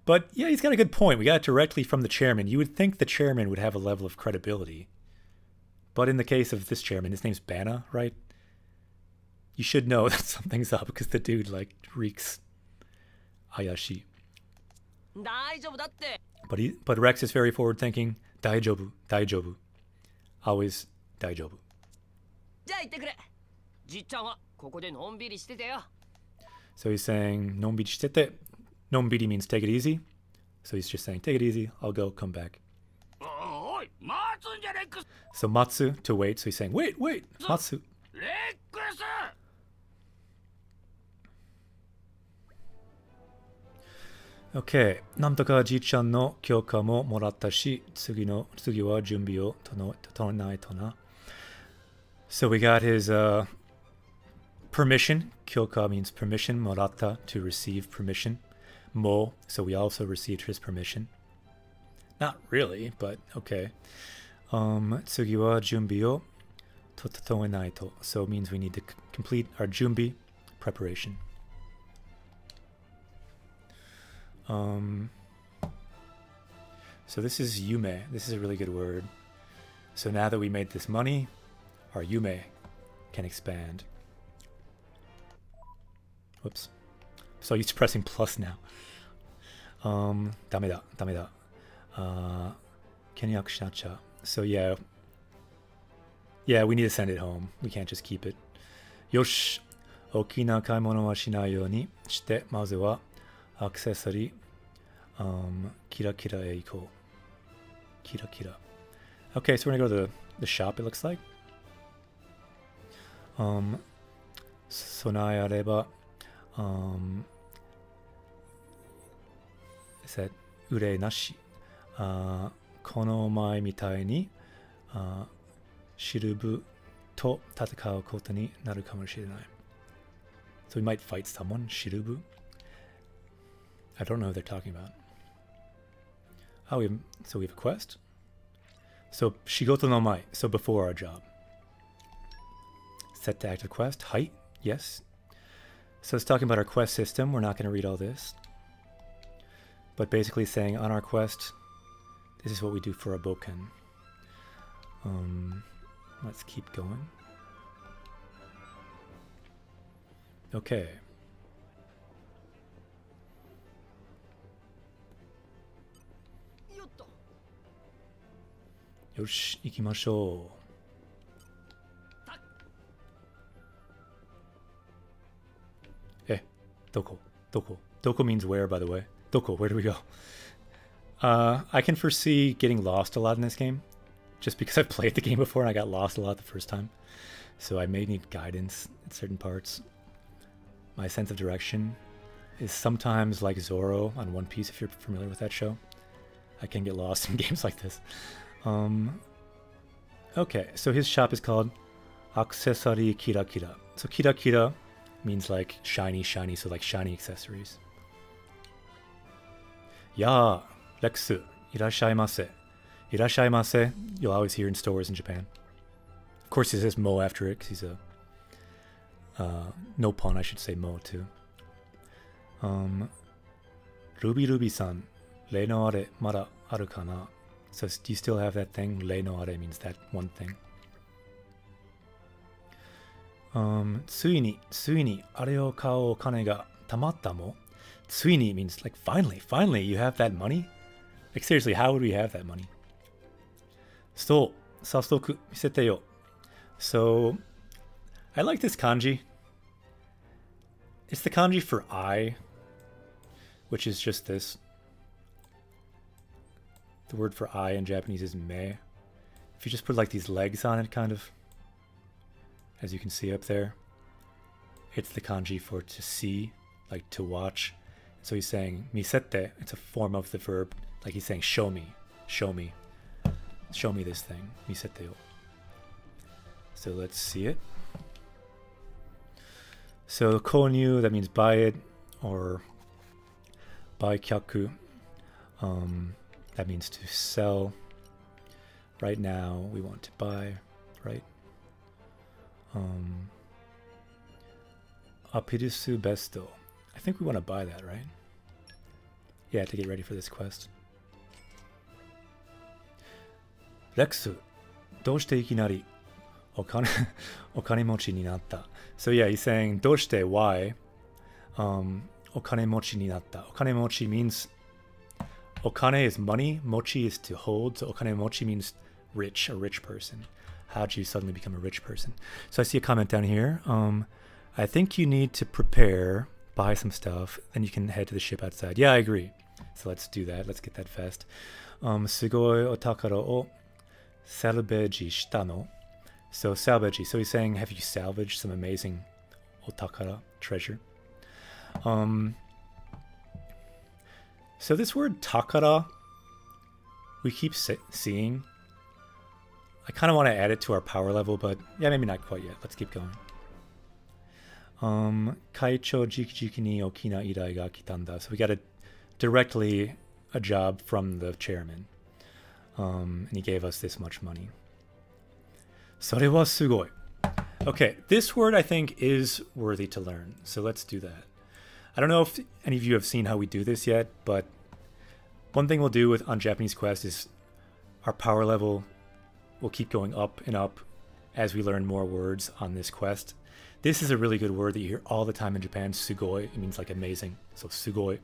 But yeah, he's got a good point. We got it directly from the chairman. You would think the chairman would have a level of credibility. But in the case of this chairman, his name's Bana, right? You should know that something's up because the dude, like, reeks Ayashi. But Rex is very forward thinking. Daijobu, daijobu. Always daijobu. So he's saying nonbiri shitete. Nonbiri means take it easy. So he's just saying take it easy, I'll go, come back. So matsu, to wait. So he's saying wait, matsu. Okay. なんとかじいちゃんの許可ももらったし、次は準備を整えないとな。So we got his permission. 許可 means permission. もらった to receive permission. Mo, so we also received his permission. Not really, but okay. 次は準備を整えないと. So it means we need to complete our junbi preparation. So this is yume. This is a really good word. So now that we made this money, our yume can expand. Whoops. So used to pressing plus now. ダメだ. Kenyakuしなっちゃ. So yeah, we need to send it home. We can't just keep it. よし。大きな買い物はしないようにして、まずはアクセサリー、キラキラへ行こう。キラキラ。Okay, so we're gonna go to the shop, it looks like. 備えあれば、憂いなし。この前みたいに、シルブと戦うことになるかもしれない。So we might fight someone, Shirubu. I don't know who they're talking about. Oh, so we have a quest. So Shigoto no Mai, so before our job. Set to active quest. Height, yes. So it's talking about our quest system. We're not going to read all this. But basically saying on our quest, This is what we do for a boken. Let's keep going. Okay. Yoshi, ikimashou. Doko. Doko. Doko means where, by the way. Doko, where do we go? I can foresee getting lost a lot in this game, just because I've played the game before and I got lost a lot the first time. So I may need guidance in certain parts. My sense of direction is sometimes like Zoro on One Piece, if you're familiar with that show. I can get lost in games like this. Okay, so his shop is called Accessory Kira Kira. So Kira Kira means like shiny, shiny, so like shiny accessories. Ya, Lex, irashaimase. Irashaimase, you'll always hear in stores in Japan. Of course, he says Mo after it, because he's a... no pun, I should say Mo too. Ruby Ruby-san, Rei no are mada aru kana? So do you still have that thing? Rei no are means that one thing. Tsuini, tsuini, are o kao kane ga tamatta mo? Tsuini means like finally, you have that money? Like seriously, how would we have that money? So, sastoku misete yo. So, I like this kanji. It's the kanji for I, which is just this. The word for I in Japanese is me. If you just put like these legs on it, kind of, as you can see up there, it's the kanji for to see, like to watch. So he's saying misete, it's a form of the verb, like he's saying show me, show me, show me this thing, misete yo. So let's see it. So konyu, that means buy it, or baikyaku, that means to sell. Right now we want to buy, right? Apirisu besto. I think we want to buy that, right? Yeah, to get ready for this quest. Rexu, doshite ikinari okanemochi ni natta. So yeah, he's saying doshite, why? Okanemochi ni natta. Okanemochi means okane is money, mochi is to hold, so okanemochi means rich, a rich person. How'd you suddenly become a rich person? So I see a comment down here. I think you need to prepare, buy some stuff, then you can head to the ship outside. Yeah, I agree. So let's do that. Let's get that fast. Sugoi otakara o salveji shita no. So salvage. So he's saying, have you salvaged some amazing otakara, treasure? So this word takara, we keep seeing. I kind of want to add it to our power level, but yeah, maybe not quite yet. Let's keep going. Kaicho jiki ni okina irai ga kitanda. So we got directly a job from the chairman. And he gave us this much money. Sore wa sugoi. Okay, this word I think is worthy to learn. So let's do that. I don't know if any of you have seen how we do this yet, but one thing we'll do on Japanese Quest is our power level will keep going up and up as we learn more words on this quest. This is a really good word that you hear all the time in Japan, sugoi. It means like amazing. So sugoi.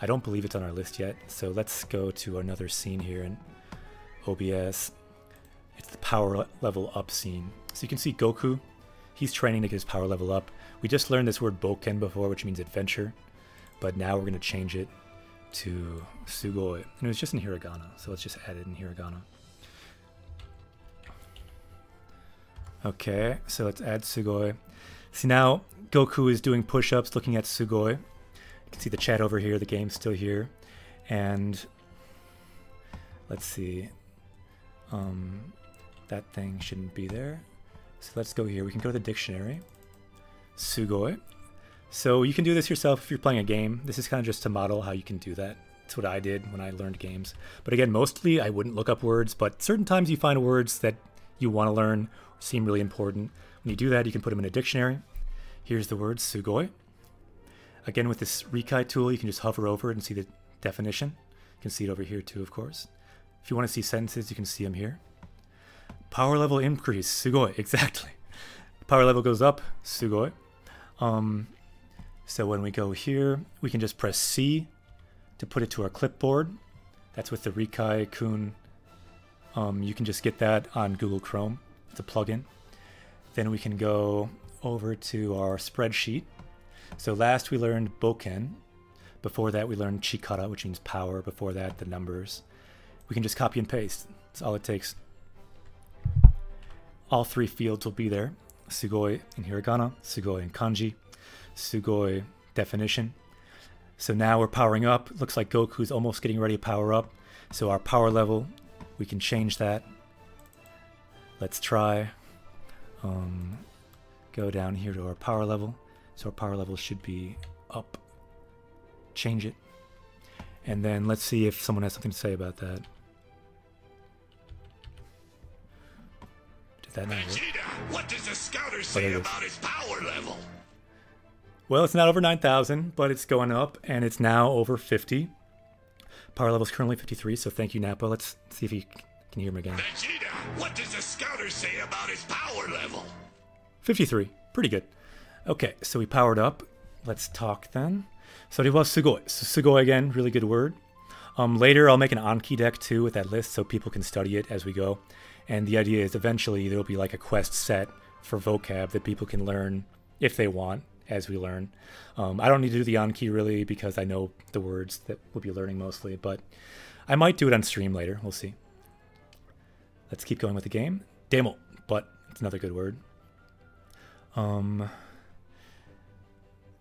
I don't believe it's on our list yet. So let's go to another scene here in OBS. It's the power level up scene. So you can see Goku. He's training to get his power level up. We just learned this word boken before, which means adventure. But now we're going to change it to sugoi. And it was just in Hiragana. So let's just add it in Hiragana. Okay, so let's add sugoi. See, now Goku is doing push-ups looking at sugoi. You can see the chat over here, the game's still here. And let's see. That thing shouldn't be there. So let's go here. We can go to the dictionary. Sugoi. So you can do this yourself if you're playing a game. This is kind of just to model how you can do that. That's what I did when I learned games. But again, mostly I wouldn't look up words, but certain times you find words that you want to learn seem really important. When you do that, you can put them in a dictionary. Here's the word sugoi. Again, with this Rikai tool, you can just hover over it and see the definition. You can see it over here too, of course. If you want to see sentences, you can see them here. Power level increase, sugoi, exactly. Power level goes up, sugoi. So when we go here, we can just press C to put it to our clipboard. That's with the Rikai-kun. You can just get that on Google Chrome. It's a plugin. Then we can go over to our spreadsheet. So last we learned boken. Before that we learned chikara, which means power. Before that, the numbers. We can just copy and paste. That's all it takes. All three fields will be there. Sugoi in hiragana, sugoi in kanji, sugoi definition. So now we're powering up. Looks like Goku's almost getting ready to power up. So our power level, we can change that. Let's try. Go down here to our power level. So our power level should be up. Change it. And then let's see if someone has something to say about that. Did that not work? Vegeta, what does the scouter say about his power level? Well, it's not over 9,000, but it's going up, and it's now over 50. Power level is currently 53, so thank you, Nappa. Let's see if you can hear him again. Vegeta, what does the scouter say about his power level? 53. Pretty good. Okay, so we powered up. Let's talk then. So it was sugoi. So sugoi again, really good word. Later, I'll make an Anki deck too with that list so people can study it as we go. And the idea is eventually there will be like a quest set for vocab that people can learn if they want as we learn. I don't need to do the Anki really because I know the words that we'll be learning mostly, but I might do it on stream later. We'll see. Let's keep going with the game. Demo, but it's another good word.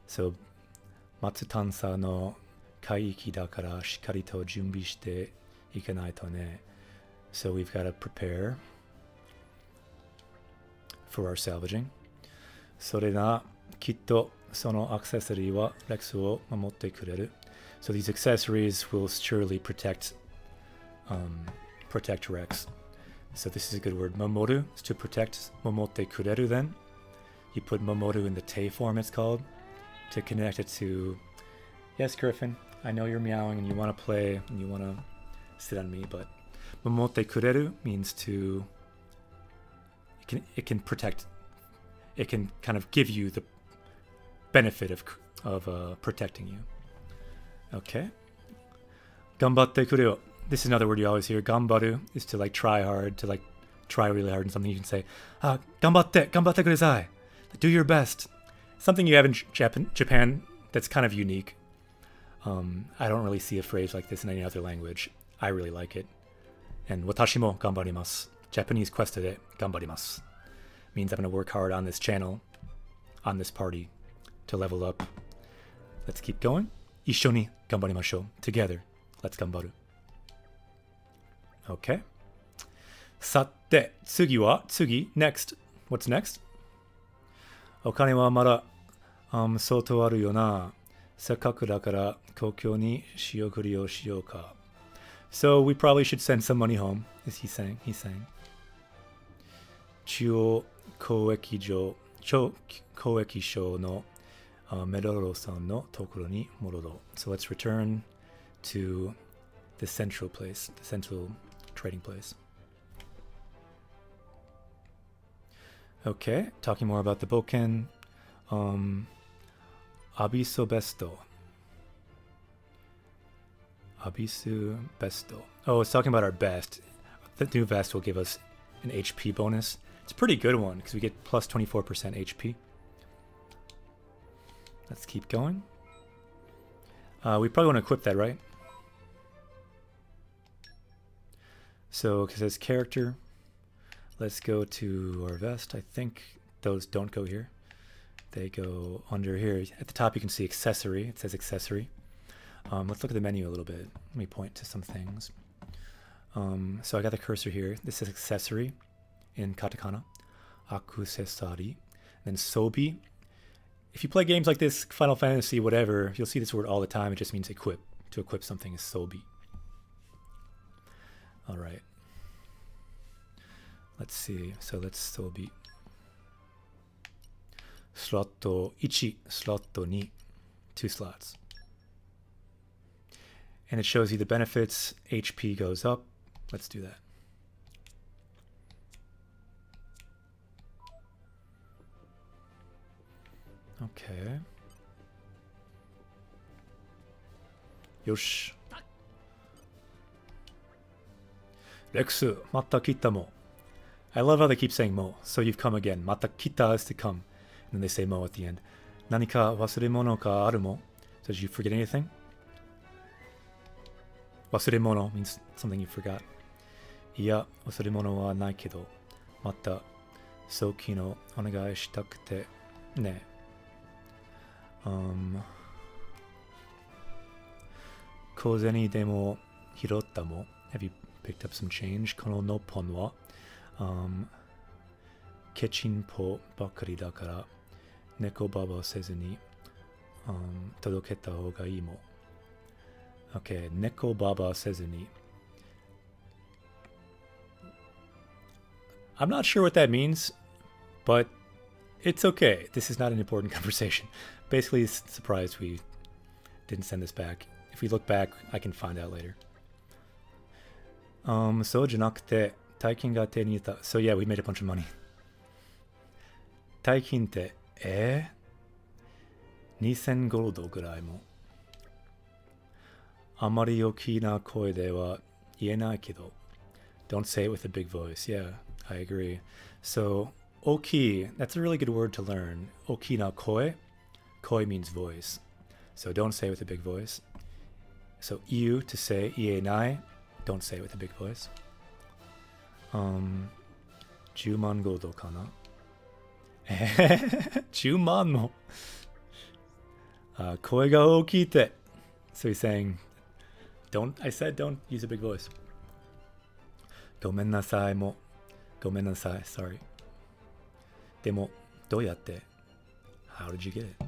So, Matsutansa no kaiki dakara shikari to junbi shite ikanai to ne. So we've got to prepare for our salvaging. それなきっとそのアクセサリーはレックスを守ってくれる. So these accessories will surely protect Rex. So this is a good word. Mamoru is to protect. Momotte kureru then. You put Mamoru in the te form, it's called, to connect it to... Yes, Griffin, I know you're meowing and you want to play and you want to sit on me, but Momotte kureru means to... It can protect... It can kind of give you the benefit of protecting you. Okay. Gambatte kureo. This is another word you always hear. Gambaru is to like try hard, to like try really hard in something. You can say, gambatte kudasai. Do your best. Something you have in Japan that's kind of unique. I don't really see a phrase like this in any other language. I really like it. And watashi mo gambarimasu. Japanese quest de gambarimasu. Means I'm going to work hard on this channel, on this party, to level up. Let's keep going. Issho ni gambarimashou. Together, let's gambaru. Okay. Satte, tsugi wa, tsugi, next. What's next? Okane wa mada soto aru yo na. Sekaku dakara kokyo ni shiokuri o shiyou ka. So we probably should send some money home, is he saying? He's saying. Chuo koekijou, koekisho no Medoro-san no tokoro ni morodo. So let's return to the central place, the central trading place. Okay, talking more about the boken. Abisu besto. Abisu besto. Oh, it's talking about our best. The new vest will give us an HP bonus. It's a pretty good one because we get plus 24% HP. Let's keep going. We probably want to equip that, right? So, because it says character, let's go to our vest. I think those don't go here. They go under here. At the top, you can see accessory. It says accessory. Let's look at the menu a little bit. Let me point to some things. So I got the cursor here. This is accessory in katakana. Akusesari. Then sobi. If you play games like this, Final Fantasy, whatever, you'll see this word all the time. It just means equip. To equip something is sobi. Alright. Let's see. So let's sobi. Slot 1, slot 2. 2 slots. And it shows you the benefits. HP goes up Let's do that. Okay. Yosh. Rexu, mata kita mo. I love how they keep saying mo. So you've come again. Mata kita is to come. And then they say mo at the end. Nanika wasuremono ka aru mo? So did you forget anything? Wasuremono means something you forgot. Iya, wasuremono wa nai kedo. Mata souki no onegai shitakute ne. Kozeni demo hirotta mo. Have you picked up some change? Kono no pon wa kechin po bakari dakara neko baba sezu ni todoketa hoga ii mo. Okay, neko baba sezu ni. I'm not sure what that means, but it's okay. This is not an important conversation. Basically, surprised we didn't send this back. If we look back, I can find out later. So janakute taikin ga te ni ita. So yeah, we made a bunch of money. Taikin te 2000 ゴールドぐらいも。あまり大きな声では言えないけど。Don't say it with a big voice. Yeah, I agree. So, oki, that's a really good word to learn. Oki na koi. Koi means voice. So don't say it with a big voice. So you to say ienai. Don't say it with a big voice. 10万ゴールドかな10万も。声が大きいて。So he's saying, I said don't use a big voice. ごめんなさいも。ごめんなさい, sorry. でも、どうやって How did you get it?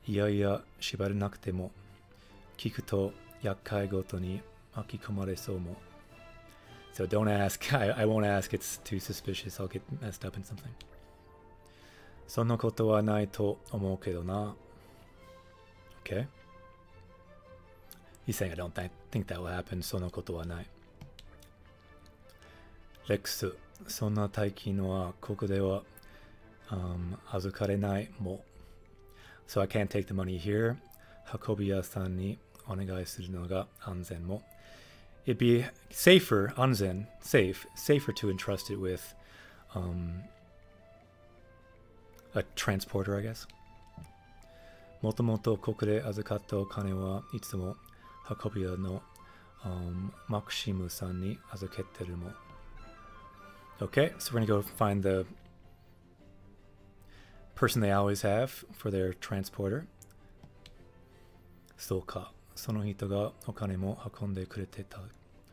いやいや、縛れなくても、聞くと厄介ごとに巻き込まれそうも。So don't ask. I won't ask. It's too suspicious. I'll get messed up in something. そんなことはないと思うけどな。Okay. He's saying I don't think that will happen. そんなことはない。レックス、そんな大金はここでは、預かれないも。So I can't take the money here. 運び屋さんにお願いするのが安全も。It'd be safer, anzen, safer to entrust it with a transporter, I guess. もともとここで預かったお金はいつも運び屋の、マクシムさんに預けてるも。Okay, so we're going to go find the person they always have for their transporter. そうか。その人がお金も運んでくれてた。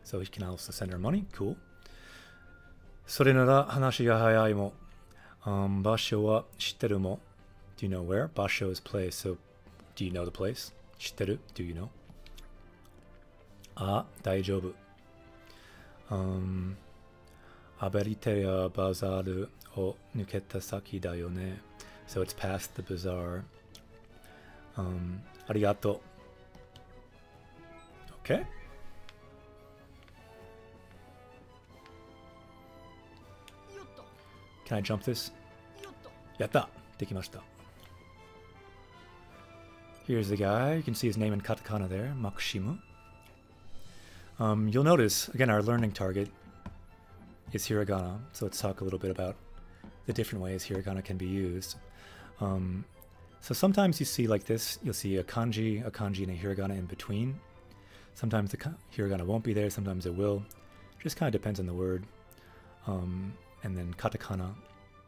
So he can also send her money. Cool. それなら話が早いも。場所は知ってるも。Do you know where? 場所 is place. So, do you know the place? 知ってる? Do you know? あ、大丈夫。アベリテリアバザールを抜けた先だよね。So it's past the bazaar. ありがとう。Okay. Can I jump this? やった! できました. Here's the guy. You can see his name in katakana there. Makushimu. You'll notice, again, our learning target is hiragana. So let's talk a little bit about the different ways hiragana can be used. So sometimes you see like this. You'll see a kanji, and a hiragana in between. Sometimes the hiragana won't be there, sometimes it will. Just kind of depends on the word. And then katakana,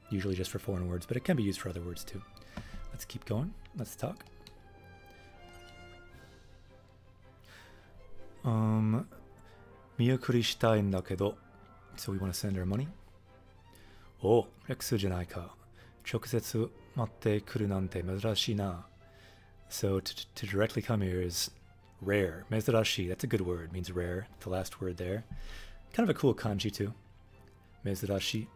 usually just for foreign words, but it can be used for other words too. Let's keep going. Let's talk. 見送りしたいんだけど。So we want to send her money. お、レックスじゃないか。直接待ってくるなんて珍しいな。So to directly come here is rare. Mezurashi, that's a good word. Means rare. The last word there. Kind of a cool kanji too. Mezurashi.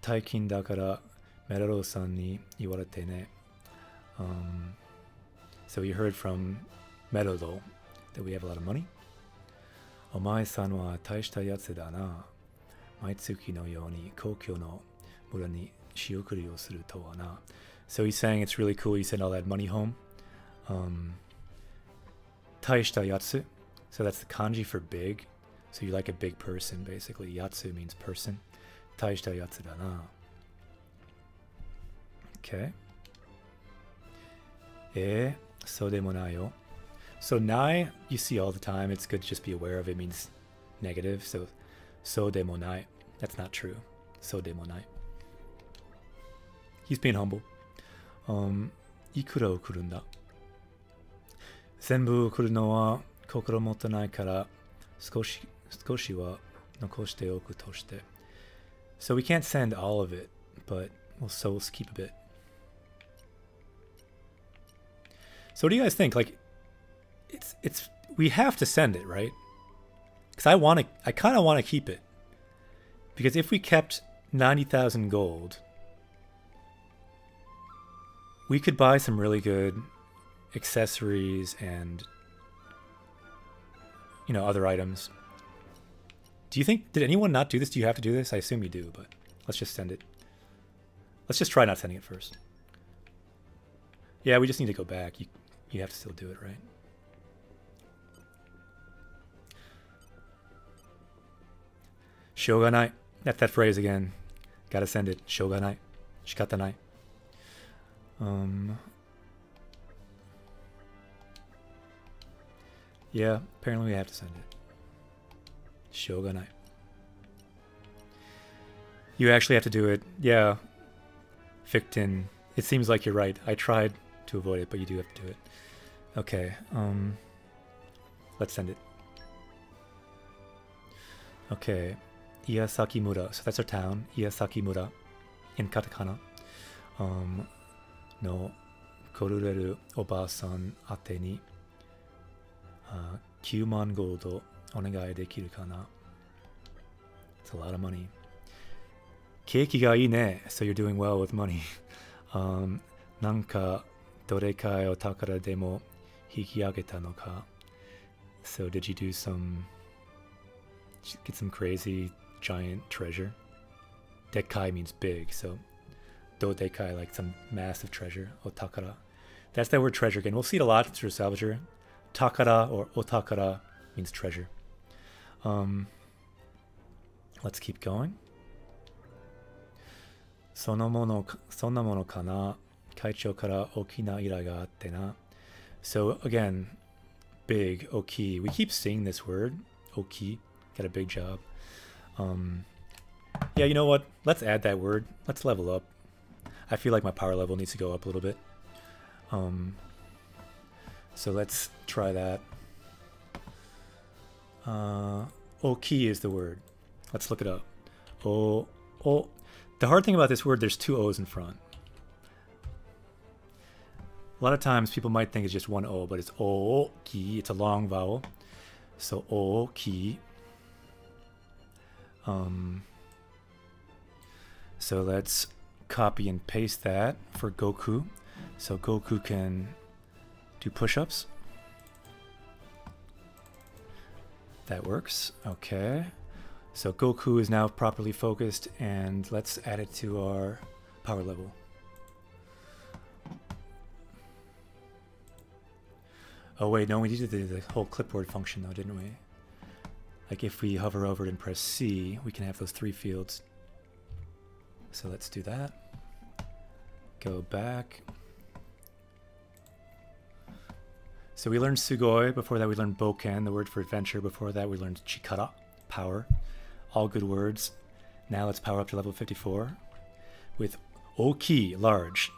大金だからメラローさんに言われてね。So you heard from Meadow that we have a lot of money. Omae-san wa taishita yatsu da na. Maitsuki no you ni koukyo no mura ni shiokuri o suru to wa na. So he's saying it's really cool you send all that money home. Taishita yatsu. So that's the kanji for big. So you're like a big person, basically. Yatsu means person. Taishita yatsu da na. Okay. So demo nai yo. So nai, you see all the time. It's good to just be aware of it. It means negative. So demo nai. That's not true. So demo nai. He's being humble. Ikura o kuru nda. Zenbu kuru no wa kokoro motanai kara skoshi wa nokoshite oku toshite. So we can't send all of it, but we'll keep a bit. So what do you guys think? Like, it's we have to send it, right? Because I kind of want to keep it. Because if we kept 90,000 gold, we could buy some really good accessories and, you know, other items. Do you think, did anyone not do this? Do you have to do this? I assume you do, but let's just send it. Let's just try not sending it first. Yeah, we just need to go back. You have to still do it, right? Shoganai. That's that phrase again. Gotta send it. Shoganai. Shikatanai. Yeah, apparently we have to send it. Shoganai. You actually have to do it. Yeah. Fictin. It seems like you're right. I tried to avoid it, but you do have to do it. Okay. Let's send it. Okay. Iyasaki Mura. So that's our town. Iyasaki Mura. In katakana. No korureru oba-san ate ni 9 man gold o onegai dekiru kana. It's a lot of money. Keiki ga ii ne. So you're doing well with money. Nanka dorekai o takara demo hikiageta no ka. So did you do get some crazy giant treasure? Dekai means big, so dodekai, like some massive treasure. Otakara. That's that word treasure again. We'll see it a lot through Salvager. Takara or otakara means treasure. Let's keep going. Sonna mono kana kaichou kara oki na ira ga atte na. So again, big, oki. We keep seeing this word, oki. Got a big job. Yeah, you know what? Let's add that word. Let's level up. I feel like my power level needs to go up a little bit. So let's try that. Oki is the word. Let's look it up. The hard thing about this word, there's 2 O's in front. A lot of times people might think it's just 1 O, but it's O-ki. It's a long vowel. So O-ki. So let's copy and paste that for Goku. So Goku can do push-ups. That works. Okay. So Goku is now properly focused, and let's add it to our power level. Oh wait, no, we did the whole clipboard function though, didn't we? Like if we hover over it and press C, we can have those 3 fields. So let's do that. Go back. So we learned Sugoi. Before that we learned Boken, the word for adventure. Before that we learned Chikara, power. All good words. Now let's power up to level 54 with Oki, large.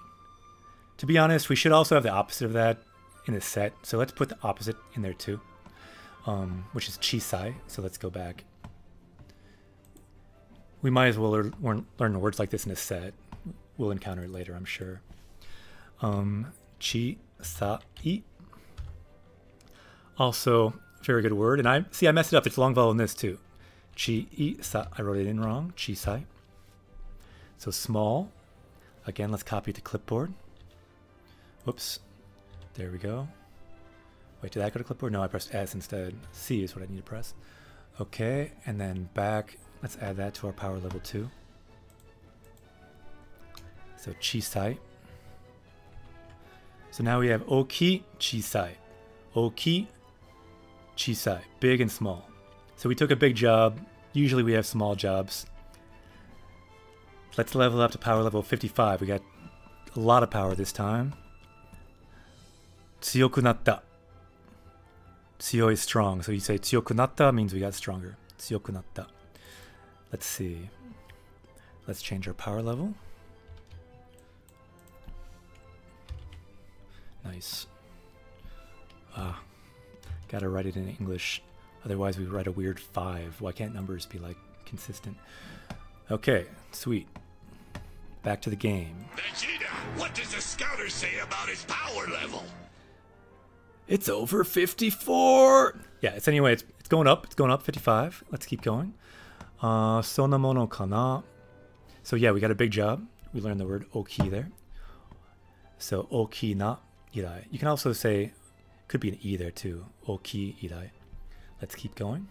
To be honest, we should also have the opposite of that in the set. So let's put the opposite in there too, which is Chisai. So let's go back. We might as well learn words like this in a set. We'll encounter it later, I'm sure. Chisai. Also, very good word. And I messed it up. It's long vowel in this too. Chi-i-sa. I wrote it in wrong. Chisai. So small. Again, let's copy the clipboard. Whoops. There we go. Wait, did that go to clipboard? No, I pressed S instead. C is what I need to press. Okay, and then back. Let's add that to our power level 2. So chisai. So now we have oki, chisai. Oki, chisai. Big and small. So we took a big job. Usually we have small jobs. Let's level up to power level 55. We got a lot of power this time. Tsuyoku natta. Tsuyo is strong. So you say tsuyoku natta means we got stronger. Tsuyoku natta. Let's see. Let's change our power level. Nice. Gotta write it in English. Otherwise we write a weird 5. Why can't numbers be like consistent? Okay, sweet. Back to the game. Vegeta, what does the scouter say about his power level? It's over 54. Yeah, it's anyway, it's going up. It's going up 55. Let's keep going. Sonamono kana. So yeah, we got a big job. We learned the word oki there. So oki na irai. You can also say, could be an e there too. Oki irai. Let's keep going.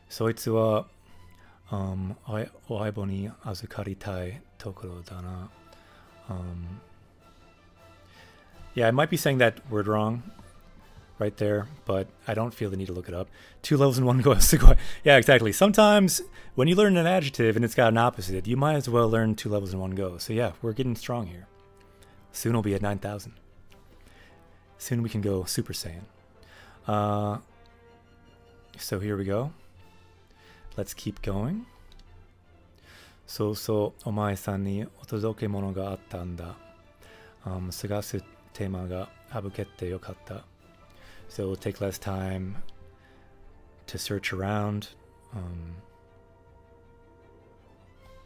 Soitsu wa oaibo ni azukaritai tokoro da na. Yeah, I might be saying that word wrong right there, but I don't feel the need to look it up. 2 levels in 1 go. Yeah, exactly. Sometimes when you learn an adjective and it's got an opposite, you might as well learn 2 levels in 1 go. So yeah, we're getting strong here. Soon we'll be at 9,000. Soon we can go Super Saiyan. So here we go. Let's keep going. So omae-san ni otodoke mono ga atta n da. Sagasu tema ga habukette yokatta. So it'll take less time to search around.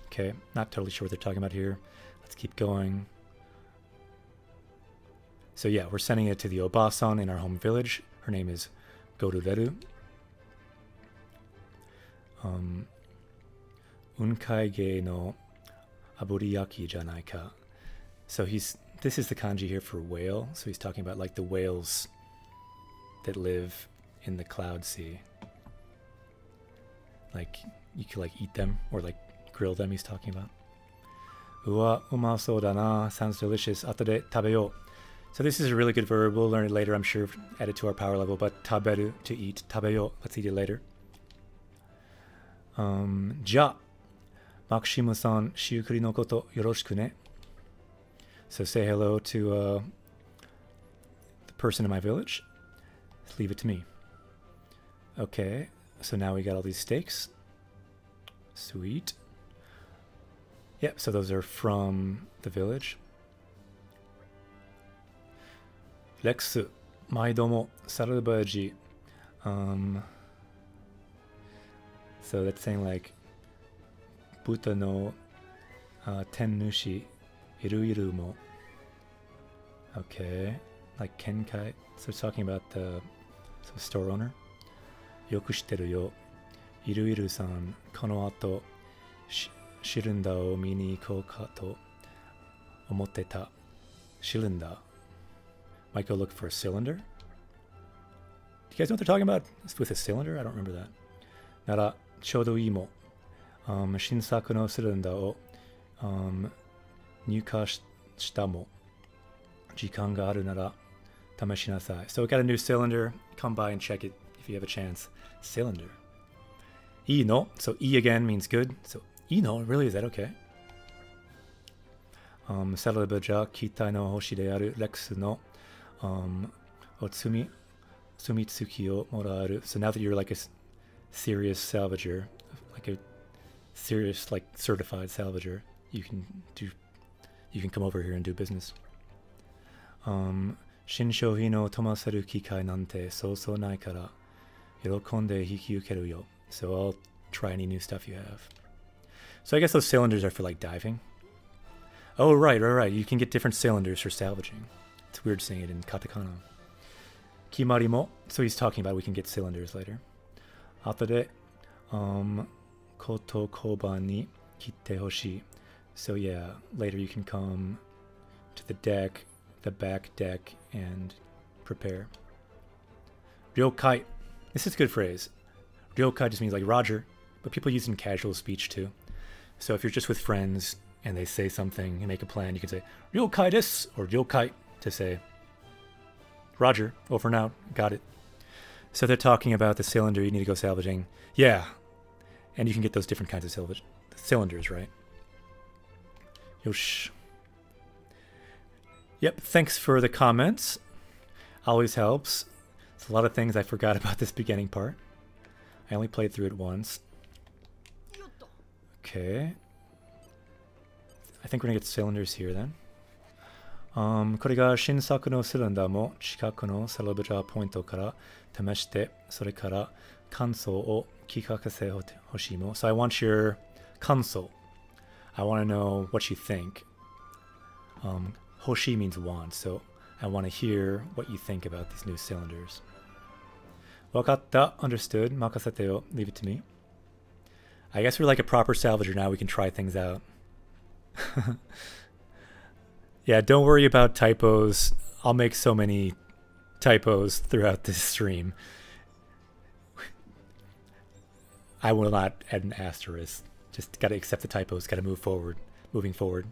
Okay, not totally sure what they're talking about here. Let's keep going. So yeah, we're sending it to the Obasan in our home village. Her name is Gorureru. Unkai ge no aburiyaki janai ka. So this is the kanji here for whale. So he's talking about like the whales that live in the cloud sea. Like you could like eat them or like grill them, he's talking about. Uwa umasou da na, sounds delicious. Atode tabeyo. So this is a really good verb. We'll learn it later, I'm sure, add it to our power level. But taberu, to eat. Tabeyo, let's eat it later. Ja, Makshimu-san, shiukuri no koto yoroshiku ne. So say hello to the person in my village. Leave it to me. Okay, so now we got all these steaks. Sweet. Yep, so those are from the village. Lex, maidomo, sarubaji. So that's saying like buta no tennushi iru mo. Okay, like kenkai. So it's talking about the store owner. Yoku shiteru yo. Iru-iru-san, kono ato shirunda o mi ni ikou ka to omotte ta. Shirunda. Might go look for a cylinder. Do you guys know what they're talking about? It's with a cylinder? I don't remember that. Nara choudo ii mo. Shinsaku no cylinder o nyuka shita mo. Jikan ga aru nara tamashinasai. So we got a new cylinder. Come by and check it if you have a chance. Cylinder. Ii no. So E again means good. So ii no, really, is that okay? Saruba ja kitai no hoshi de aru Lexu no otsumi sumitsuki o moraeru. So now that you're like a serious salvager, like a serious like certified salvager, you can come over here and do business. Shinshohi no tomaseru kikai nante so nai kara hirokonde hikiukeru yo. So I'll try any new stuff you have. So I guess those cylinders are for like diving. Oh right. You can get different cylinders for salvaging. It's weird saying it in katakana. Kimari mo. So he's talking about we can get cylinders later. Atode koto koban ni kitte hoshi. So yeah, later you can come to the deck the back deck and prepare. Ryokai. This is a good phrase. Ryokai just means like Roger, but people use it in casual speech too. So if you're just with friends and they say something and make a plan, you can say Ryokai desu or Ryokai to say Roger, over and out, got it. So they're talking about the cylinder you need to go salvaging. Yeah, and you can get those different kinds of cylinders, right? Yosh. Yep, thanks for the comments. Always helps. There's a lot of things I forgot about this beginning part. I only played through it once. Okay. I think we're gonna get cylinders here then. これが新作のシリンダーも近くのサルベージャーポイントから試して、それから感想を聞かせてほしいも。So I want your 感想. I want to know what you think. Hoshi means want, so I want to hear what you think about these new cylinders. わかった, understood, 任せてよ, leave it to me. I guess we're like a proper salvager now, we can try things out. Yeah, don't worry about typos. I'll make so many typos throughout this stream. I will not add an asterisk. Just gotta accept the typos, gotta move forward, moving forward.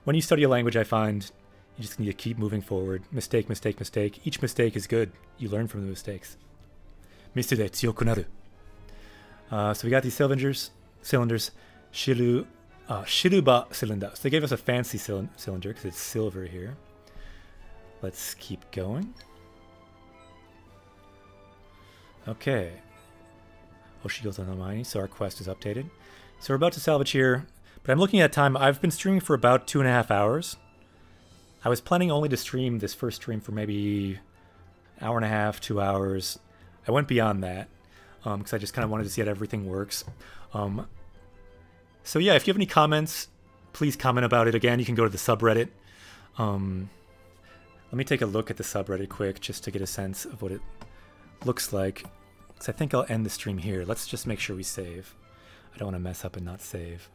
When you study a language, I find you just need to keep moving forward. Mistake, mistake, mistake. Each mistake is good. You learn from the mistakes. So we got these cylinders. Shiruba cylinder. So they gave us a fancy cylinder because it's silver here. Let's keep going. Okay. Oshigoto no Mai. So our quest is updated. So we're about to salvage here. But I'm looking at time. I've been streaming for about 2.5 hours. I was planning only to stream this first stream for maybe an hour and a half, 2 hours. I went beyond that because I just kind of wanted to see how everything works. So yeah, if you have any comments, please comment about it. Again, you can go to the subreddit. Let me take a look at the subreddit quick just to get a sense of what it looks like. Because I think I'll end the stream here. Let's just make sure we save. I don't want to mess up and not save.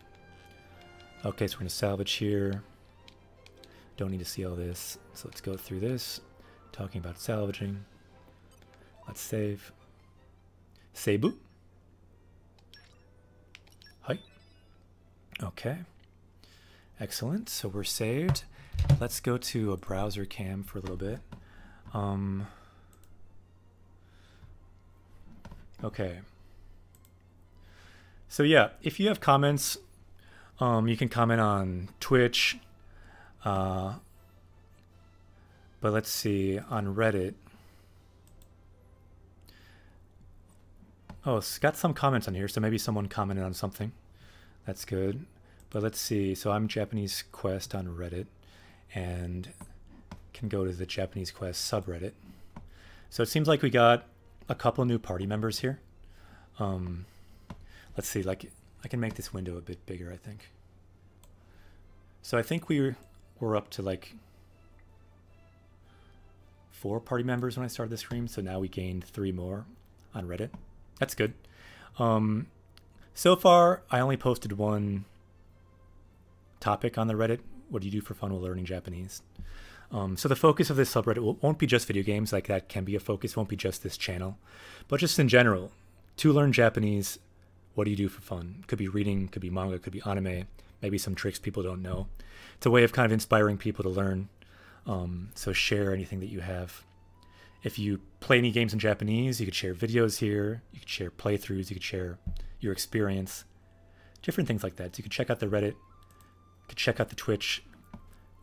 Okay, so we're going to salvage here. Don't need to see all this. So let's go through this. Talking about salvaging. Let's save. Seibu. Hi. Okay. Excellent. So we're saved. Let's go to a browser cam for a little bit. Okay. So yeah, if you have comments, you can comment on Twitch. But let's see, on Reddit. Oh, it's got some comments on here, so maybe someone commented on something. That's good. But let's see, so I'm Japanese Quest on Reddit, and can go to the Japanese Quest subreddit. So it seems like we got a couple new party members here. Let's see, like, I can make this window a bit bigger, I think. So I think we're up to like 4 party members when I started the stream, so now we gained 3 more on Reddit. That's good. So far, I only posted 1 topic on the Reddit. What do you do for fun while learning Japanese? So the focus of this subreddit won't be just video games, like that can be a focus, won't be just this channel, but just in general, to learn Japanese, what do you do for fun? Could be reading, could be manga, could be anime, maybe some tricks people don't know. It's a way of kind of inspiring people to learn. So share anything that you have. If you play any games in Japanese, you could share videos here, you could share playthroughs, you could share your experience, different things like that. So you can check out the Reddit, you could check out the Twitch.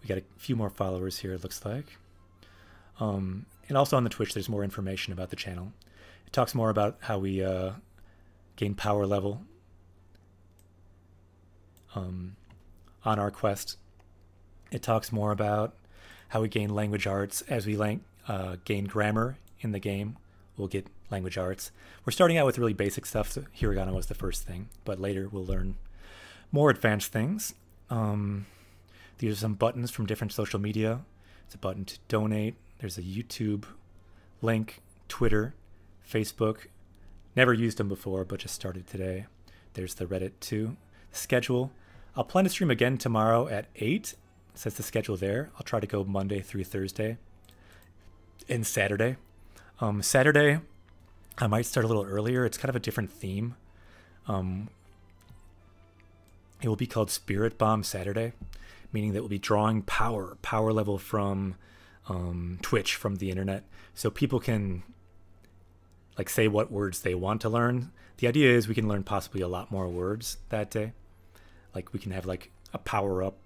We got a few more followers here, it looks like. And also on the Twitch, there's more information about the channel. It talks more about how we gain power level on our quest. It talks more about how we gain language arts. As we gain grammar in the game, we'll get language arts. We're starting out with really basic stuff, so Hiragana was the first thing, but later we'll learn more advanced things. These are some buttons from different social media. It's a button to donate. There's a YouTube link, Twitter, Facebook. Never used them before, but just started today. There's the Reddit too. Schedule. I'll plan to stream again tomorrow at 8. It says the schedule there. I'll try to go Monday through Thursday and Saturday. Saturday, I might start a little earlier. It's kind of a different theme. It will be called Spirit Bomb Saturday, meaning that we'll be drawing power level from Twitch, from the internet. So people can like say what words they want to learn. The idea is we can learn possibly a lot more words that day. Like we can have like a power up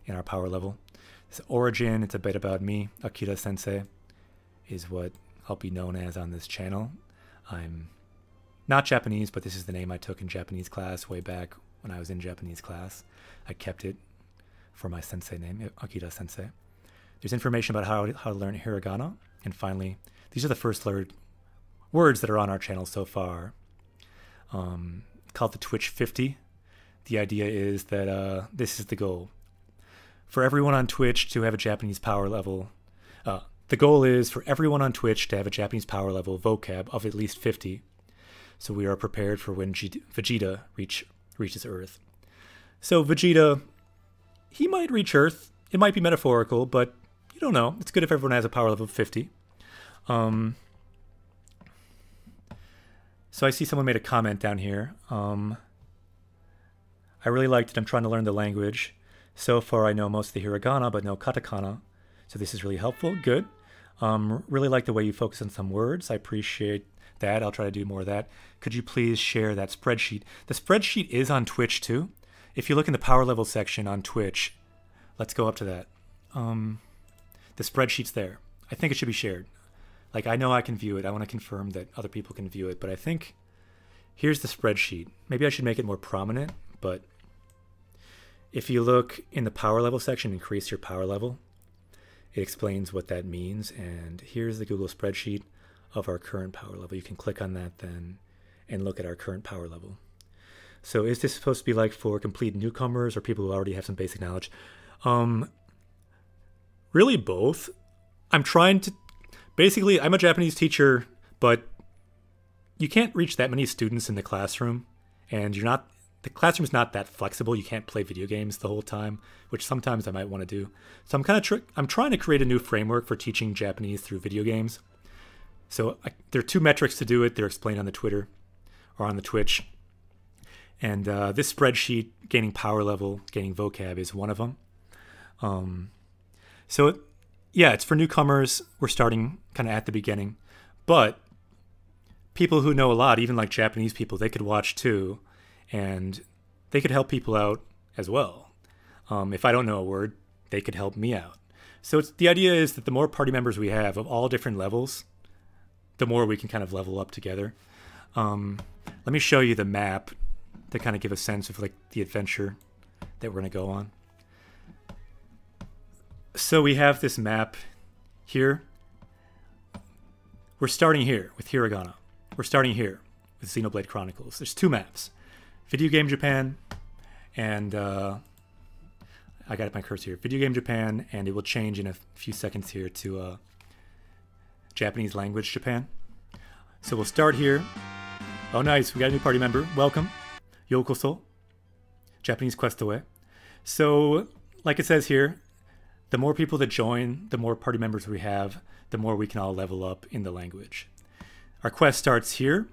in our power level. This origin, it's a bit about me. Akira Sensei is what I'll be known as on this channel. I'm not Japanese, but this is the name I took in Japanese class way back when I was in Japanese class. I kept it for my sensei name, Akira Sensei. There's information about how to learn hiragana. And finally, these are the first words that are on our channel so far. Called the Twitch 50. The idea is that this is the goal. For everyone on Twitch to have a Japanese power level, the goal is for everyone on Twitch to have a Japanese power level vocab of at least 50. So we are prepared for when Vegeta reaches Earth. So Vegeta, he might reach Earth. It might be metaphorical, but you don't know. It's good if everyone has a power level of 50. So I see someone made a comment down here. I really liked it. I'm trying to learn the language. So far I know most of the hiragana, but no katakana. So this is really helpful. Good. Really like the way you focus on some words. I appreciate that. I'll try to do more of that. Could you please share that spreadsheet? The spreadsheet is on Twitch too. If you look in the power level section on Twitch, let's go up to that. The spreadsheet's there. I think it should be shared. Like, I know I can view it. I want to confirm that other people can view it, but I think here's the spreadsheet. Maybe I should make it more prominent, but if you look in the power level section, increase your power level, it explains what that means. And here's the Google spreadsheet of our current power level. You can click on that then and look at our current power level. So is this supposed to be like for complete newcomers or people who already have some basic knowledge? Really both. I'm trying to, basically I'm a Japanese teacher, but you can't reach that many students in the classroom, and the classroom's not that flexible. You can't play video games the whole time, which sometimes I might want to do. So I'm trying to create a new framework for teaching Japanese through video games. So there are two metrics to do it. They're explained on the Twitter or on the Twitch. And this spreadsheet, gaining power level, gaining vocab, is one of them. So yeah, it's for newcomers. We're starting kind of at the beginning. But people who know a lot, even like Japanese people, they could watch too. And they could help people out as well. If I don't know a word, they could help me out. So the idea is that the more party members we have of all different levels, the more we can kind of level up together. Let me show you the map to kind of give a sense of like the adventure that we're going to go on. So we have this map here. We're starting here with Hiragana. We're starting here with Xenoblade Chronicles. There's two maps. Video Game Japan and I got my cursor here. Video Game Japan, and it will change in a few seconds here to Japanese language Japan. So we'll start here. Oh nice, we got a new party member. Welcome. Yokoso. Japanese Quest Away. So like it says here, the more people that join, the more party members we have, the more we can all level up in the language. Our quest starts here,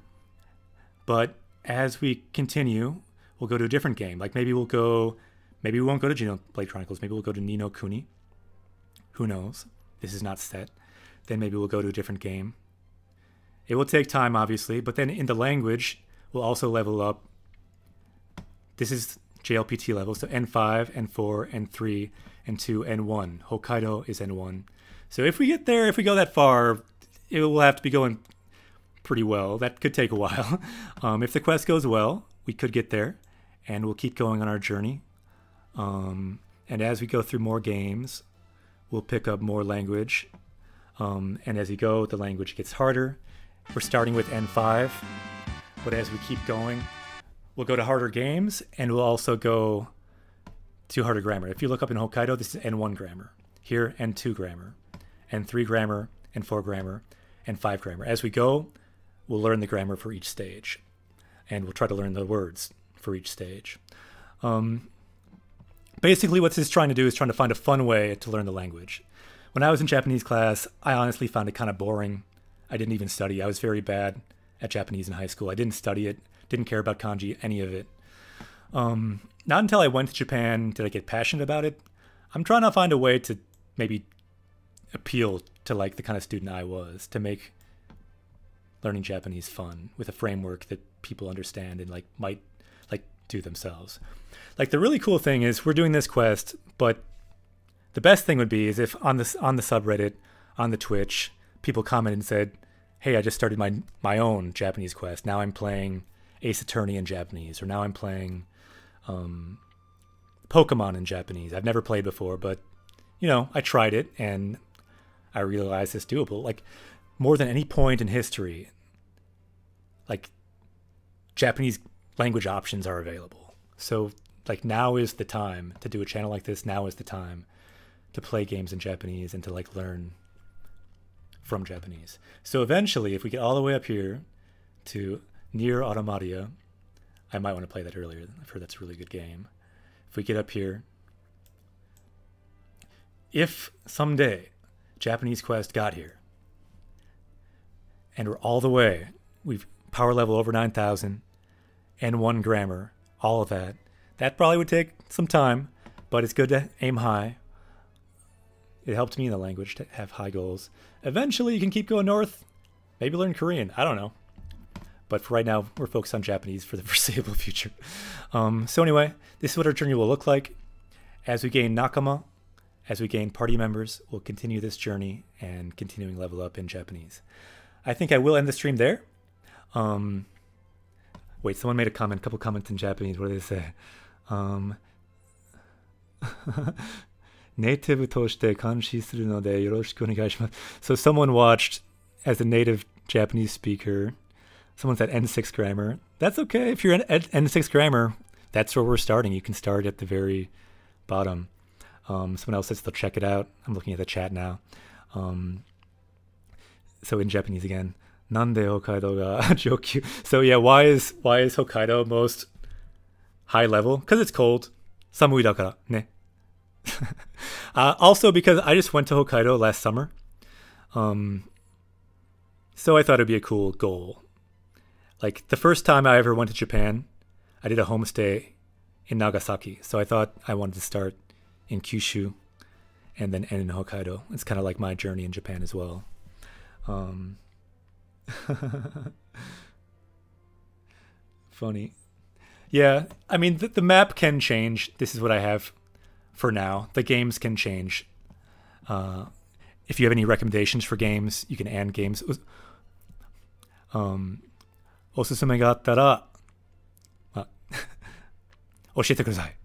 but as we continue, we'll go to a different game. Like maybe we won't go to Xenoblade Chronicles. Maybe we'll go to Ni no Kuni. Who knows? This is not set. Then maybe we'll go to a different game. It will take time, obviously, but then in the language, we'll also level up. This is JLPT level, so N5, N4, N3, N2, N1. Hokkaido is N1. So if we get there, if we go that far, it will have to be going pretty well. That could take a while. If the quest goes well, we could get there, and we'll keep going on our journey. And as we go through more games, we'll pick up more language. And as you go, the language gets harder. We're starting with N5, but as we keep going, we'll go to harder games, and we'll also go to harder grammar. If you look up in Hokkaido, this is N1 grammar. Here, N2 grammar, N3 grammar, N4 grammar, N5 grammar. As we go, we'll learn the grammar for each stage, and we'll try to learn the words for each stage. basically what this is trying to do is trying to find a fun way to learn the language. When I was in Japanese class, I honestly found it kind of boring. I didn't even study. I was very bad at Japanese in high school. I didn't study it, didn't care about kanji, any of it. Not until I went to Japan did I get passionate about it. I'm trying to find a way to maybe appeal to like the kind of student I was, to make learning Japanese fun with a framework that people understand and like might like do themselves. Like the really cool thing is we're doing this quest, but the best thing would be is if on the subreddit, on the Twitch, people commented and said, "Hey, I just started my own Japanese quest. Now I'm playing Ace Attorney in Japanese, or now I'm playing Pokemon in Japanese. I've never played before, but you know, I tried it and I realized it's doable." Like more than any point in history, like Japanese language options are available. So like now is the time to do a channel like this. Now is the time to play games in Japanese and to like learn from Japanese. So eventually, if we get all the way up here to Nier Automata, I might want to play that earlier. I've heard that's a really good game. If we get up here, if someday Japanese Quest got here and we're all the way, we've power level over 9,000 and 1 grammar, all of that, that probably would take some time, but it's good to aim high. It helped me in the language to have high goals. Eventually you can keep going north, maybe learn Korean, I don't know. But for right now, we're focused on Japanese for the foreseeable future. So anyway, this is what our journey will look like. As we gain nakama, as we gain party members, we'll continue this journey and continuing level up in Japanese. I think I will end the stream there. Wait, someone made a comment, a couple comments in Japanese. What did they say? Native toshite kanshi suru node yoroshiku onegaishimasu. So someone watched as a native Japanese speaker. Someone's at N6 grammar. That's okay. If you're at N6 grammar, that's where we're starting. You can start at the very bottom. Someone else says they'll check it out. I'm looking at the chat now. So in Japanese again. Nande Hokkaido ga jokyu. So yeah, why is Hokkaido most high level? Because it's cold. Samui dakara ne. Also because I just went to Hokkaido last summer. So I thought it'd be a cool goal. Like the first time I ever went to Japan, I did a homestay in Nagasaki. So I thought I wanted to start in Kyushu and then end in Hokkaido. It's kind of like my journey in Japan as well. Funny. Yeah, I mean, the map can change. This is what I have for now. The games can change. If you have any recommendations for games, you can add games. おすすめがあったら、教えてください.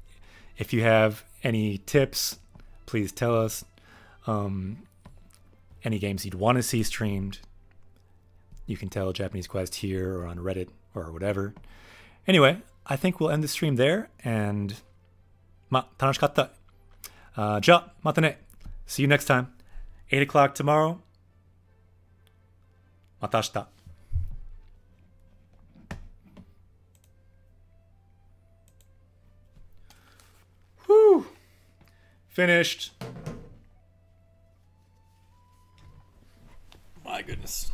If you have any tips, please tell us. Any games you'd want to see streamed, you can tell Japanese Quest here or on Reddit or whatever. Anyway, I think we'll end the stream there, and 楽しかった. じゃあ、またね. See you next time. 8 o'clock tomorrow. また明日. Whew. Finished. My goodness.